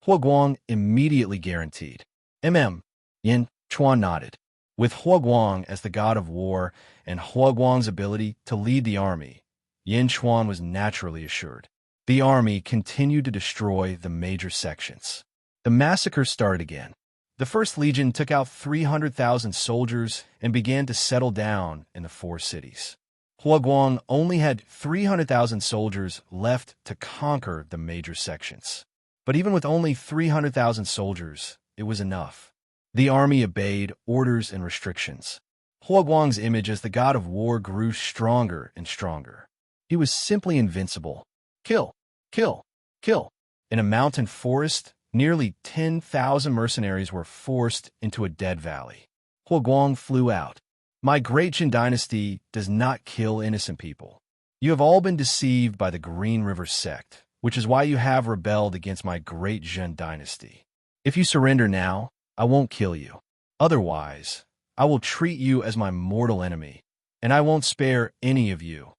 Hua Guang immediately guaranteed. Yin Chuan nodded. With Hua Guang as the god of war and Hua Guang's ability to lead the army, Yin Chuan was naturally assured. The army continued to destroy the major sections. The massacre started again. The First Legion took out 300,000 soldiers and began to settle down in the 4 cities. Hua Guang only had 300,000 soldiers left to conquer the major sections. But even with only 300,000 soldiers, it was enough. The army obeyed orders and restrictions. Hua Guang's image as the god of war grew stronger and stronger. He was simply invincible. Kill, kill, kill. In a mountain forest, nearly 10,000 mercenaries were forced into a dead valley. Hua Guang flew out. My Great Jin dynasty does not kill innocent people. You have all been deceived by the Green River sect, which is why you have rebelled against my Great Jin dynasty. If you surrender now, I won't kill you. Otherwise, I will treat you as my mortal enemy, and I won't spare any of you.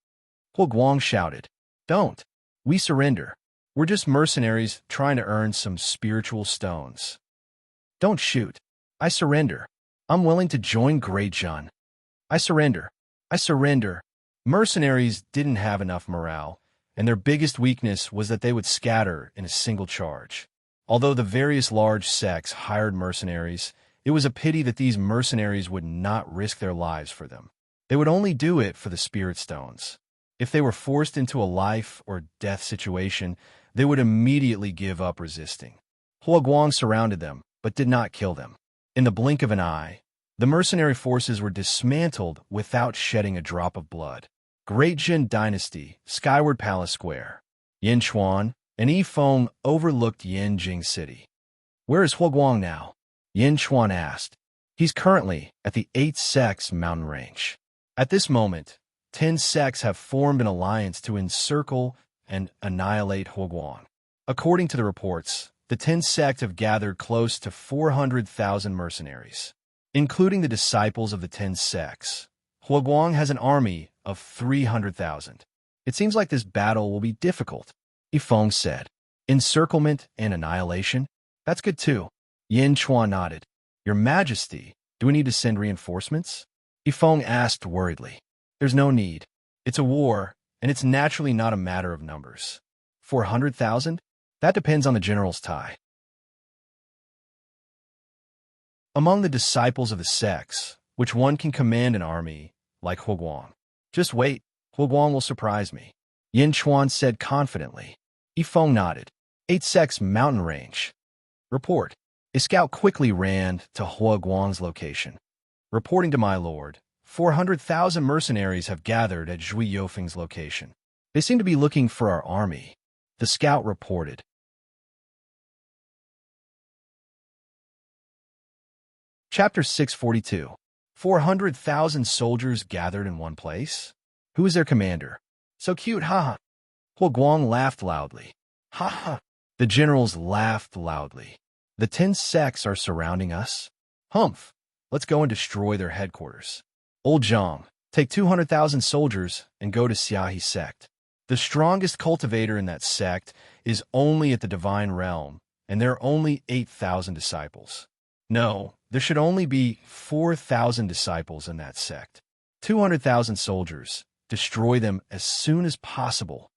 Hua Guang shouted, Don't. We surrender. We're just mercenaries trying to earn some spiritual stones. Don't shoot. I surrender. I'm willing to join Great Jin. I surrender. I surrender. Mercenaries didn't have enough morale, and their biggest weakness was that they would scatter in a single charge. Although the various large sects hired mercenaries, it was a pity that these mercenaries would not risk their lives for them. They would only do it for the spirit stones. If they were forced into a life or death situation, they would immediately give up resisting. Huoguang surrounded them, but did not kill them. In the blink of an eye, the mercenary forces were dismantled without shedding a drop of blood. Great Jin Dynasty, Skyward Palace Square. Yinchuan and Yifeng overlooked Yanjing City. Where is Huoguang now? Yinchuan asked. He's currently at the 8 Sects mountain range. At this moment, 10 sects have formed an alliance to encircle and annihilate Huoguang. According to the reports, the 10 sects have gathered close to 400,000 mercenaries. Including the disciples of the 10 sects, Huoguang has an army of 300,000. It seems like this battle will be difficult, Yifeng said. Encirclement and annihilation? That's good too. Yinchuan nodded. Your Majesty, do we need to send reinforcements? Yifeng asked worriedly. There's no need. It's a war, and it's naturally not a matter of numbers. 400,000? That depends on the general's tie. Among the disciples of the sects, which one can command an army like Huoguang? Just wait, Huoguang will surprise me, Yinchuan said confidently. Yifeng nodded. 8 sects mountain range. Report. A scout quickly ran to Huoguang's location. Reporting to my lord, 400,000 mercenaries have gathered at Zhui Yofeng's location. They seem to be looking for our army, the scout reported. Chapter 642. 400,000 soldiers gathered in one place? Who is their commander? So cute, haha. Huoguang laughed loudly. Haha. The generals laughed loudly. The 10 sects are surrounding us? Humph. Let's go and destroy their headquarters. Old Zhang, take 200,000 soldiers and go to Xiahe sect. The strongest cultivator in that sect is only at the divine realm, and there are only 8,000 disciples. No, there should only be 4,000 disciples in that sect. 200,000 soldiers. Destroy them as soon as possible.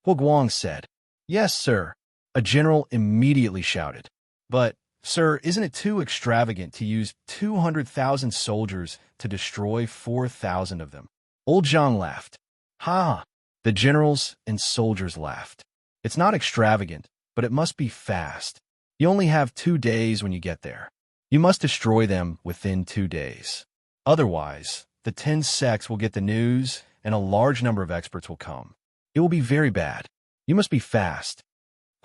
Huoguang said. Yes, sir. A general immediately shouted. But, sir, isn't it too extravagant to use 200,000 soldiers to destroy 4,000 of them? Old Zhang laughed. Ha! The generals and soldiers laughed. It's not extravagant, but it must be fast. You only have 2 days when you get there. You must destroy them within 2 days. Otherwise, the 10 sects will get the news and a large number of experts will come. It will be very bad. You must be fast.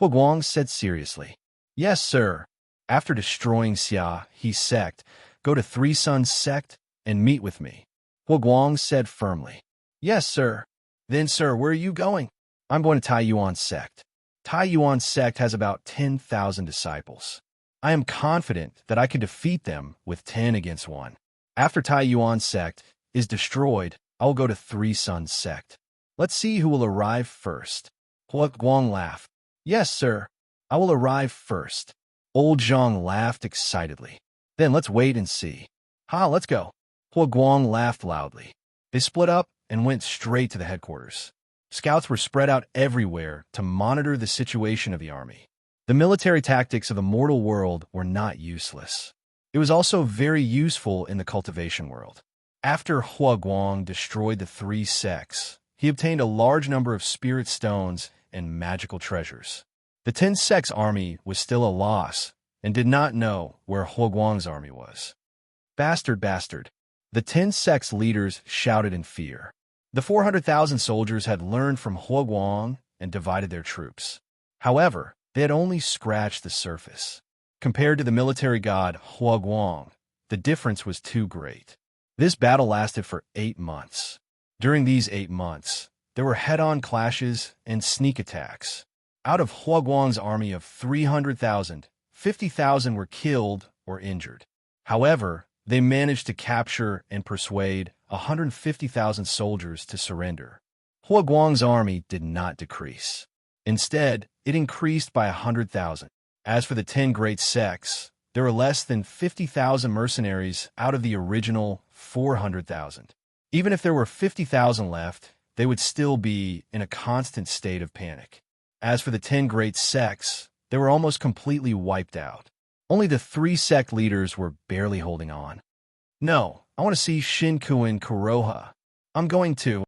Huoguang said seriously. Yes, sir. After destroying Xiahe sect, go to Three Suns sect and meet with me. Huoguang said firmly. Yes, sir. Then, sir, where are you going? I'm going to Taiyuan sect. Taiyuan sect has about 10,000 disciples. I am confident that I can defeat them with 10 against 1. After Taiyuan sect is destroyed, I will go to Three Suns sect. Let's see who will arrive first. Huoguang laughed. Yes, sir. I will arrive first. Old Zhang laughed excitedly. Then let's wait and see. Ha, let's go. Huoguang laughed loudly. They split up and went straight to the headquarters. Scouts were spread out everywhere to monitor the situation of the army. The military tactics of the mortal world were not useless. It was also very useful in the cultivation world. After Huoguang destroyed the 3 sects, he obtained a large number of spirit stones and magical treasures. The 10 sects army was still a loss and did not know where Huoguang's army was. Bastard, bastard. The 10 sects leaders shouted in fear. The 400,000 soldiers had learned from Huoguang and divided their troops. However, they had only scratched the surface. Compared to the military god Huoguang, the difference was too great. This battle lasted for 8 months. During these 8 months, there were head-on clashes and sneak attacks. Out of Huoguang's army of 300,000, 50,000 were killed or injured. However, they managed to capture and persuade 150,000 soldiers to surrender. Huoguang's army did not decrease. Instead, it increased by 100,000. As for the 10 great sects, there were less than 50,000 mercenaries out of the original 400,000. Even if there were 50,000 left, they would still be in a constant state of panic. As for the 10 great sects, they were almost completely wiped out. Only the 3 sect leaders were barely holding on. No, I want to see Shinkuin Kuroha. I'm going to.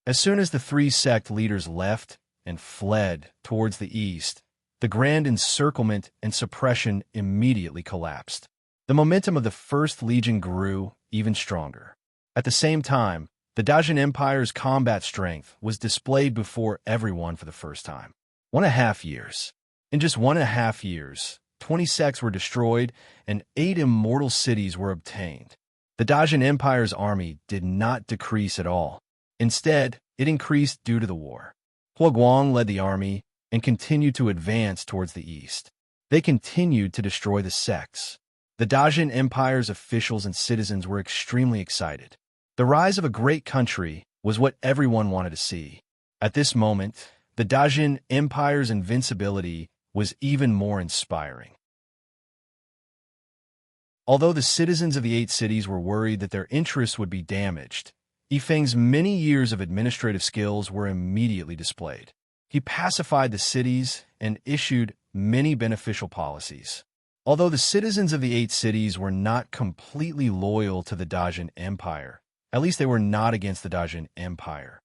As soon as the three sect leaders left and fled towards the east, the grand encirclement and suppression immediately collapsed. The momentum of the First Legion grew even stronger. At the same time, the Dajin Empire's combat strength was displayed before everyone for the first time. 1.5 years. In just 1.5 years, 20 sects were destroyed and 8 immortal cities were obtained. The Dajin Empire's army did not decrease at all. Instead, it increased due to the war. Huaguang led the army and continued to advance towards the east. They continued to destroy the sects. The Dajin Empire's officials and citizens were extremely excited. The rise of a great country was what everyone wanted to see. At this moment, the Dajin Empire's invincibility was even more inspiring. Although the citizens of the 8 cities were worried that their interests would be damaged, Yifeng's many years of administrative skills were immediately displayed. He pacified the cities and issued many beneficial policies. Although the citizens of the 8 cities were not completely loyal to the Dajin Empire, at least they were not against the Dajin Empire.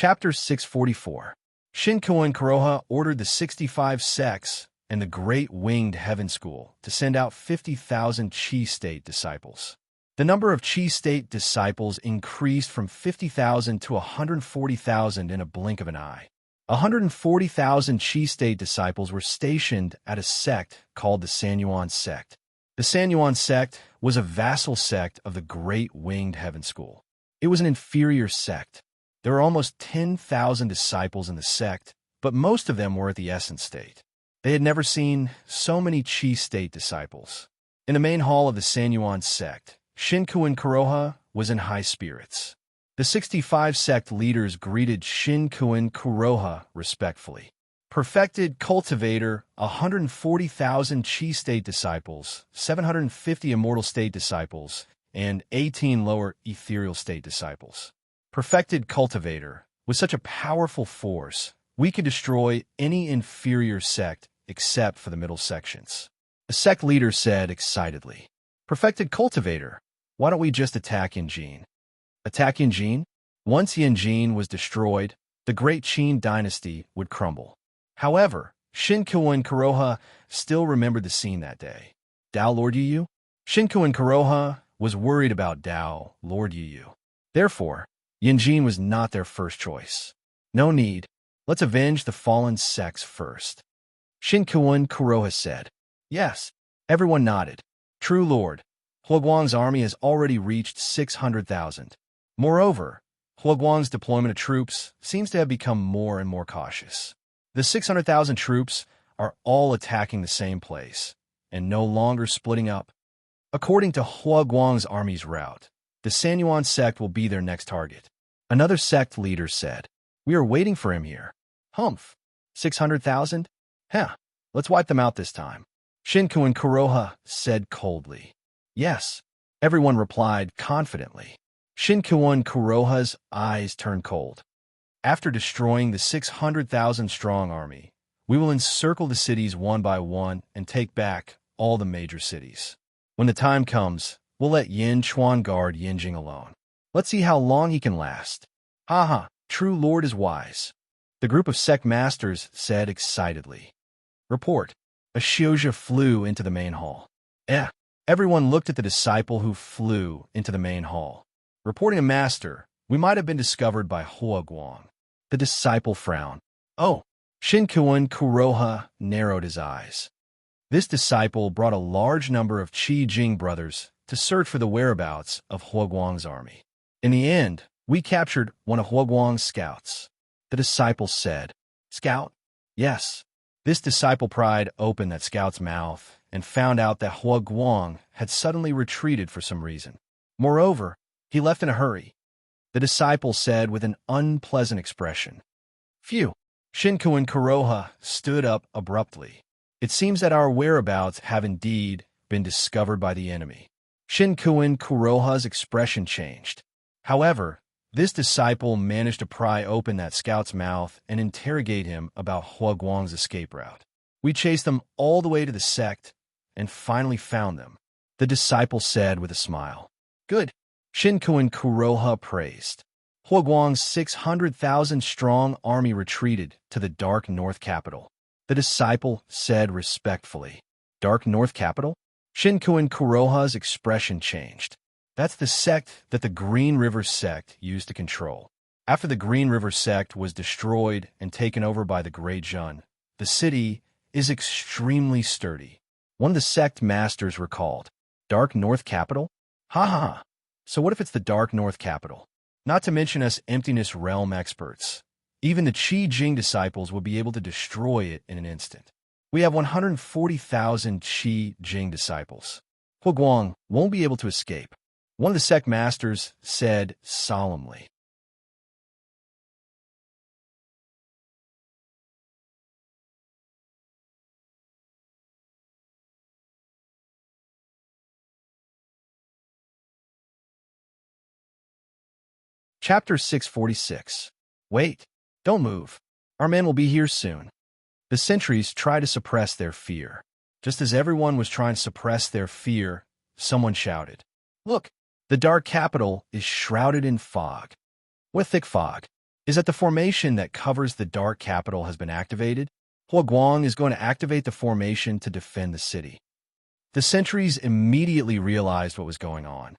Chapter 644. Shinkuin Kuroha ordered the 65 sects and the Great Winged Heaven School to send out 50,000 Qi State disciples. The number of Qi State disciples increased from 50,000 to 140,000 in a blink of an eye. 140,000 Qi State disciples were stationed at a sect called the Sanyuan sect. The Sanyuan sect was a vassal sect of the Great Winged Heaven School. It was an inferior sect. There were almost 10,000 disciples in the sect, but most of them were at the essence state. They had never seen so many Qi State disciples. In the main hall of the Sanyuan sect, Shinkuin Kuroha was in high spirits. The 65 sect leaders greeted Shinkuin Kuroha respectfully. Perfected cultivator, 140,000 Qi State disciples, 750 immortal state disciples, and 18 lower ethereal state disciples. Perfected cultivator was such a powerful force, we could destroy any inferior sect except for the middle sections. The sect leader said excitedly, Perfected cultivator, why don't we just attack Yanjin? Attack Yanjin? Once Yanjin was destroyed, the great Qin dynasty would crumble. However, Shinkuin Kuroha still remembered the scene that day. Dao Lord Yu? Shinkuin Kuroha was worried about Dao Lord Yu. Therefore, Yanjin was not their first choice. No need. Let's avenge the fallen sects first. Shinkuin Kuroha said. Yes. Everyone nodded. True Lord. Huaguang's army has already reached 600,000. Moreover, Huaguang's deployment of troops seems to have become more and more cautious. The 600,000 troops are all attacking the same place, and no longer splitting up. According to Huaguang's army's route, the Sanyuan sect will be their next target. Another sect leader said, We are waiting for him here. Humph. 600,000? Heh. Let's wipe them out this time. Shinkuin Kuroha said coldly. Yes. Everyone replied confidently. Shinkuin Kuroha's eyes turned cold. After destroying the 600,000-strong army, we will encircle the cities one by one and take back all the major cities. When the time comes, we'll let Yin Chuan guard Yinjing alone. Let's see how long he can last. Ha! True Lord is wise. The group of sect masters said excitedly. Report. A Shioja flew into the main hall. Everyone looked at the disciple who flew into the main hall. Reporting a master, we might have been discovered by Huaguang. The disciple frowned. Oh! Shinkuin Kuroha narrowed his eyes. This disciple brought a large number of Qi Jing brothers to search for the whereabouts of Huaguang's army. In the end, we captured one of Huaguang's scouts. The disciple said, Scout? Yes. This disciple pried open that scout's mouth and found out that Huaguang had suddenly retreated for some reason. Moreover, he left in a hurry. The disciple said with an unpleasant expression. Phew. Shinkuin Kuroha stood up abruptly. It seems that our whereabouts have indeed been discovered by the enemy. Shinkuin Kuroha's expression changed. However, this disciple managed to pry open that scout's mouth and interrogate him about Hua Guang's escape route. We chased them all the way to the sect and finally found them, the disciple said with a smile. Good. Shinkuin Kuroha praised. Hua Guang's 600,000-strong army retreated to the Dark North capital. The disciple said respectfully. Dark North capital? Shinkuin Kuroha's expression changed. That's the sect that the Green River sect used to control. After the Green River sect was destroyed and taken over by the Grey Jun, the city is extremely sturdy. One of the sect masters recalled. Dark North capital? Ha ha ha. So what if it's the Dark North capital? Not to mention us Emptiness Realm experts. Even the Qi Jing disciples will be able to destroy it in an instant. We have 140,000 Qi Jing disciples. Hua Guang won't be able to escape. One of the sect masters said solemnly. Chapter 646. Wait. Don't move. Our men will be here soon. The sentries try to suppress their fear. Just as everyone was trying to suppress their fear, someone shouted, Look, the dark capital is shrouded in fog. What thick fog? Is that the formation that covers the dark capital has been activated? Hua Guang is going to activate the formation to defend the city. The sentries immediately realized what was going on.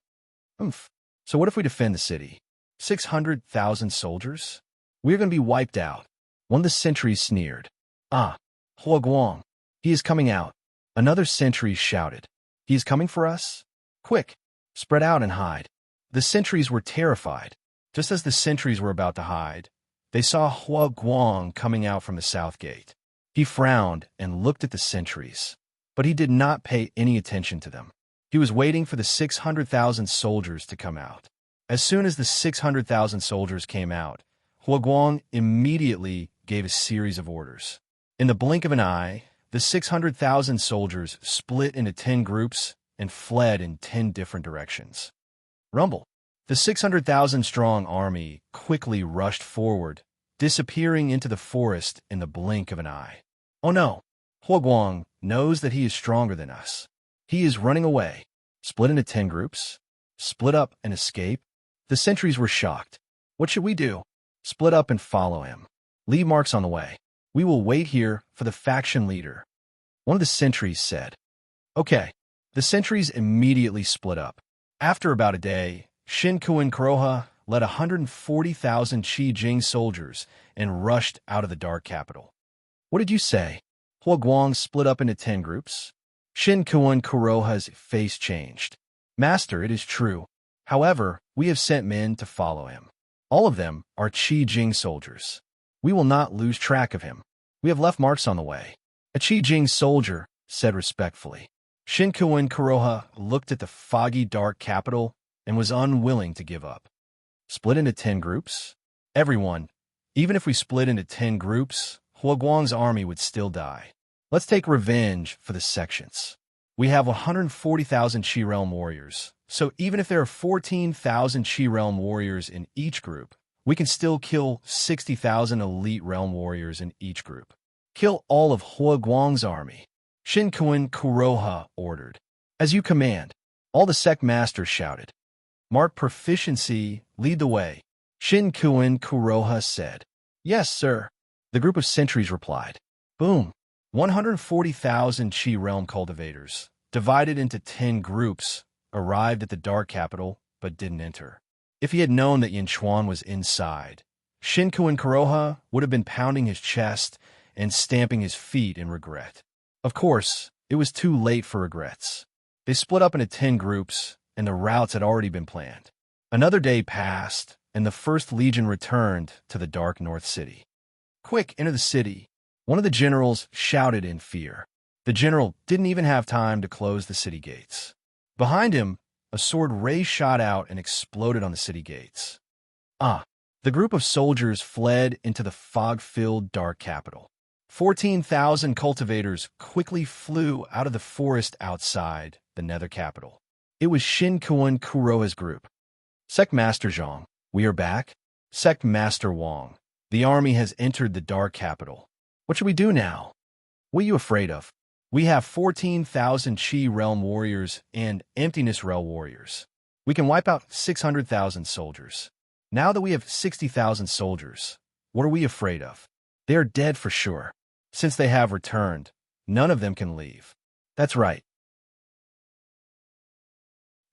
So what if we defend the city? 600,000 soldiers? We're going to be wiped out. One of the sentries sneered. Ah, Hua Guang. He is coming out. Another sentry shouted. He is coming for us? Quick, spread out and hide. The sentries were terrified. Just as the sentries were about to hide, they saw Hua Guang coming out from the south gate. He frowned and looked at the sentries, but he did not pay any attention to them. He was waiting for the 600,000 soldiers to come out. As soon as the 600,000 soldiers came out, Hua Guang immediately gave a series of orders. In the blink of an eye, the 600,000 soldiers split into 10 groups and fled in 10 different directions. Rumble. The 600,000-strong army quickly rushed forward, disappearing into the forest in the blink of an eye. Oh no! Hua Guang knows that he is stronger than us. He is running away. Split into 10 groups? Split up and escape? The sentries were shocked. What should we do? Split up and follow him. Leave marks on the way. We will wait here for the faction leader. One of the sentries said. Okay. The sentries immediately split up. After about a day, Shinkuin Kuroha led 140,000 Qi Jing soldiers and rushed out of the dark capital. What did you say? Hua Guang split up into 10 groups? Shinkuin Kuroha's face changed. Master, it is true. However, we have sent men to follow him. All of them are Qi Jing soldiers. We will not lose track of him. We have left marks on the way. A Qi Jing soldier said respectfully. Shinkuin Kuroha looked at the foggy dark capital and was unwilling to give up. Split into 10 groups? Everyone, even if we split into 10 groups, Hua Guang's army would still die. Let's take revenge for the sections. We have 140,000 Qi Realm warriors, so even if there are 14,000 Qi Realm warriors in each group, we can still kill 60,000 elite realm warriors in each group. Kill all of Hua Guang's army. Shinkuin Kuroha ordered. As you command. All the sect masters shouted. Mark proficiency, lead the way. Shinkuin Kuroha said. Yes, sir. The group of sentries replied. Boom. 140,000 Qi realm cultivators, divided into 10 groups, arrived at the dark capital but didn't enter. If he had known that Yin Chuan was inside, Shinkuin Kuroha would have been pounding his chest and stamping his feet in regret. Of course, it was too late for regrets. They split up into 10 groups, and the routes had already been planned. Another day passed, and the First Legion returned to the Dark North City. Quick, enter the city. One of the generals shouted in fear. The general didn't even have time to close the city gates. Behind him, a sword ray shot out and exploded on the city gates. The group of soldiers fled into the fog-filled dark capital. 14,000 cultivators quickly flew out of the forest outside the nether capital. It was Shin Kuan Kuroha's group. Sect Master Zhang, we are back. Sect Master Wang, the army has entered the Dark Capital. What should we do now? What are you afraid of? We have 14,000 Qi Realm warriors and Emptiness Realm warriors. We can wipe out 600,000 soldiers. Now that we have 60,000 soldiers, what are we afraid of? They are dead for sure. Since they have returned, none of them can leave. That's right.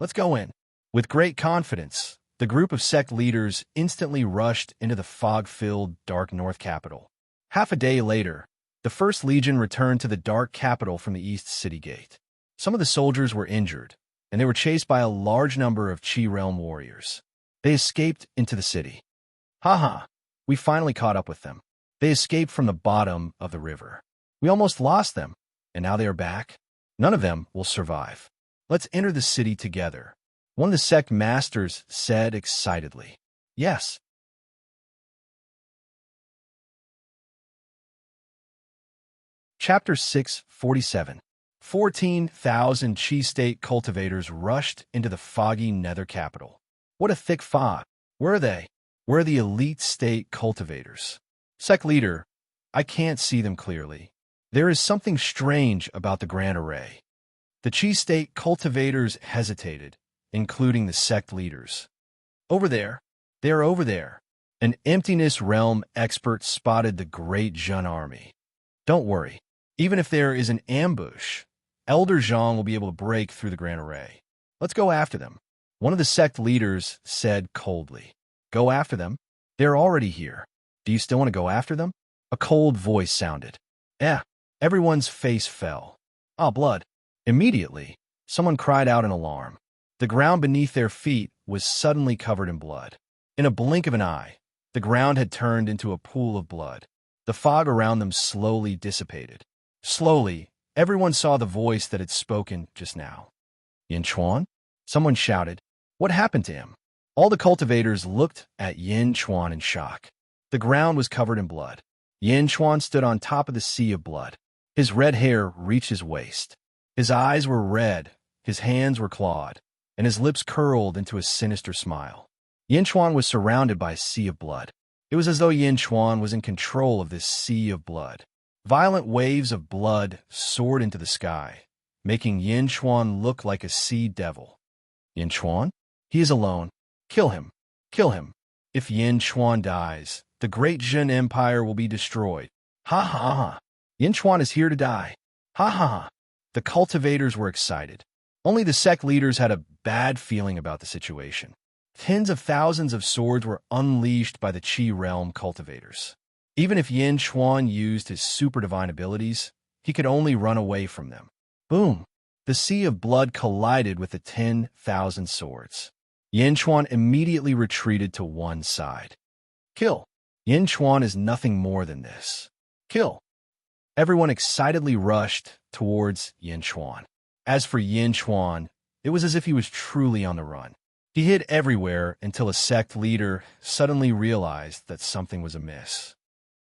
Let's go in. With great confidence, the group of sect leaders instantly rushed into the fog-filled Dark North Capital. Half a day later, the First Legion returned to the Dark Capital from the East City Gate. Some of the soldiers were injured, and they were chased by a large number of Qi Realm warriors. They escaped into the city. Haha, we finally caught up with them. They escaped from the bottom of the river. We almost lost them, and now they are back. None of them will survive. Let's enter the city together. One of the sect masters said excitedly. Yes. Chapter 647. 14,000 Qi State cultivators rushed into the foggy Nether Capital. What a thick fog. Where are they? Where are the elite state cultivators? Sect leader, I can't see them clearly. There is something strange about the Grand Array. The Qi State cultivators hesitated, including the sect leaders. Over there. They are over there. An Emptiness Realm expert spotted the Great Jun army. Don't worry. Even if there is an ambush, Elder Zhang will be able to break through the Grand Array. Let's go after them. One of the sect leaders said coldly. Go after them? They're already here. Do you still want to go after them? A cold voice sounded. Everyone's face fell. Ah, blood. Immediately, someone cried out in alarm. The ground beneath their feet was suddenly covered in blood. In a blink of an eye, the ground had turned into a pool of blood. The fog around them slowly dissipated. Slowly, everyone saw the voice that had spoken just now. Yin Chuan? Someone shouted. What happened to him? All the cultivators looked at Yin Chuan in shock. The ground was covered in blood. Yin Chuan stood on top of the sea of blood. His red hair reached his waist. His eyes were red, his hands were clawed, and his lips curled into a sinister smile. Yin Chuan was surrounded by a sea of blood. It was as though Yin Chuan was in control of this sea of blood. Violent waves of blood soared into the sky, making Yin Chuan look like a sea devil. Yin Chuan? He is alone. Kill him. Kill him. If Yin Chuan dies, the great Jin Empire will be destroyed. Ha ha ha. Yin Chuan is here to die. Ha ha ha. The cultivators were excited. Only the sect leaders had a bad feeling about the situation. Tens of thousands of swords were unleashed by the Qi Realm cultivators. Even if Yin Chuan used his super divine abilities, he could only run away from them. Boom! The sea of blood collided with the 10,000 swords. Yin Chuan immediately retreated to one side. Kill! Yin Chuan is nothing more than this. Kill! Everyone excitedly rushed towards Yin Chuan. As for Yin Chuan, it was as if he was truly on the run. He hid everywhere until a sect leader suddenly realized that something was amiss.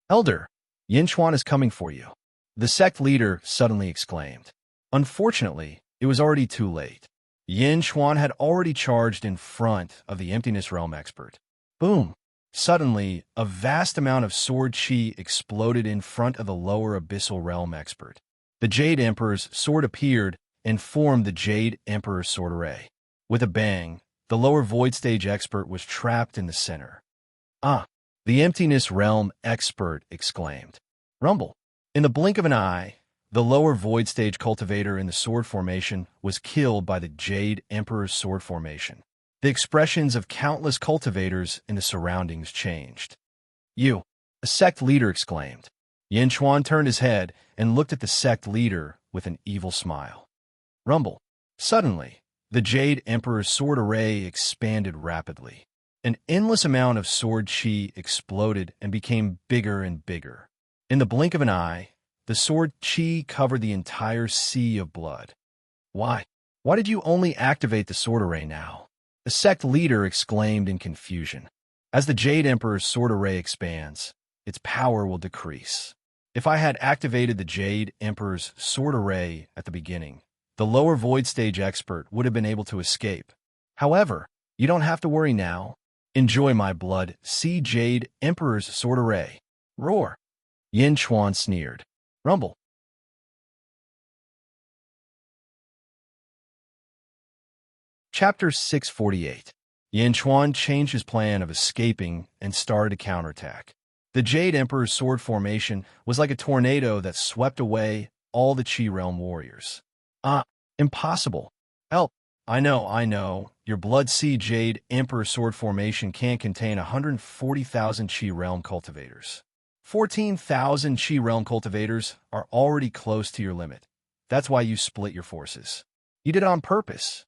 Elder, Yin Chuan is coming for you. The sect leader suddenly exclaimed. Unfortunately, it was already too late. Yin Chuan had already charged in front of the Emptiness Realm expert. Boom! Suddenly, a vast amount of sword chi exploded in front of the lower Abyssal Realm expert. The Jade Emperor's sword appeared and formed the Jade Emperor's sword array. With a bang, the lower Void Stage expert was trapped in the center. Ah! The Emptiness Realm expert exclaimed. Rumble! In the blink of an eye, the lower Void Stage cultivator in the sword formation was killed by the Jade Emperor's sword formation. The expressions of countless cultivators in the surroundings changed. You! A sect leader exclaimed. Yin Chuan turned his head and looked at the sect leader with an evil smile. Rumble! Suddenly, the Jade Emperor's sword array expanded rapidly. An endless amount of sword chi exploded and became bigger and bigger. In the blink of an eye, the sword chi covered the entire sea of blood. Why? Why did you only activate the sword array now? The sect leader exclaimed in confusion. As the Jade Emperor's sword array expands, its power will decrease. If I had activated the Jade Emperor's sword array at the beginning, the lower void stage expert would have been able to escape. However, you don't have to worry now. Enjoy my blood, see Jade Emperor's sword array. Roar. Yin Chuan sneered. Rumble. Chapter 648. Yin Chuan changed his plan of escaping and started a counterattack. The Jade Emperor's sword formation was like a tornado that swept away all the Qi Realm warriors. Impossible. Help. I know. Your Blood Sea Jade Emperor sword formation can't contain 140,000 Qi Realm cultivators. 14,000 Qi Realm cultivators are already close to your limit. That's why you split your forces. You did it on purpose.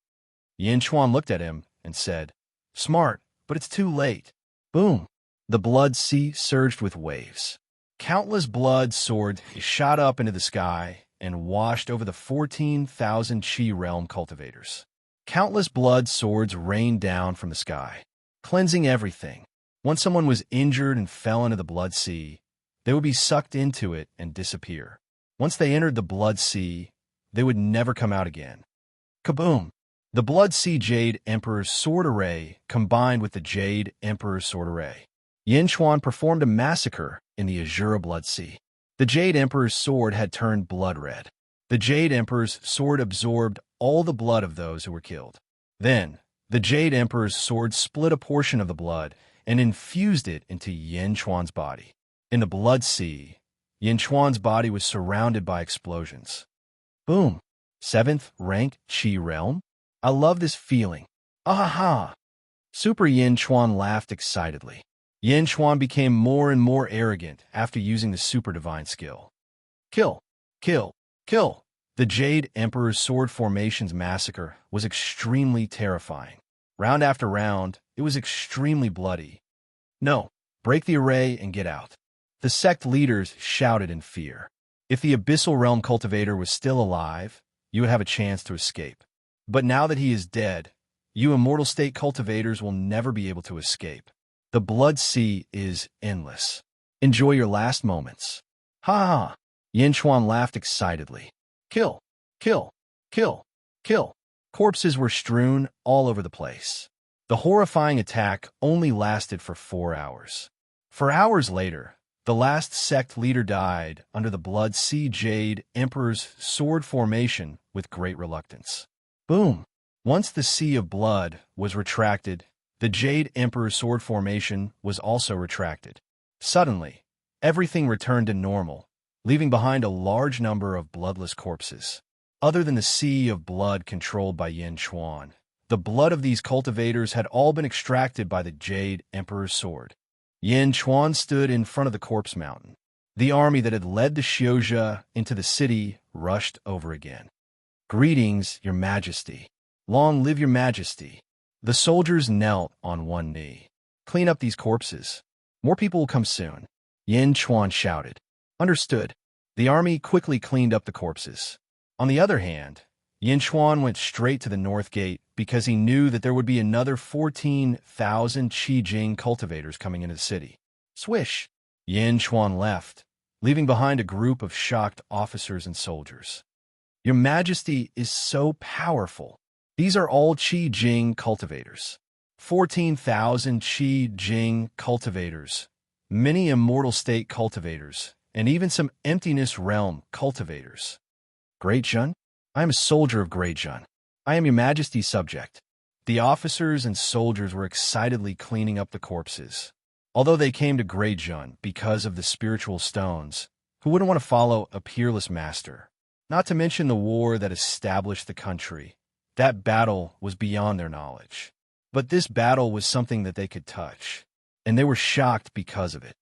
Yin Chuan looked at him and said, Smart, but it's too late. Boom. The blood sea surged with waves. Countless blood swords shot up into the sky and washed over the 14,000 Qi Realm cultivators. Countless blood swords rained down from the sky, cleansing everything. Once someone was injured and fell into the blood sea, they would be sucked into it and disappear. Once they entered the blood sea, they would never come out again. Kaboom! The Blood Sea Jade Emperor's sword array combined with the Jade Emperor's sword array. Yin Chuan performed a massacre in the Azure Blood Sea. The Jade Emperor's sword had turned blood red. The Jade Emperor's sword absorbed all the blood of those who were killed. Then, the Jade Emperor's sword split a portion of the blood and infused it into Yin Chuan's body. In the Blood Sea, Yin Chuan's body was surrounded by explosions. Boom! 7th rank Qi Realm? I love this feeling. Ahaha! Super Yin Chuan laughed excitedly. Yin Chuan became more and more arrogant after using the Super Divine skill. Kill! Kill! Kill! The Jade Emperor's sword formation's massacre was extremely terrifying. Round after round, it was extremely bloody. No, break the array and get out. The sect leaders shouted in fear. If the Abyssal Realm cultivator was still alive, you would have a chance to escape. But now that he is dead, you Immortal State cultivators will never be able to escape. The Blood Sea is endless. Enjoy your last moments. Ha ha! Yin Chuan laughed excitedly. Kill! Kill! Kill! Kill! Corpses were strewn all over the place. The horrifying attack only lasted for 4 hours. 4 hours later, the last sect leader died under the Blood Sea Jade Emperor's sword formation with great reluctance. Boom! Once the Sea of Blood was retracted, the Jade Emperor's sword formation was also retracted. Suddenly, everything returned to normal, leaving behind a large number of bloodless corpses. Other than the Sea of Blood controlled by Yin Chuan, the blood of these cultivators had all been extracted by the Jade Emperor's sword. Yin Chuan stood in front of the corpse mountain. The army that had led the Xiuzhe into the city rushed over again. Greetings, Your Majesty. Long live Your Majesty. The soldiers knelt on one knee. Clean up these corpses. More people will come soon. Yin Chuan shouted. Understood. The army quickly cleaned up the corpses. On the other hand, Yin Chuan went straight to the north gate because he knew that there would be another 14,000 Qi Jing cultivators coming into the city. Swish! Yin Chuan left, leaving behind a group of shocked officers and soldiers. Your Majesty is so powerful. These are all Qi Jing cultivators. 14,000 Qi Jing cultivators, many Immortal State cultivators, and even some Emptiness Realm cultivators. Great Jun? I am a soldier of Great Jun. I am Your Majesty's subject. The officers and soldiers were excitedly cleaning up the corpses. Although they came to Great Jun because of the spiritual stones, who wouldn't want to follow a peerless master? Not to mention the war that established the country. That battle was beyond their knowledge. But this battle was something that they could touch, and they were shocked because of it.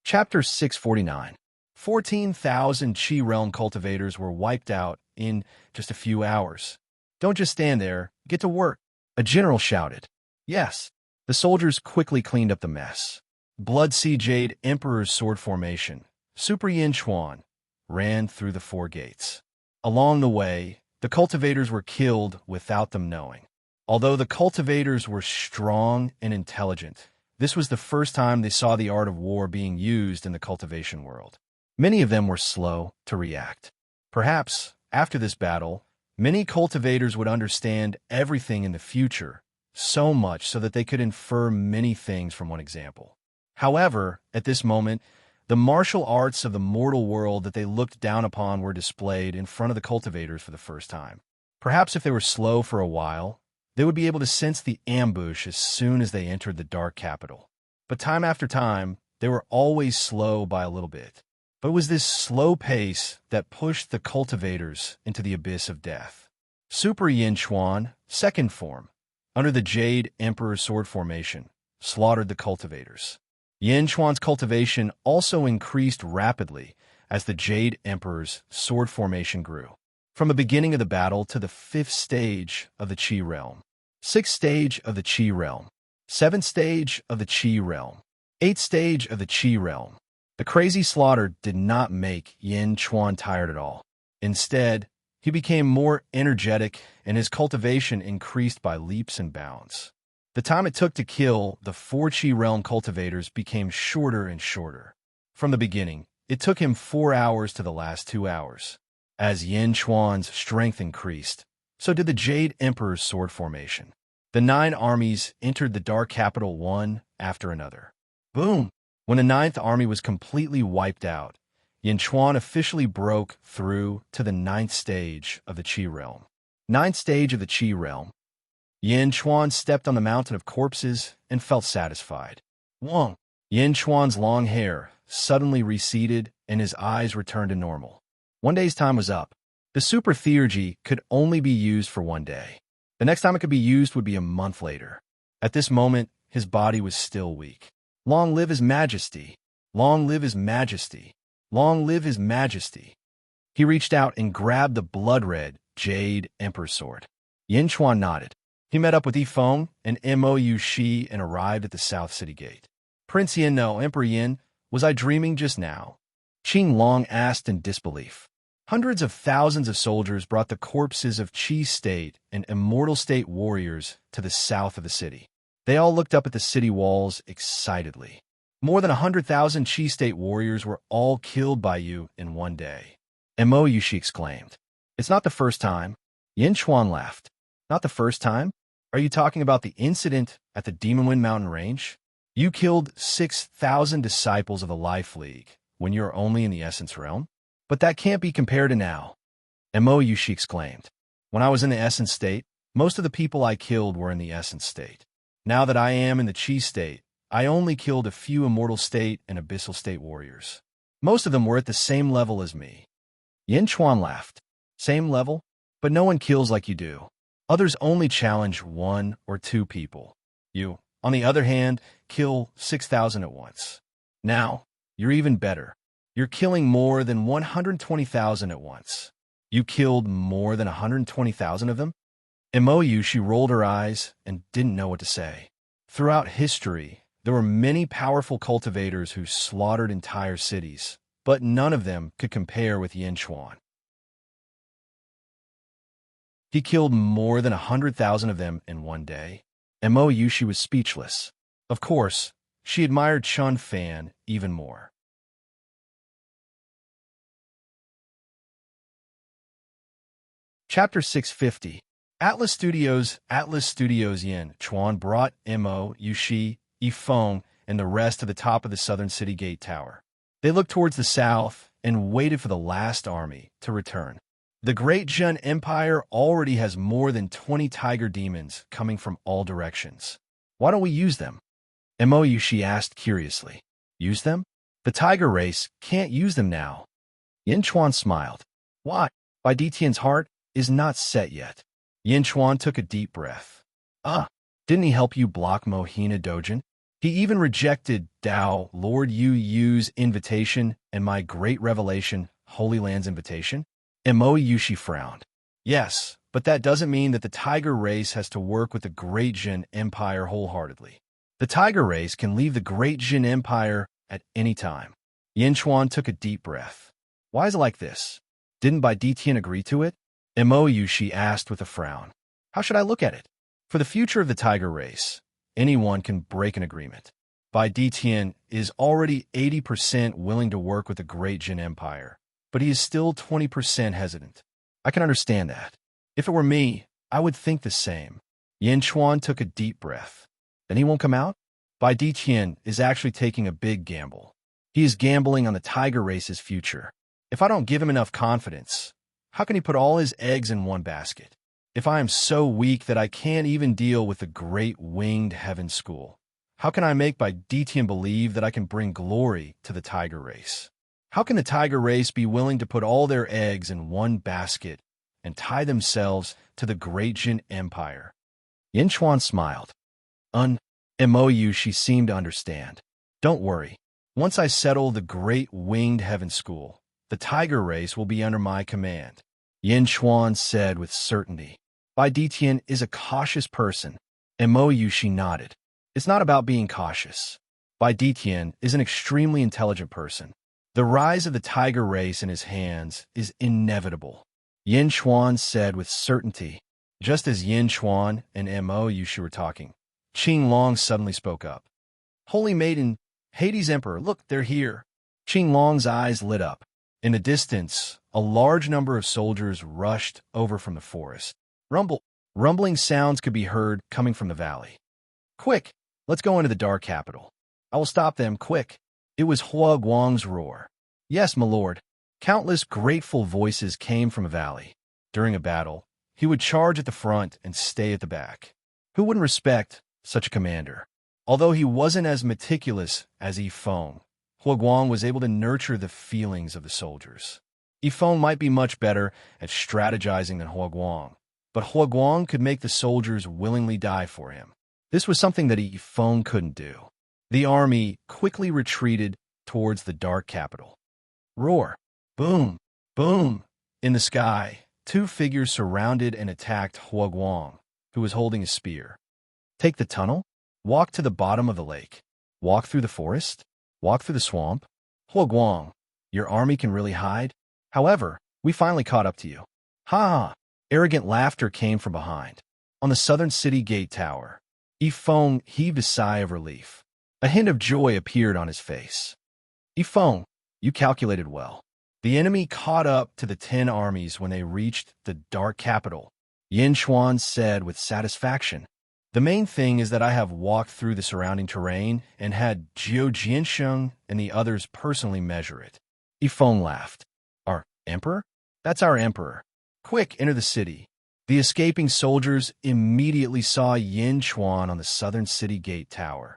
Chapter 649. 14,000 Qi Realm cultivators were wiped out in just a few hours. Don't just stand there, get to work, a general shouted. Yes. The soldiers quickly cleaned up the mess. Blood Sea Jade Emperor's sword formation, Super Yin Chuan, ran through the 4 gates. Along the way, the cultivators were killed without them knowing. Although the cultivators were strong and intelligent, this was the first time they saw the art of war being used in the cultivation world. Many of them were slow to react. Perhaps, after this battle, many cultivators would understand everything in the future, so much so that they could infer many things from one example. However, at this moment, the martial arts of the mortal world that they looked down upon were displayed in front of the cultivators for the first time. Perhaps if they were slow for a while, they would be able to sense the ambush as soon as they entered the dark capital. But time after time, they were always slow by a little bit. But it was this slow pace that pushed the cultivators into the abyss of death. Super Yin Chuan, second form, under the Jade Emperor's sword formation, slaughtered the cultivators. Yin Chuan's cultivation also increased rapidly as the Jade Emperor's sword formation grew. From the beginning of the battle to the 5th stage of the Qi realm, 6th stage of the Qi realm, 7th stage of the Qi realm, 8th stage of the Qi realm. The crazy slaughter did not make Yin Chuan tired at all. Instead, he became more energetic and his cultivation increased by leaps and bounds. The time it took to kill the 4 Qi realm cultivators became shorter and shorter. From the beginning, it took him 4 hours to the last 2 hours. As Yin Chuan's strength increased, so did the Jade Emperor's sword formation. The 9 armies entered the dark capital one after another. Boom! When the 9th army was completely wiped out, Yin Chuan officially broke through to the 9th stage of the Qi realm. 9th stage of the Qi realm. Yin Chuan stepped on the mountain of corpses and felt satisfied. Whoa! Yin Chuan's long hair suddenly receded and his eyes returned to normal. One day's time was up. The super theurgy could only be used for 1 day. The next time it could be used would be a month later. At this moment, his body was still weak. Long live his majesty! Long live his majesty! Long live his majesty! He reached out and grabbed the blood-red Jade Emperor sword. Yin Chuan nodded. He met up with Yifeng and Mou Shi and arrived at the South City Gate. Prince Yin, no, Emperor Yin, was I dreaming just now? Qing Long asked in disbelief. Hundreds of thousands of soldiers brought the corpses of Qi State and Immortal State warriors to the south of the city. They all looked up at the city walls excitedly. More than 100,000 Qi State warriors were all killed by you in 1 day. Mou Shi exclaimed. It's not the first time. Yin Chuan laughed. Not the first time? Are you talking about the incident at the Demon Wind Mountain Range? You killed 6,000 disciples of the Life League when you were only in the Essence Realm? But that can't be compared to now. Mou Shi exclaimed. When I was in the Essence State, most of the people I killed were in the Essence State. Now that I am in the Qi State, I only killed a few Immortal State and Abyssal State warriors. Most of them were at the same level as me. Yin Chuan laughed. Same level? But no one kills like you do. Others only challenge 1 or 2 people. You, on the other hand, kill 6,000 at once. Now, you're even better. You're killing more than 120,000 at once. You killed more than 120,000 of them? Mou Shi rolled her eyes and didn't know what to say. Throughout history, there were many powerful cultivators who slaughtered entire cities, but none of them could compare with Yin Chuan. He killed more than 100,000 of them in 1 day. Mou Shi was speechless. Of course, she admired Chun Fan even more. Chapter 650. Atlas Studios Yin Chuan brought Mou Shi, Yifeng, and the rest to the top of the southern city gate tower. They looked towards the south and waited for the last army to return. The Great Jin Empire already has more than 20 tiger demons coming from all directions. Why don't we use them? Mou Shi asked curiously. Use them? The tiger race can't use them now. Yin Chuan smiled. Why? Bai Ditian's heart is not set yet. Yin Chuan took a deep breath. Didn't he help you block Mohina Dojin? He even rejected Dao Lord Yu Yu's invitation and my great revelation, Holy Land's invitation? Mou Shi frowned. Yes, but that doesn't mean that the tiger race has to work with the Great Jin Empire wholeheartedly. The tiger race can leave the Great Jin Empire at any time. Yin Chuan took a deep breath. Why is it like this? Didn't Bai Ditian agree to it? Mou Shi asked with a frown. How should I look at it? For the future of the tiger race, anyone can break an agreement. Bai Detian is already 80% willing to work with the Great Jin Empire, but he is still 20% hesitant. I can understand that. If it were me, I would think the same. Yin Chuan took a deep breath. Then he won't come out? Bai Detian is actually taking a big gamble. He is gambling on the tiger race's future. If I don't give him enough confidence, how can he put all his eggs in one basket? If I am so weak that I can't even deal with the great winged heaven school, how can I make Bai Detian believe that I can bring glory to the tiger race? How can the tiger race be willing to put all their eggs in one basket and tie themselves to the Great Jin Empire? Yin Chuan smiled. MOU, she seemed to understand. Don't worry. Once I settle the Great Winged Heaven School, the tiger race will be under my command, Yin Chuan said with certainty. Bai Detian is a cautious person. MOU, she nodded. It's not about being cautious. Bai Detian is an extremely intelligent person. The rise of the tiger race in his hands is inevitable, Yin Chuan said with certainty. Just as Yin Chuan and MOU she were talking, Qing Long suddenly spoke up. Holy Maiden, Hades Emperor, look, they're here. Qing Long's eyes lit up. In the distance, a large number of soldiers rushed over from the forest. Rumbling sounds could be heard coming from the valley. Quick, let's go into the dark capital. I will stop them, quick. It was Hua Guang's roar. Yes, my lord. Countless grateful voices came from a valley. During a battle, he would charge at the front and stay at the back. Who wouldn't respect such a commander? Although he wasn't as meticulous as Yifeng, Hua Guang was able to nurture the feelings of the soldiers. Yifeng might be much better at strategizing than Hua Guang, but Hua Guang could make the soldiers willingly die for him. This was something that Yifeng couldn't do. The army quickly retreated towards the dark capital. Roar! Boom! Boom! In the sky, two figures surrounded and attacked Hua Guang, who was holding a spear. Take the tunnel? Walk to the bottom of the lake. Walk through the forest. Walk through the swamp. Hua Guang, your army can really hide? However, we finally caught up to you. Ha ha! Arrogant laughter came from behind. On the southern city gate tower, Yifeng heaved a sigh of relief. A hint of joy appeared on his face. Yifeng, you calculated well. The enemy caught up to the 10 armies when they reached the dark capital, Yin Chuan said with satisfaction. The main thing is that I have walked through the surrounding terrain and had Jiu Jiansheng and the others personally measure it. Yifeng laughed. Our emperor? That's our emperor. Quick, enter the city. The escaping soldiers immediately saw Yin Chuan on the southern city gate tower.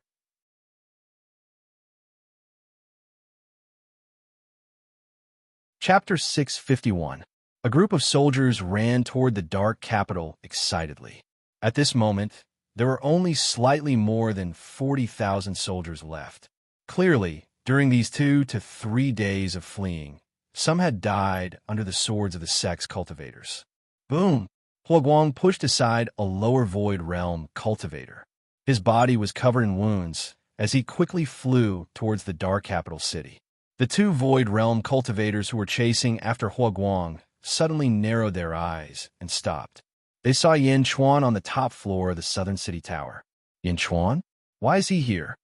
Chapter 651. A group of soldiers ran toward the dark capital excitedly. At this moment, there were only slightly more than 40,000 soldiers left. Clearly, during these 2 to 3 days of fleeing, some had died under the swords of the sex cultivators. Boom! Hua Guang pushed aside a lower void realm cultivator. His body was covered in wounds as he quickly flew towards the dark capital city. The 2 void realm cultivators who were chasing after Hua Guang suddenly narrowed their eyes and stopped. They saw Yin Chuan on the top floor of the southern city tower. Yin Chuan? Why is he here?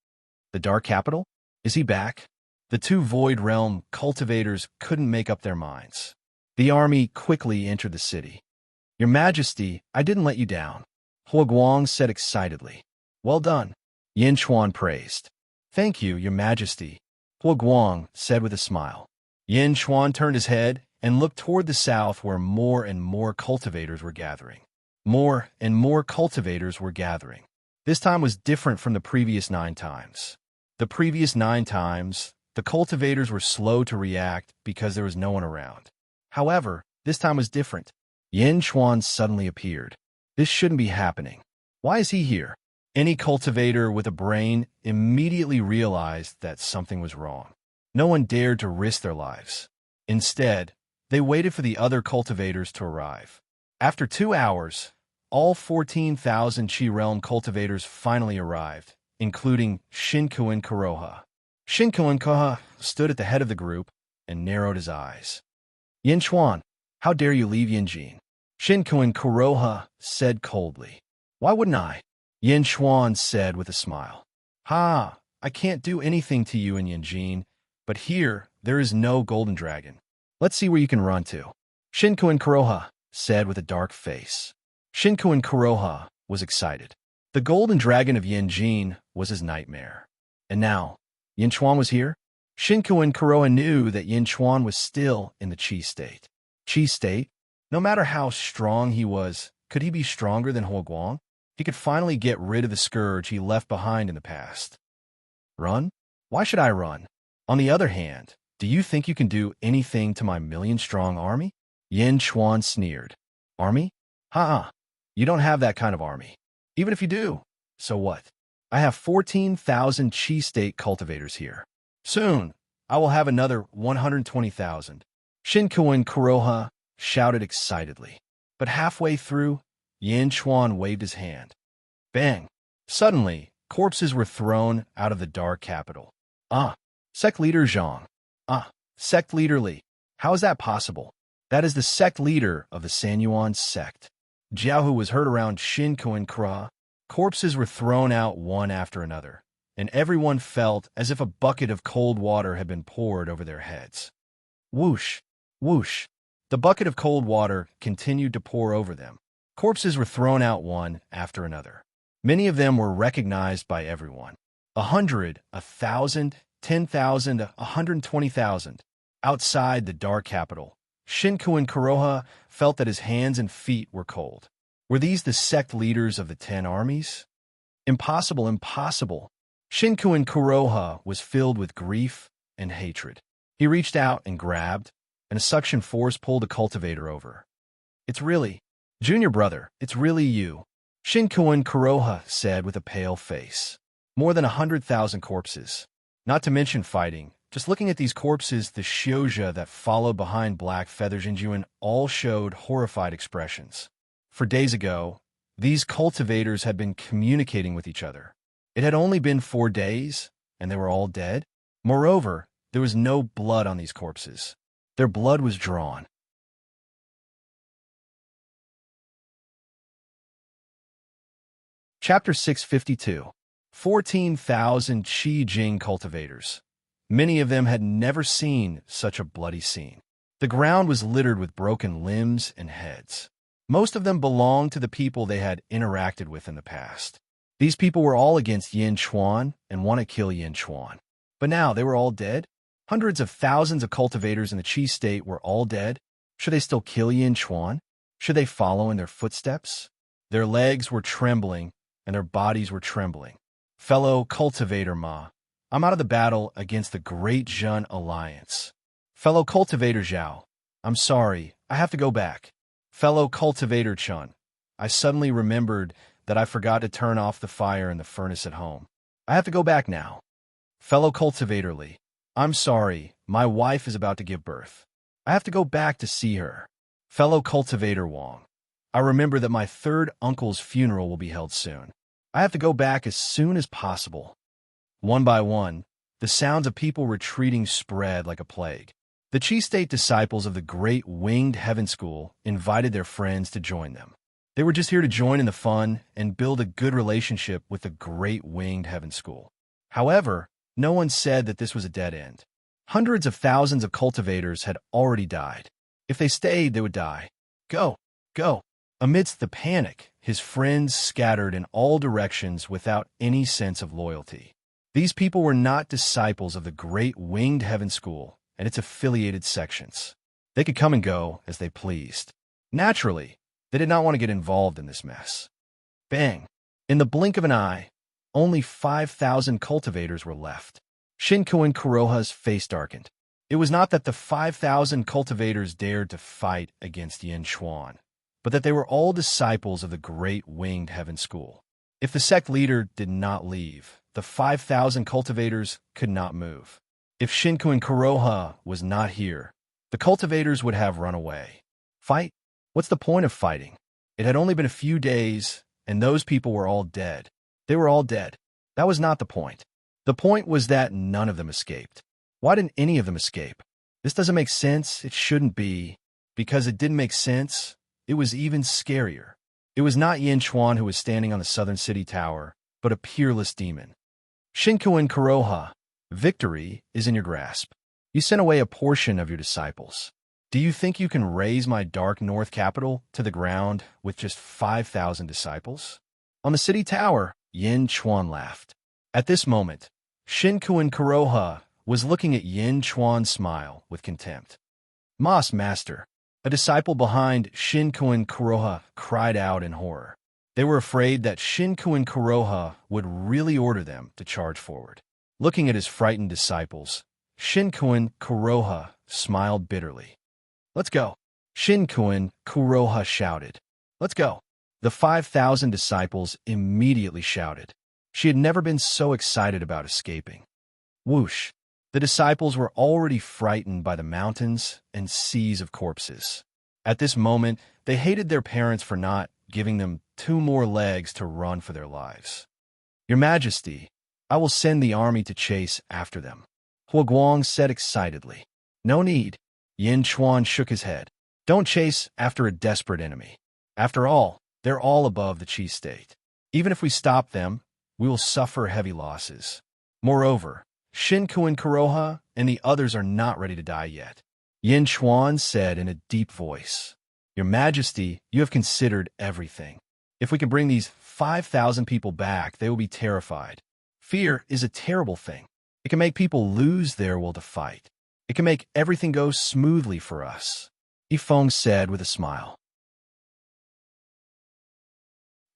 The dark capital? Is he back? The 2 void realm cultivators couldn't make up their minds. The army quickly entered the city. Your Majesty, I didn't let you down, Hua Guang said excitedly. Well done, Yin Chuan praised. Thank you, Your Majesty, Hua Guang said with a smile. Yin Chuan turned his head and looked toward the south where more and more cultivators were gathering. More and more cultivators were gathering. This time was different from the previous 9 times. The previous 9 times, the cultivators were slow to react because there was no one around. However, this time was different. Yin Chuan suddenly appeared. This shouldn't be happening. Why is he here? Any cultivator with a brain immediately realized that something was wrong. No one dared to risk their lives. Instead, they waited for the other cultivators to arrive. After 2 hours, all 14,000 Qi Realm cultivators finally arrived, including Shinkuan Kuroha. Shinkuan Kuroha stood at the head of the group and narrowed his eyes. Yin Chuan, how dare you leave Yinjin? Shinkuan Kuroha said coldly. Why wouldn't I? Yin Chuan said with a smile. Ha, I can't do anything to you in Yanjin, but here there is no golden dragon. Let's see where you can run to. Shinku and Kuroha said with a dark face. Shinku and Kuroha was excited. The golden dragon of Yanjin was his nightmare. And now, Yin Chuan was here? Shinku and Kuroha knew that Yin Chuan was still in the Qi state. Qi state? No matter how strong he was, could he be stronger than Huoguang? He could finally get rid of the scourge he left behind in the past. Run? Why should I run? On the other hand, do you think you can do anything to my million-strong army? Yin Chuan sneered. Army? Ha-ha. You don't have that kind of army. Even if you do, so what? I have 14,000 Qi state cultivators here. Soon, I will have another 120,000. Shinku and Kuroha shouted excitedly. But halfway through, Yin Chuan waved his hand. Bang! Suddenly, corpses were thrown out of the dark capital. Sect leader Zhang. Sect leader Li. How is that possible? That is the sect leader of the Sanyuan sect. Jiaohu was heard around Shinku and Kuroha. Corpses were thrown out one after another, and everyone felt as if a bucket of cold water had been poured over their heads. Whoosh! Whoosh! The bucket of cold water continued to pour over them. Corpses were thrown out one after another. Many of them were recognized by everyone. 100, 1,000, 10,000, 120,000. Outside the dark capital, Shinku and Kuroha felt that his hands and feet were cold. Were these the sect leaders of the 10 armies? Impossible, impossible. Shinku and Kuroha was filled with grief and hatred. He reached out and grabbed, and a suction force pulled the cultivator over. It's really, junior brother, it's really you. Shinku and Kuroha said with a pale face. More than 100,000 corpses. Not to mention fighting. Just looking at these corpses, the Xiozha that followed behind Black Feather Jinjuan all showed horrified expressions. For days ago, these cultivators had been communicating with each other. It had only been 4 days, and they were all dead. Moreover, there was no blood on these corpses. Their blood was drawn. Chapter 652. 14,000 Qi Jing cultivators. Many of them had never seen such a bloody scene. The ground was littered with broken limbs and heads. Most of them belonged to the people they had interacted with in the past. These people were all against Yin Chuan and want to kill Yin Chuan. But now they were all dead. Hundreds of thousands of cultivators in the Qi state were all dead. Should they still kill Yin Chuan? Should they follow in their footsteps? Their legs were trembling and their bodies were trembling. Fellow cultivator Ma, I'm out of the battle against the Great Zhen Alliance. Fellow cultivator Zhao, I'm sorry, I have to go back. Fellow cultivator Chun, I suddenly remembered that I forgot to turn off the fire in the furnace at home. I have to go back now. Fellow cultivator Li, I'm sorry, my wife is about to give birth. I have to go back to see her. Fellow cultivator Wang, I remember that my 3rd uncle's funeral will be held soon. I have to go back as soon as possible. One by one, the sounds of people retreating spread like a plague. The Qi State disciples of the Great Winged Heaven School invited their friends to join them. They were just here to join in the fun and build a good relationship with the Great Winged Heaven School. However, no one said that this was a dead end. Hundreds of thousands of cultivators had already died. If they stayed, they would die. Go, go. Amidst the panic, his friends scattered in all directions without any sense of loyalty. These people were not disciples of the Great Winged Heaven School and its affiliated sections. They could come and go as they pleased. Naturally, they did not want to get involved in this mess. Bang! In the blink of an eye, only 5,000 cultivators were left. Shinku and Kuroha's face darkened. It was not that the 5,000 cultivators dared to fight against Yin Chuan, but that they were all disciples of the Great Winged Heaven School. If the sect leader did not leave, the 5,000 cultivators could not move. If Shinku and Kuroha was not here, the cultivators would have run away. Fight? What's the point of fighting? It had only been a few days, and those people were all dead. They were all dead. That was not the point. The point was that none of them escaped. Why didn't any of them escape? This doesn't make sense. It shouldn't be. Because it didn't make sense, it was even scarier. It was not Yin Chuan who was standing on the southern city tower, but a peerless demon. Shinkuin Kuroha, victory is in your grasp. You sent away a portion of your disciples. Do you think you can raise my dark north capital to the ground with just 5,000 disciples? On the city tower, Yin Chuan laughed. At this moment, Shinkuin Kuroha was looking at Yin Chuan's smile with contempt. Mas Master, a disciple behind Shinkuin Kuroha, cried out in horror. They were afraid that Shinkuin Kuroha would really order them to charge forward. Looking at his frightened disciples, Shinkuin Kuroha smiled bitterly. Let's go. Shinkuin Kuroha shouted. Let's go. The 5,000 disciples immediately shouted. She had never been so excited about escaping. Whoosh. The disciples were already frightened by the mountains and seas of corpses. At this moment, they hated their parents for not giving them 2 more legs to run for their lives. Your Majesty, I will send the army to chase after them, Huaguang said excitedly. No need. Yin Chuan shook his head. Don't chase after a desperate enemy. After all, they're all above the Qi state. Even if we stop them, we will suffer heavy losses. Moreover, Shinkuin Kuroha and the others are not ready to die yet. Yin Chuan said in a deep voice. Your Majesty, you have considered everything. If we can bring these 5,000 people back, they will be terrified. Fear is a terrible thing. It can make people lose their will to fight. It can make everything go smoothly for us, Yifeng said with a smile.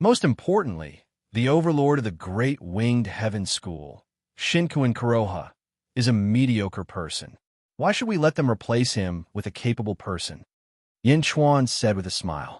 Most importantly, the overlord of the Great Winged Heaven School, Shinkuin Kuroha, is a mediocre person. Why should we let them replace him with a capable person? Yin Chuan said with a smile.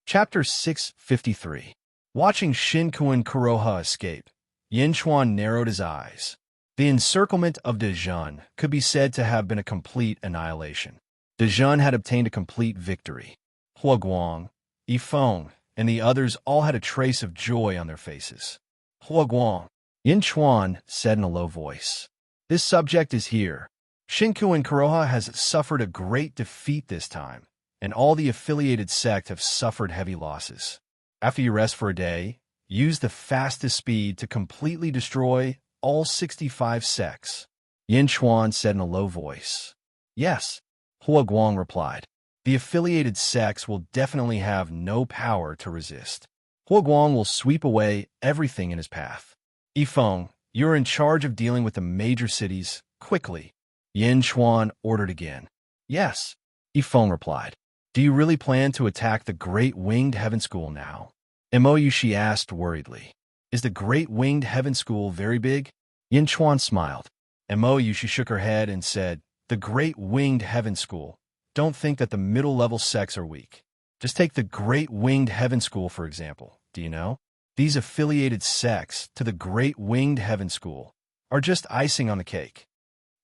Chapter 653. Watching Shinkuin Kuroha escape, Yin Chuan narrowed his eyes. The encirclement of Dezhun could be said to have been a complete annihilation. Dezhun had obtained a complete victory. Huaguang, Yifeng, and the others all had a trace of joy on their faces. Huaguang, Yin Chuan said in a low voice. This subject is here. Shinkuin Kuroha has suffered a great defeat this time, and all the affiliated sect have suffered heavy losses. After you rest for a day, use the fastest speed to completely destroy all 65 sects. Yin Chuan said in a low voice. Yes, Huaguang replied. The affiliated sects will definitely have no power to resist. Huaguang will sweep away everything in his path. Yifeng, you're in charge of dealing with the major cities, quickly. Yin Chuan ordered again. Yes, Yifeng replied. Do you really plan to attack the Great Winged Heaven School now? Emoyushi asked worriedly. Is the Great Winged Heaven School very big? Yin Chuan smiled. Emoyushi shook her head and said, The Great Winged Heaven School. Don't think that the middle-level sects are weak. Just take the Great Winged Heaven School, for example. Do you know? These affiliated sects to the Great Winged Heaven School are just icing on the cake.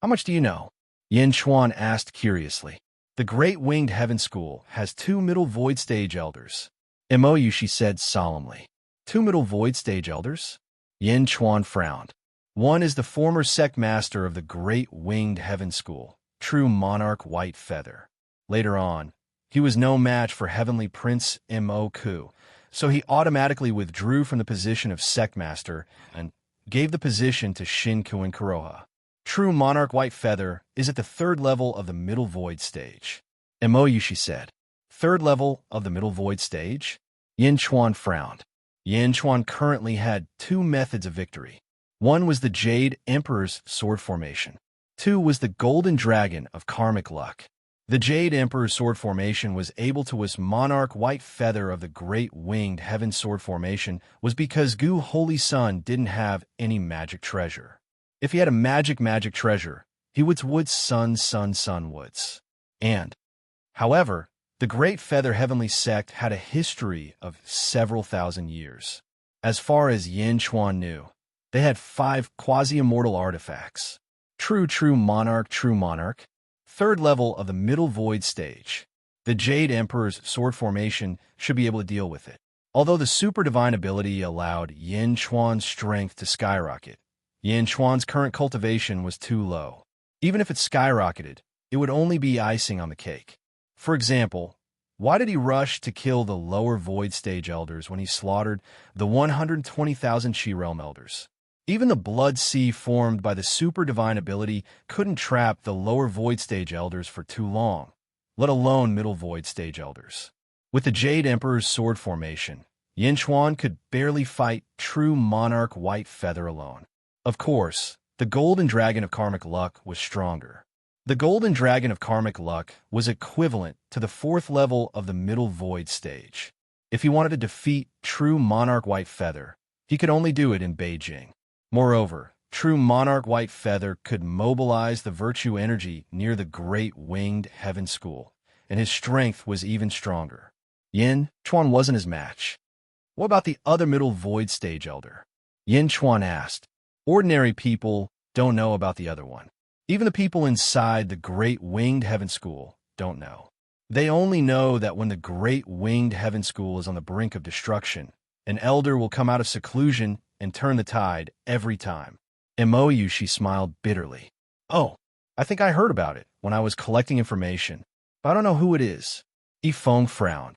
How much do you know? Yin Chuan asked curiously. The Great Winged Heaven School has 2 middle void stage elders. Emoyushi said solemnly. 2 middle void stage elders? Yin Chuan frowned. One is the former sect master of the Great Winged Heaven School, true monarch White Feather. Later on, he was no match for Heavenly Prince Mo-Ku, so he automatically withdrew from the position of sect master and gave the position to Shinkuin Kuroha. True monarch White Feather is at the 3rd level of the middle void stage. Emoyushi said. 3rd level of the middle void stage? Yin Chuan frowned. Yin Chuan currently had 2 methods of victory. One was the Jade Emperor's sword formation. 2 was the Golden Dragon of karmic luck. The Jade Emperor's sword formation was able to withstand Monarch White Feather of the Great Winged Heaven sword formation was because Gu Holy Sun didn't have any magic treasure. If he had a magic treasure, he would Sun Woods. And, however, the Great Feather Heavenly Sect had a history of several thousand years. As far as Yin Chuan knew, they had 5 quasi-immortal artifacts. True Monarch, 3rd level of the middle void stage. The Jade Emperor's sword formation should be able to deal with it. Although the super divine ability allowed Yin Chuan's strength to skyrocket, Yin Chuan's current cultivation was too low. Even if it skyrocketed, it would only be icing on the cake. For example, Why did he rush to kill the lower void stage elders when he slaughtered the 120,000 She-Realm elders? Even the blood sea formed by the super divine ability couldn't trap the lower void stage elders for too long, let alone middle void stage elders. With the Jade Emperor's sword formation, Yin Chuan could barely fight true monarch White Feather alone. Of course, the Golden Dragon of Karmic Luck was stronger. The Golden Dragon of Karmic Luck was equivalent to the 4th level of the middle void stage. If he wanted to defeat true monarch White Feather, he could only do it in Beijing. Moreover, true monarch White Feather could mobilize the virtue energy near the Great Winged Heaven School, and his strength was even stronger. Yin Chuan wasn't his match. What about the other middle void stage elder? Yin Chuan asked. Ordinary people don't know about the other one. Even the people inside the Great Winged Heaven School don't know. They only know that when the Great Winged Heaven School is on the brink of destruction, an elder will come out of seclusion and turn the tide every time. Mou, she smiled bitterly. Oh, I think I heard about it when I was collecting information, but I don't know who it is. Yifeng frowned.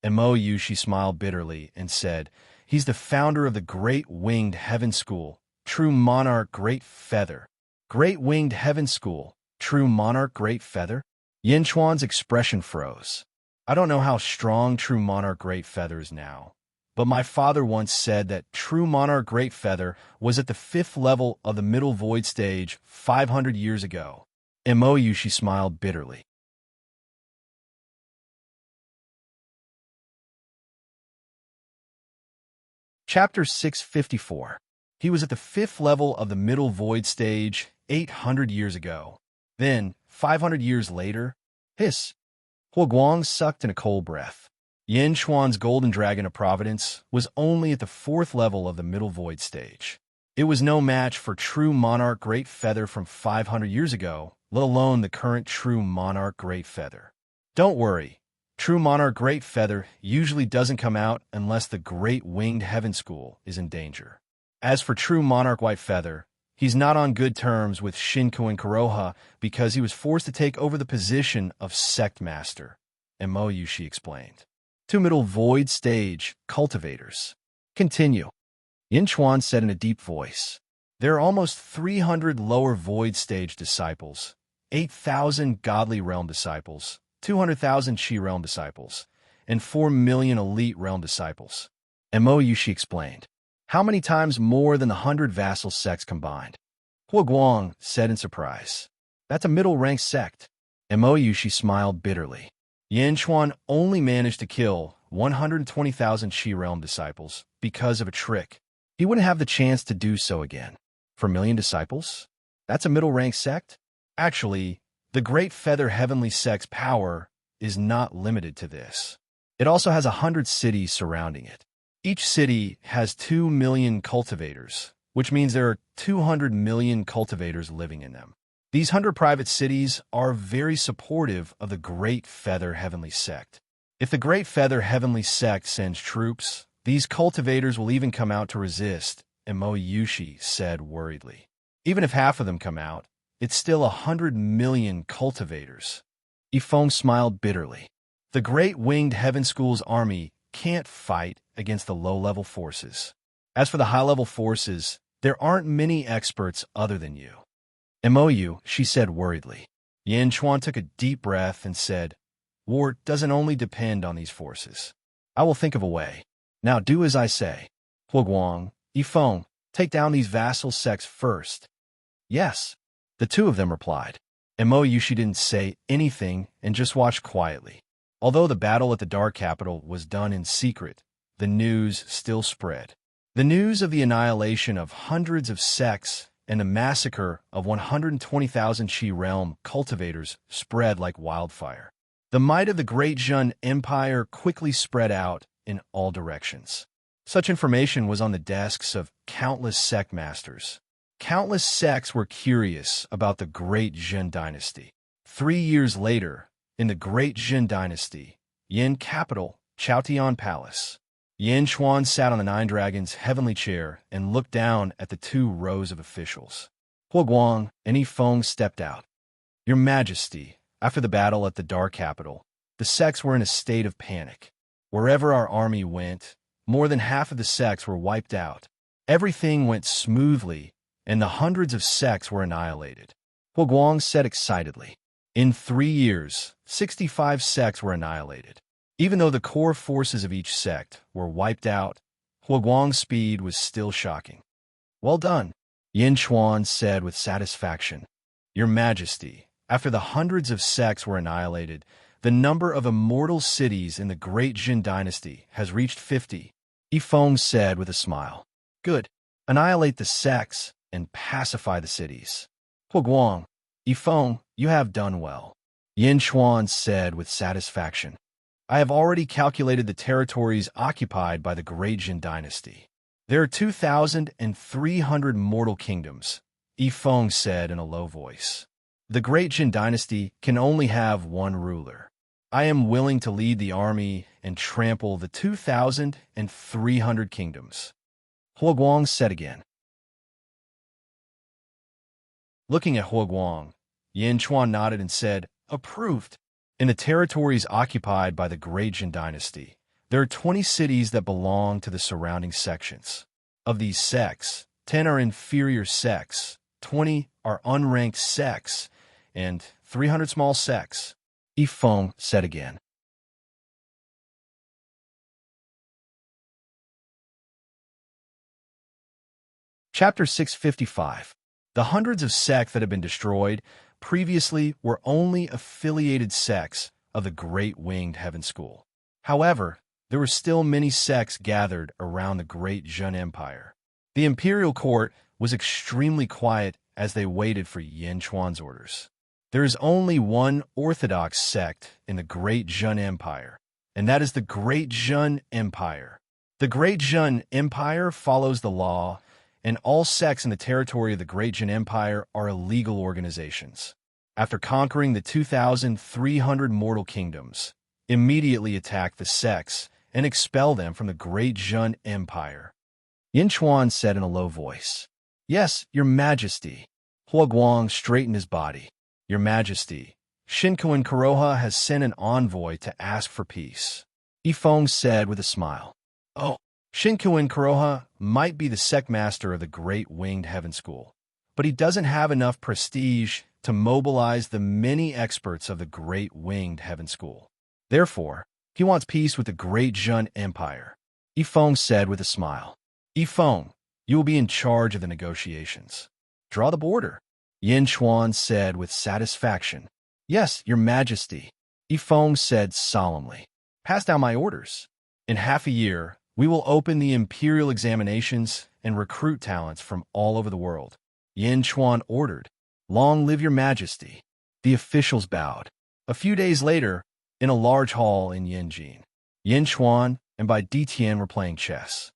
Mou, she smiled bitterly and said, he's the founder of the Great Winged Heaven School, true monarch Great Feather. Great Winged Heaven School, true monarch Great Feather? Yin Chuan's expression froze. I don't know how strong true monarch Great Feather is now, but my father once said that true monarch Great Feather was at the 5th level of the middle void stage 500 years ago. Mou, she smiled bitterly. Chapter 654. He was at the 5th level of the middle void stage 800 years ago. Then, 500 years later, hiss. Huoguang sucked in a cold breath. Yin Chuan's Golden Dragon of Providence was only at the 4th level of the middle void stage. It was no match for true monarch Great Feather from 500 years ago, let alone the current true monarch Great Feather. Don't worry, true monarch Great Feather usually doesn't come out unless the Great Winged Heaven School is in danger. As for true monarch White Feather, he's not on good terms with Shinku and Kuroha because he was forced to take over the position of Sect Master. Mou, she explained. 2 middle void stage cultivators. Continue. Yin Chuan said in a deep voice. There are almost 300 lower void stage disciples, 8,000 godly realm disciples, 200,000 Qi realm disciples, and 4 million elite realm disciples. Mou, she explained. How many times more than the 100 vassal sects combined? Huoguang said in surprise. That's a middle-ranked sect. Mou, she smiled bitterly. Yin Chuan only managed to kill 120,000 Qi realm disciples because of a trick. He wouldn't have the chance to do so again. For a million disciples? That's a middle-ranked sect? Actually, the Great Feather Heavenly Sect's power is not limited to this. It also has 100 cities surrounding it. Each city has 2 million cultivators, which means there are 200 million cultivators living in them. These 100 private cities are very supportive of the Great Feather Heavenly Sect. If the Great Feather Heavenly Sect sends troops, these cultivators will even come out to resist, Mou, she said worriedly. Even if half of them come out, it's still 100 million cultivators. Yifeng smiled bitterly. The Great Winged Heaven School's army can't fight against the low-level forces. As for the high-level forces, there aren't many experts other than you. Mou, she said worriedly. Yin Chuan took a deep breath and said, war doesn't only depend on these forces. I will think of a way. Now do as I say. Huoguang, Yifeng, take down these vassal sects first. Yes, the 2 of them replied. Mou, she didn't say anything and just watched quietly. Although the battle at the Dark Capital was done in secret, the news still spread. The news of the annihilation of hundreds of sects and the massacre of 120,000 Qi realm cultivators spread like wildfire. The might of the Great Zhen Empire quickly spread out in all directions. Such information was on the desks of countless sect masters. Countless sects were curious about the Great Zhen dynasty. 3 years later, in the Great Zhen dynasty, Yin capital, Chaotian Palace, Yin Chuan sat on the 9 Dragons' heavenly chair and looked down at the 2 rows of officials. Huoguang and Yifeng stepped out. Your Majesty, After the battle at the Dark Capital, the sects were in a state of panic. Wherever our army went, more than half of the sects were wiped out. Everything went smoothly, and the hundreds of sects were annihilated. Huoguang said excitedly. In 3 years, 65 sects were annihilated. Even though the core forces of each sect were wiped out, Huoguang's speed was still shocking. Well done, Yin Chuan said with satisfaction. Your Majesty, after the hundreds of sects were annihilated, the number of immortal cities in the Great Jin dynasty has reached 50, Yifeng said with a smile. Good. Annihilate the sects and pacify the cities. Huoguang, Yifeng, you have done well, Yin Chuan said with satisfaction. I have already calculated the territories occupied by the Great Jin dynasty. There are 2,300 mortal kingdoms, Yifeng said in a low voice. The Great Jin dynasty can only have one ruler. I am willing to lead the army and trample the 2,300 kingdoms. Huoguang said again. Looking at Huoguang, Yin Chuan nodded and said, Approved. In the territories occupied by the Great Jin dynasty, there are 20 cities that belong to the surrounding sections. Of these sects, 10 are inferior sects, 20 are unranked sects, and 300 small sects, Yifeng said again. Chapter 655. The hundreds of sects that have been destroyed previously were only affiliated sects of the Great Winged Heaven School. However, there were still many sects gathered around the Great Jin Empire. The imperial court was extremely quiet as they waited for Yin Chuan's orders. There is only one orthodox sect in the Great Jin Empire, and that is the Great Jin Empire. The Great Jin Empire follows the law, and all sects in the territory of the Great Jin Empire are illegal organizations. After conquering the 2,300 mortal kingdoms, immediately attack the sects and expel them from the Great Jin Empire. Yin Chuan said in a low voice. Yes, Your Majesty. Huoguang straightened his body. Your Majesty, Shinkuan Kuroha has sent an envoy to ask for peace, Yifeng said with a smile. Oh, Shinkuan Kuroha might be the sect master of the Great Winged Heaven School, but he doesn't have enough prestige to mobilize the many experts of the Great Winged Heaven School. Therefore, he wants peace with the Great Jin Empire, Yifeng said with a smile. Yifeng, you will be in charge of the negotiations. Draw the border, Yin Chuan said with satisfaction. Yes, Your Majesty, Yifeng said solemnly. Pass down my orders. In half a year, we will open the imperial examinations and recruit talents from all over the world. Yin Chuan ordered. Long live Your Majesty. The officials bowed. A few days later, in a large hall in Yanjin, Yin Chuan and Bai Ditian were playing chess.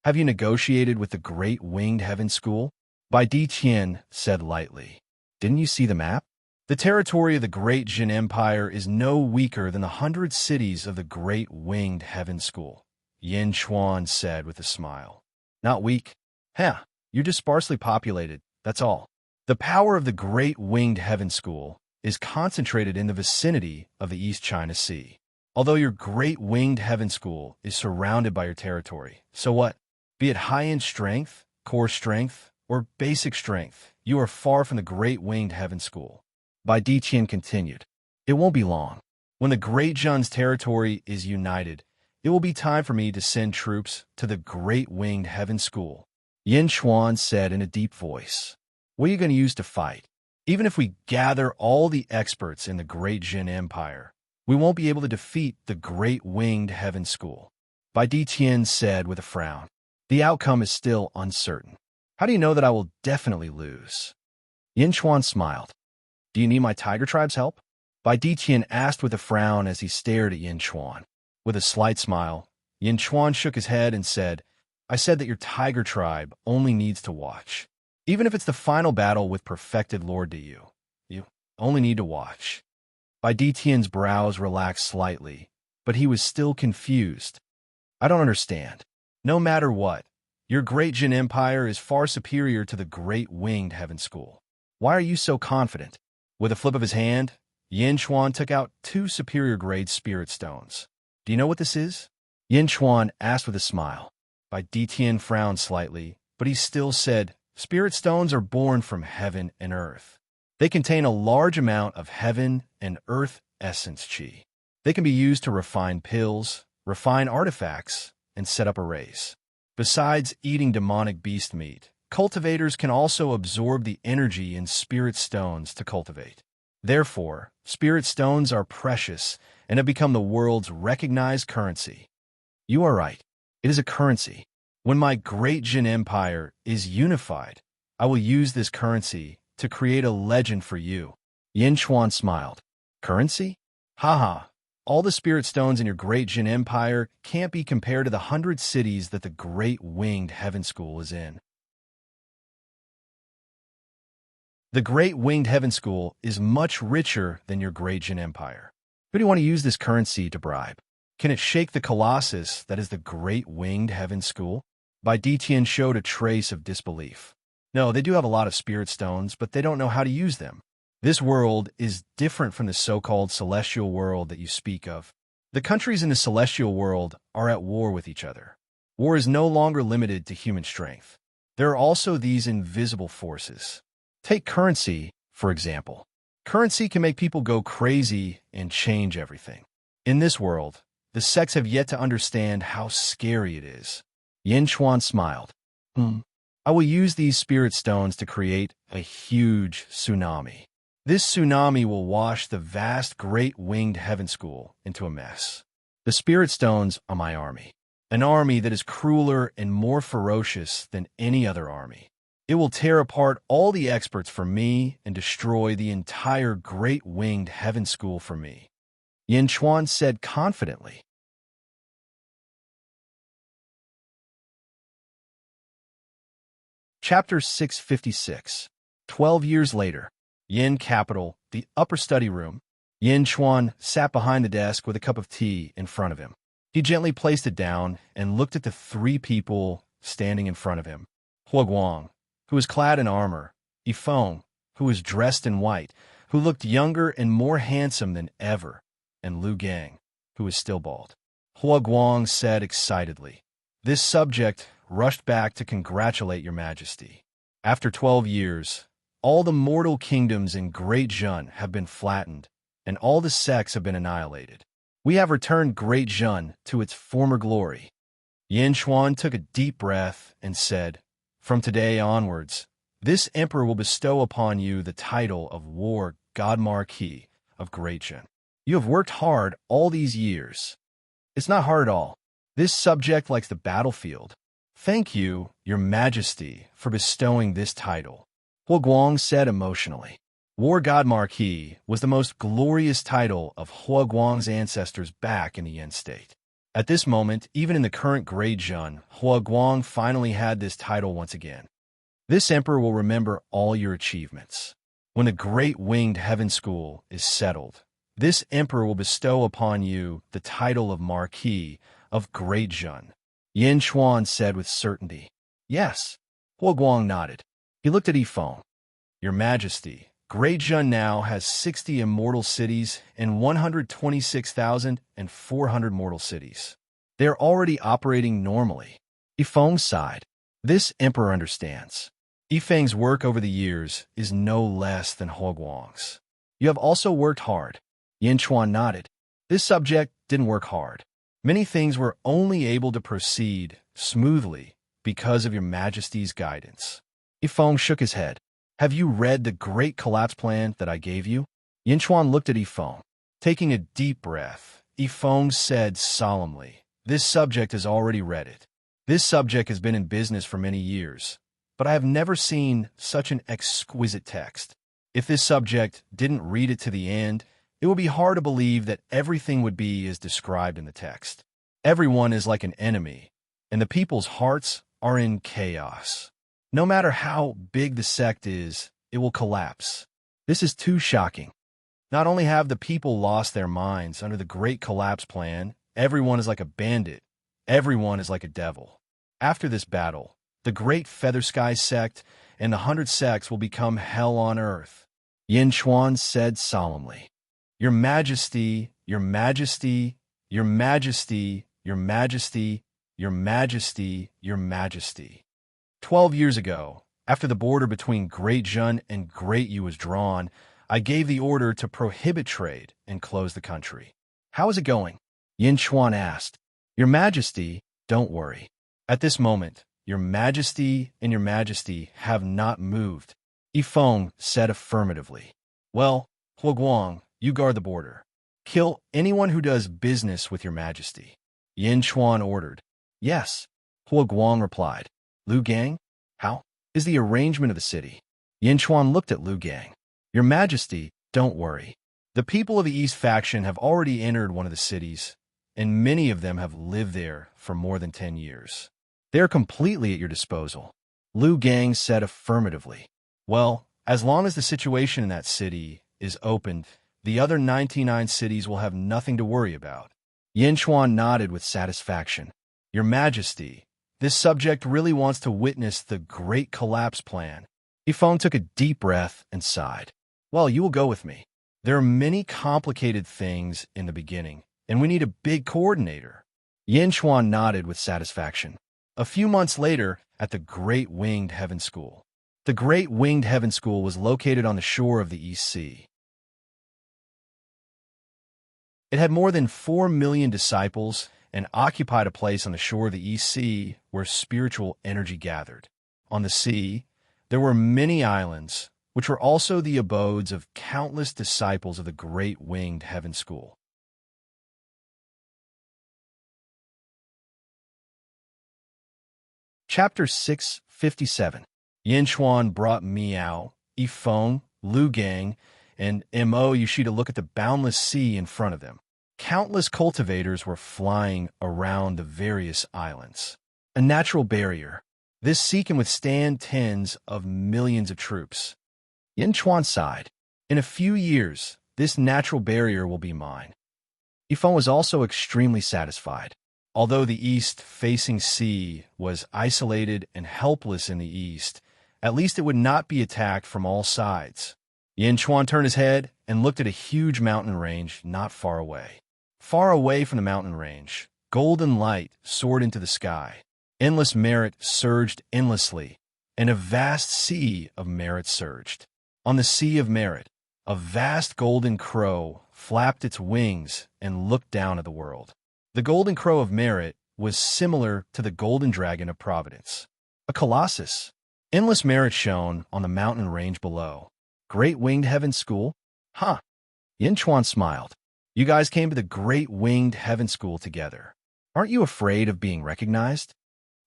Have you negotiated with the Great Winged Heaven School? Bai Ditian said lightly. Didn't you see the map? The territory of the Great Jin Empire is no weaker than the 100 cities of the Great Winged Heaven School, Yin Chuan said with a smile. Not weak? You're just sparsely populated, that's all. The power of the Great Winged Heaven School is concentrated in the vicinity of the East China Sea. Although your Great Winged Heaven School is surrounded by your territory, so what? Be it high-end strength, core strength, or basic strength, you are far from the Great Winged Heaven School. Bai Ditian continued. It won't be long. When the Great Jin's territory is united, it will be time for me to send troops to the Great Winged Heaven School, Yin Chuan said in a deep voice. What are you going to use to fight? Even if we gather all the experts in the Great Jin Empire, we won't be able to defeat the Great Winged Heaven School, Bai Ditian said with a frown. The outcome is still uncertain. How do you know that I will definitely lose? Yin Chuan smiled. Do you need my tiger tribe's help? Bai Ditian asked with a frown as he stared at Yin Chuan. With a slight smile, Yin Chuan shook his head and said, I said that your tiger tribe only needs to watch. Even if it's the final battle with perfected Lord Diyu, you only need to watch. Bai Ditian's brows relaxed slightly, but he was still confused. I don't understand. No matter what, your Great Jin Empire is far superior to the Great Winged Heaven School. Why are you so confident? With a flip of his hand, Yin Chuan took out 2 superior-grade spirit stones. Do you know what this is? Yin Chuan asked with a smile. Bai Ditian frowned slightly, but he still said, spirit stones are born from heaven and earth. They contain a large amount of heaven and earth essence qi. They can be used to refine pills, refine artifacts, and set up arrays. Besides eating demonic beast meat, cultivators can also absorb the energy in spirit stones to cultivate. Therefore, spirit stones are precious and have become the world's recognized currency. You are right. It is a currency. When my great Jin Empire is unified, I will use this currency to create a legend for you. Yin Chuan smiled. Currency? Haha. All the spirit stones in your great Jin Empire can't be compared to the 100 cities that the Great Winged Heaven School is in. The Great Winged Heaven School is much richer than your Great Jin Empire. Who do you want to use this currency to bribe? Can it shake the colossus that is the Great Winged Heaven School? Bai Ditian showed a trace of disbelief. No, they do have a lot of spirit stones, but they don't know how to use them. This world is different from the so-called celestial world that you speak of. The countries in the celestial world are at war with each other. War is no longer limited to human strength. There are also these invisible forces. Take currency, for example. Currency can make people go crazy and change everything. In this world, the sects have yet to understand how scary it is. Yin Chuan smiled. I will use these spirit stones to create a huge tsunami. This tsunami will wash the vast Great Winged Heaven School into a mess. The spirit stones are my army, an army that is crueler and more ferocious than any other army. It will tear apart all the experts for me and destroy the entire Great Winged Heaven School for me. Yin Chuan said confidently. Chapter 656. 12 years later. Yin Capital, the upper study room. Yin Chuan sat behind the desk with a cup of tea in front of him. He gently placed it down and looked at the 3 people standing in front of him. Hua Guang, who was clad in armor, Yifeng, who was dressed in white, who looked younger and more handsome than ever, and Lu Gang, who was still bald. Hua Guang said excitedly, "This subject rushed back to congratulate your majesty. After 12 years, all the mortal kingdoms in Great Jun have been flattened, and all the sects have been annihilated. We have returned Great Jun to its former glory." Yin Chuan took a deep breath and said, "From today onwards, this emperor will bestow upon you the title of War God Marquis of Great Jun. You have worked hard all these years. It's not hard at all. This subject likes the battlefield. Thank you, your majesty, for bestowing this title." Hua Guang said emotionally. War God Marquis was the most glorious title of Hua Guang's ancestors back in the Yin state. At this moment, even in the current Great Jun, Hua Guang finally had this title once again. This emperor will remember all your achievements. When the Great Winged Heaven School is settled, this emperor will bestow upon you the title of Marquis of Great Jun. Yin Chuan said with certainty. Yes. Hua Guang nodded. He looked at Yifeng. Your Majesty, Great Jun now has 60 immortal cities and 126,400 mortal cities. They are already operating normally. Yifeng sighed. This emperor understands. Yifeng's work over the years is no less than Hua Guang's. You have also worked hard. Yin Chuan nodded. This subject didn't work hard. Many things were only able to proceed smoothly because of your Majesty's guidance. Yifeng shook his head. Have you read the great collapse plan that I gave you? Yin Chuan looked at Yifeng. Taking a deep breath, Yifeng said solemnly, This subject has already read it. This subject has been in business for many years, but I have never seen such an exquisite text. If this subject didn't read it to the end, it would be hard to believe that everything would be as described in the text. Everyone is like an enemy, and the people's hearts are in chaos. No matter how big the sect is, it will collapse. This is too shocking. Not only have the people lost their minds under the Great Collapse Plan, everyone is like a bandit. Everyone is like a devil. After this battle, the Great Feather Sky sect and the 100 sects will become hell on earth. Yin Chuan said solemnly. Your Majesty, Your Majesty, Your Majesty, Your Majesty, Your Majesty, Your Majesty. 12 years ago, after the border between Great Jun and Great Yu was drawn, I gave the order to prohibit trade and close the country. How is it going? Yin Chuan asked. Your Majesty, don't worry. At this moment, Your Majesty and Your Majesty have not moved. Yifeng said affirmatively. Well, Huoguang, you guard the border. Kill anyone who does business with Your Majesty. Yin Chuan ordered. Yes, Huoguang replied. Lu Gang, how is the arrangement of the city? Yin Chuan looked at Lu Gang. Your Majesty, don't worry. The people of the East faction have already entered one of the cities, and many of them have lived there for more than 10 years. They are completely at your disposal. Lu Gang said affirmatively. Well, as long as the situation in that city is opened, the other 99 cities will have nothing to worry about. Yin Chuan nodded with satisfaction. Your Majesty, this subject really wants to witness the Great Collapse plan. Yifeng took a deep breath and sighed. Well, you will go with me. There are many complicated things in the beginning, and we need a big coordinator. Yin Chuan nodded with satisfaction. A few months later, at the Great Winged Heaven School. The Great Winged Heaven School was located on the shore of the East Sea. It had more than 4 million disciples and occupied a place on the shore of the East Sea where spiritual energy gathered. On the sea, there were many islands, which were also the abodes of countless disciples of the Great Winged Heaven School. Chapter 657. Yin Chuan brought Miao, Yifeng, Lu Gang, and Mo Yushi to look at the boundless sea in front of them. Countless cultivators were flying around the various islands. A natural barrier. This sea can withstand tens of millions of troops. Yin Chuan sighed. In a few years, this natural barrier will be mine. Yifeng was also extremely satisfied. Although the east-facing sea was isolated and helpless in the east, at least it would not be attacked from all sides. Yin Chuan turned his head and looked at a huge mountain range not far away. Far away from the mountain range, golden light soared into the sky. Endless merit surged endlessly, and a vast sea of merit surged. On the sea of merit, a vast golden crow flapped its wings and looked down at the world. The golden crow of merit was similar to the golden dragon of providence, a colossus. Endless merit shone on the mountain range below. Great Winged Heaven School? Huh. Yin Chuan smiled. You guys came to the Great Winged Heaven School together. Aren't you afraid of being recognized?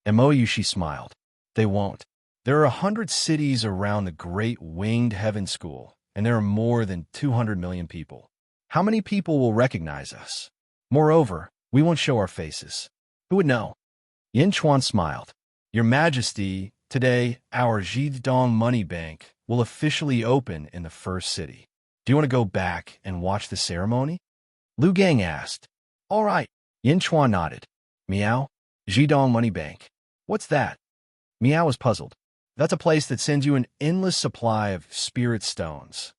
Mo Yushi smiled. They won't. There are 100 cities around the Great Winged Heaven School, and there are more than 200 million people. How many people will recognize us? Moreover, we won't show our faces. Who would know? Yin Chuan smiled. Your Majesty, today our Jidong Money Bank will officially open in the first city. Do you want to go back and watch the ceremony? Lu Gang asked. All right. Yin Chuan nodded. Miao? Jidong Money Bank. What's that? Miao was puzzled. That's a place that sends you an endless supply of spirit stones.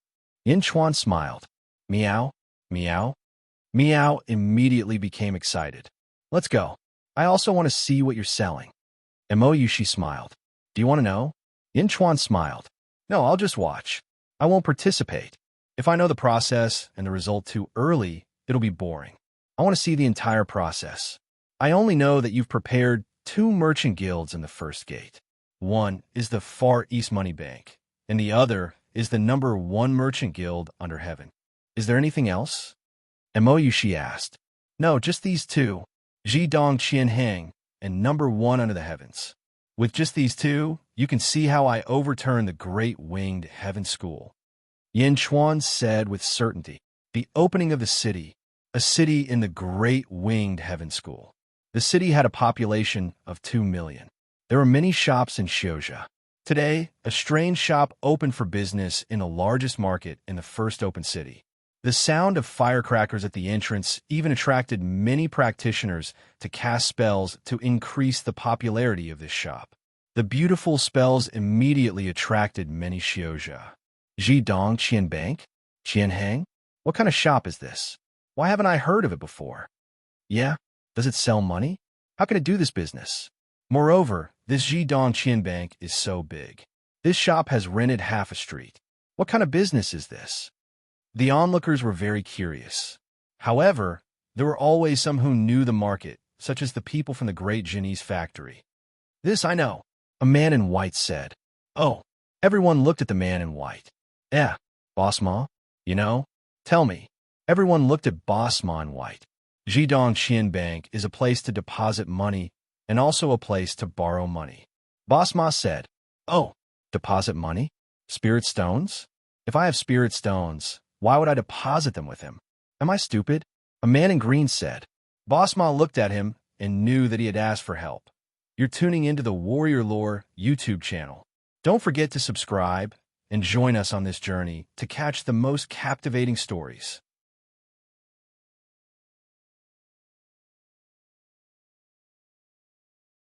Yin Chuan smiled. Miao? Miao? Miao immediately became excited. Let's go. I also want to see what you're selling. Mo Yushi smiled. Do you want to know? Yin Chuan smiled. No, I'll just watch. I won't participate. If I know the process and the result too early, it'll be boring. I want to see the entire process. I only know that you've prepared 2 merchant guilds in the first gate. One is the Far East Money Bank, and the other is the number 1 merchant guild under heaven. Is there anything else? Mo Yushi asked. No, just these 2, Jidong Qianheng and number 1 under the heavens. With just these 2, you can see how I overturned the Great Winged Heaven School. Yin Chuan said with certainty. The opening of the city, a city in the Great Winged Heaven School. The city had a population of 2 million. There were many shops in Xiuzhou. Today, a strange shop opened for business in the largest market in the first open city. The sound of firecrackers at the entrance even attracted many practitioners to cast spells to increase the popularity of this shop. The beautiful spells immediately attracted many Xiuzhou. Jidong Qianbank? Qianheng? What kind of shop is this? Why haven't I heard of it before? Yeah? Does it sell money? How can it do this business? Moreover, this Jidong Bank is so big. This shop has rented half a street. What kind of business is this? The onlookers were very curious. However, there were always some who knew the market, such as the people from the great Chinese factory. This I know, a man in white said. Oh, everyone looked at the man in white. Yeah, Boss Ma, you know? Tell me. Everyone looked at Boss Ma in white. Jidong Bank is a place to deposit money and also a place to borrow money. Boss Ma said, Oh, deposit money? Spirit stones? If I have spirit stones, why would I deposit them with him? Am I stupid? A man in green said. Boss Ma looked at him and knew that he had asked for help. You're tuning into the Warrior Lore YouTube channel. Don't forget to subscribe and join us on this journey to catch the most captivating stories.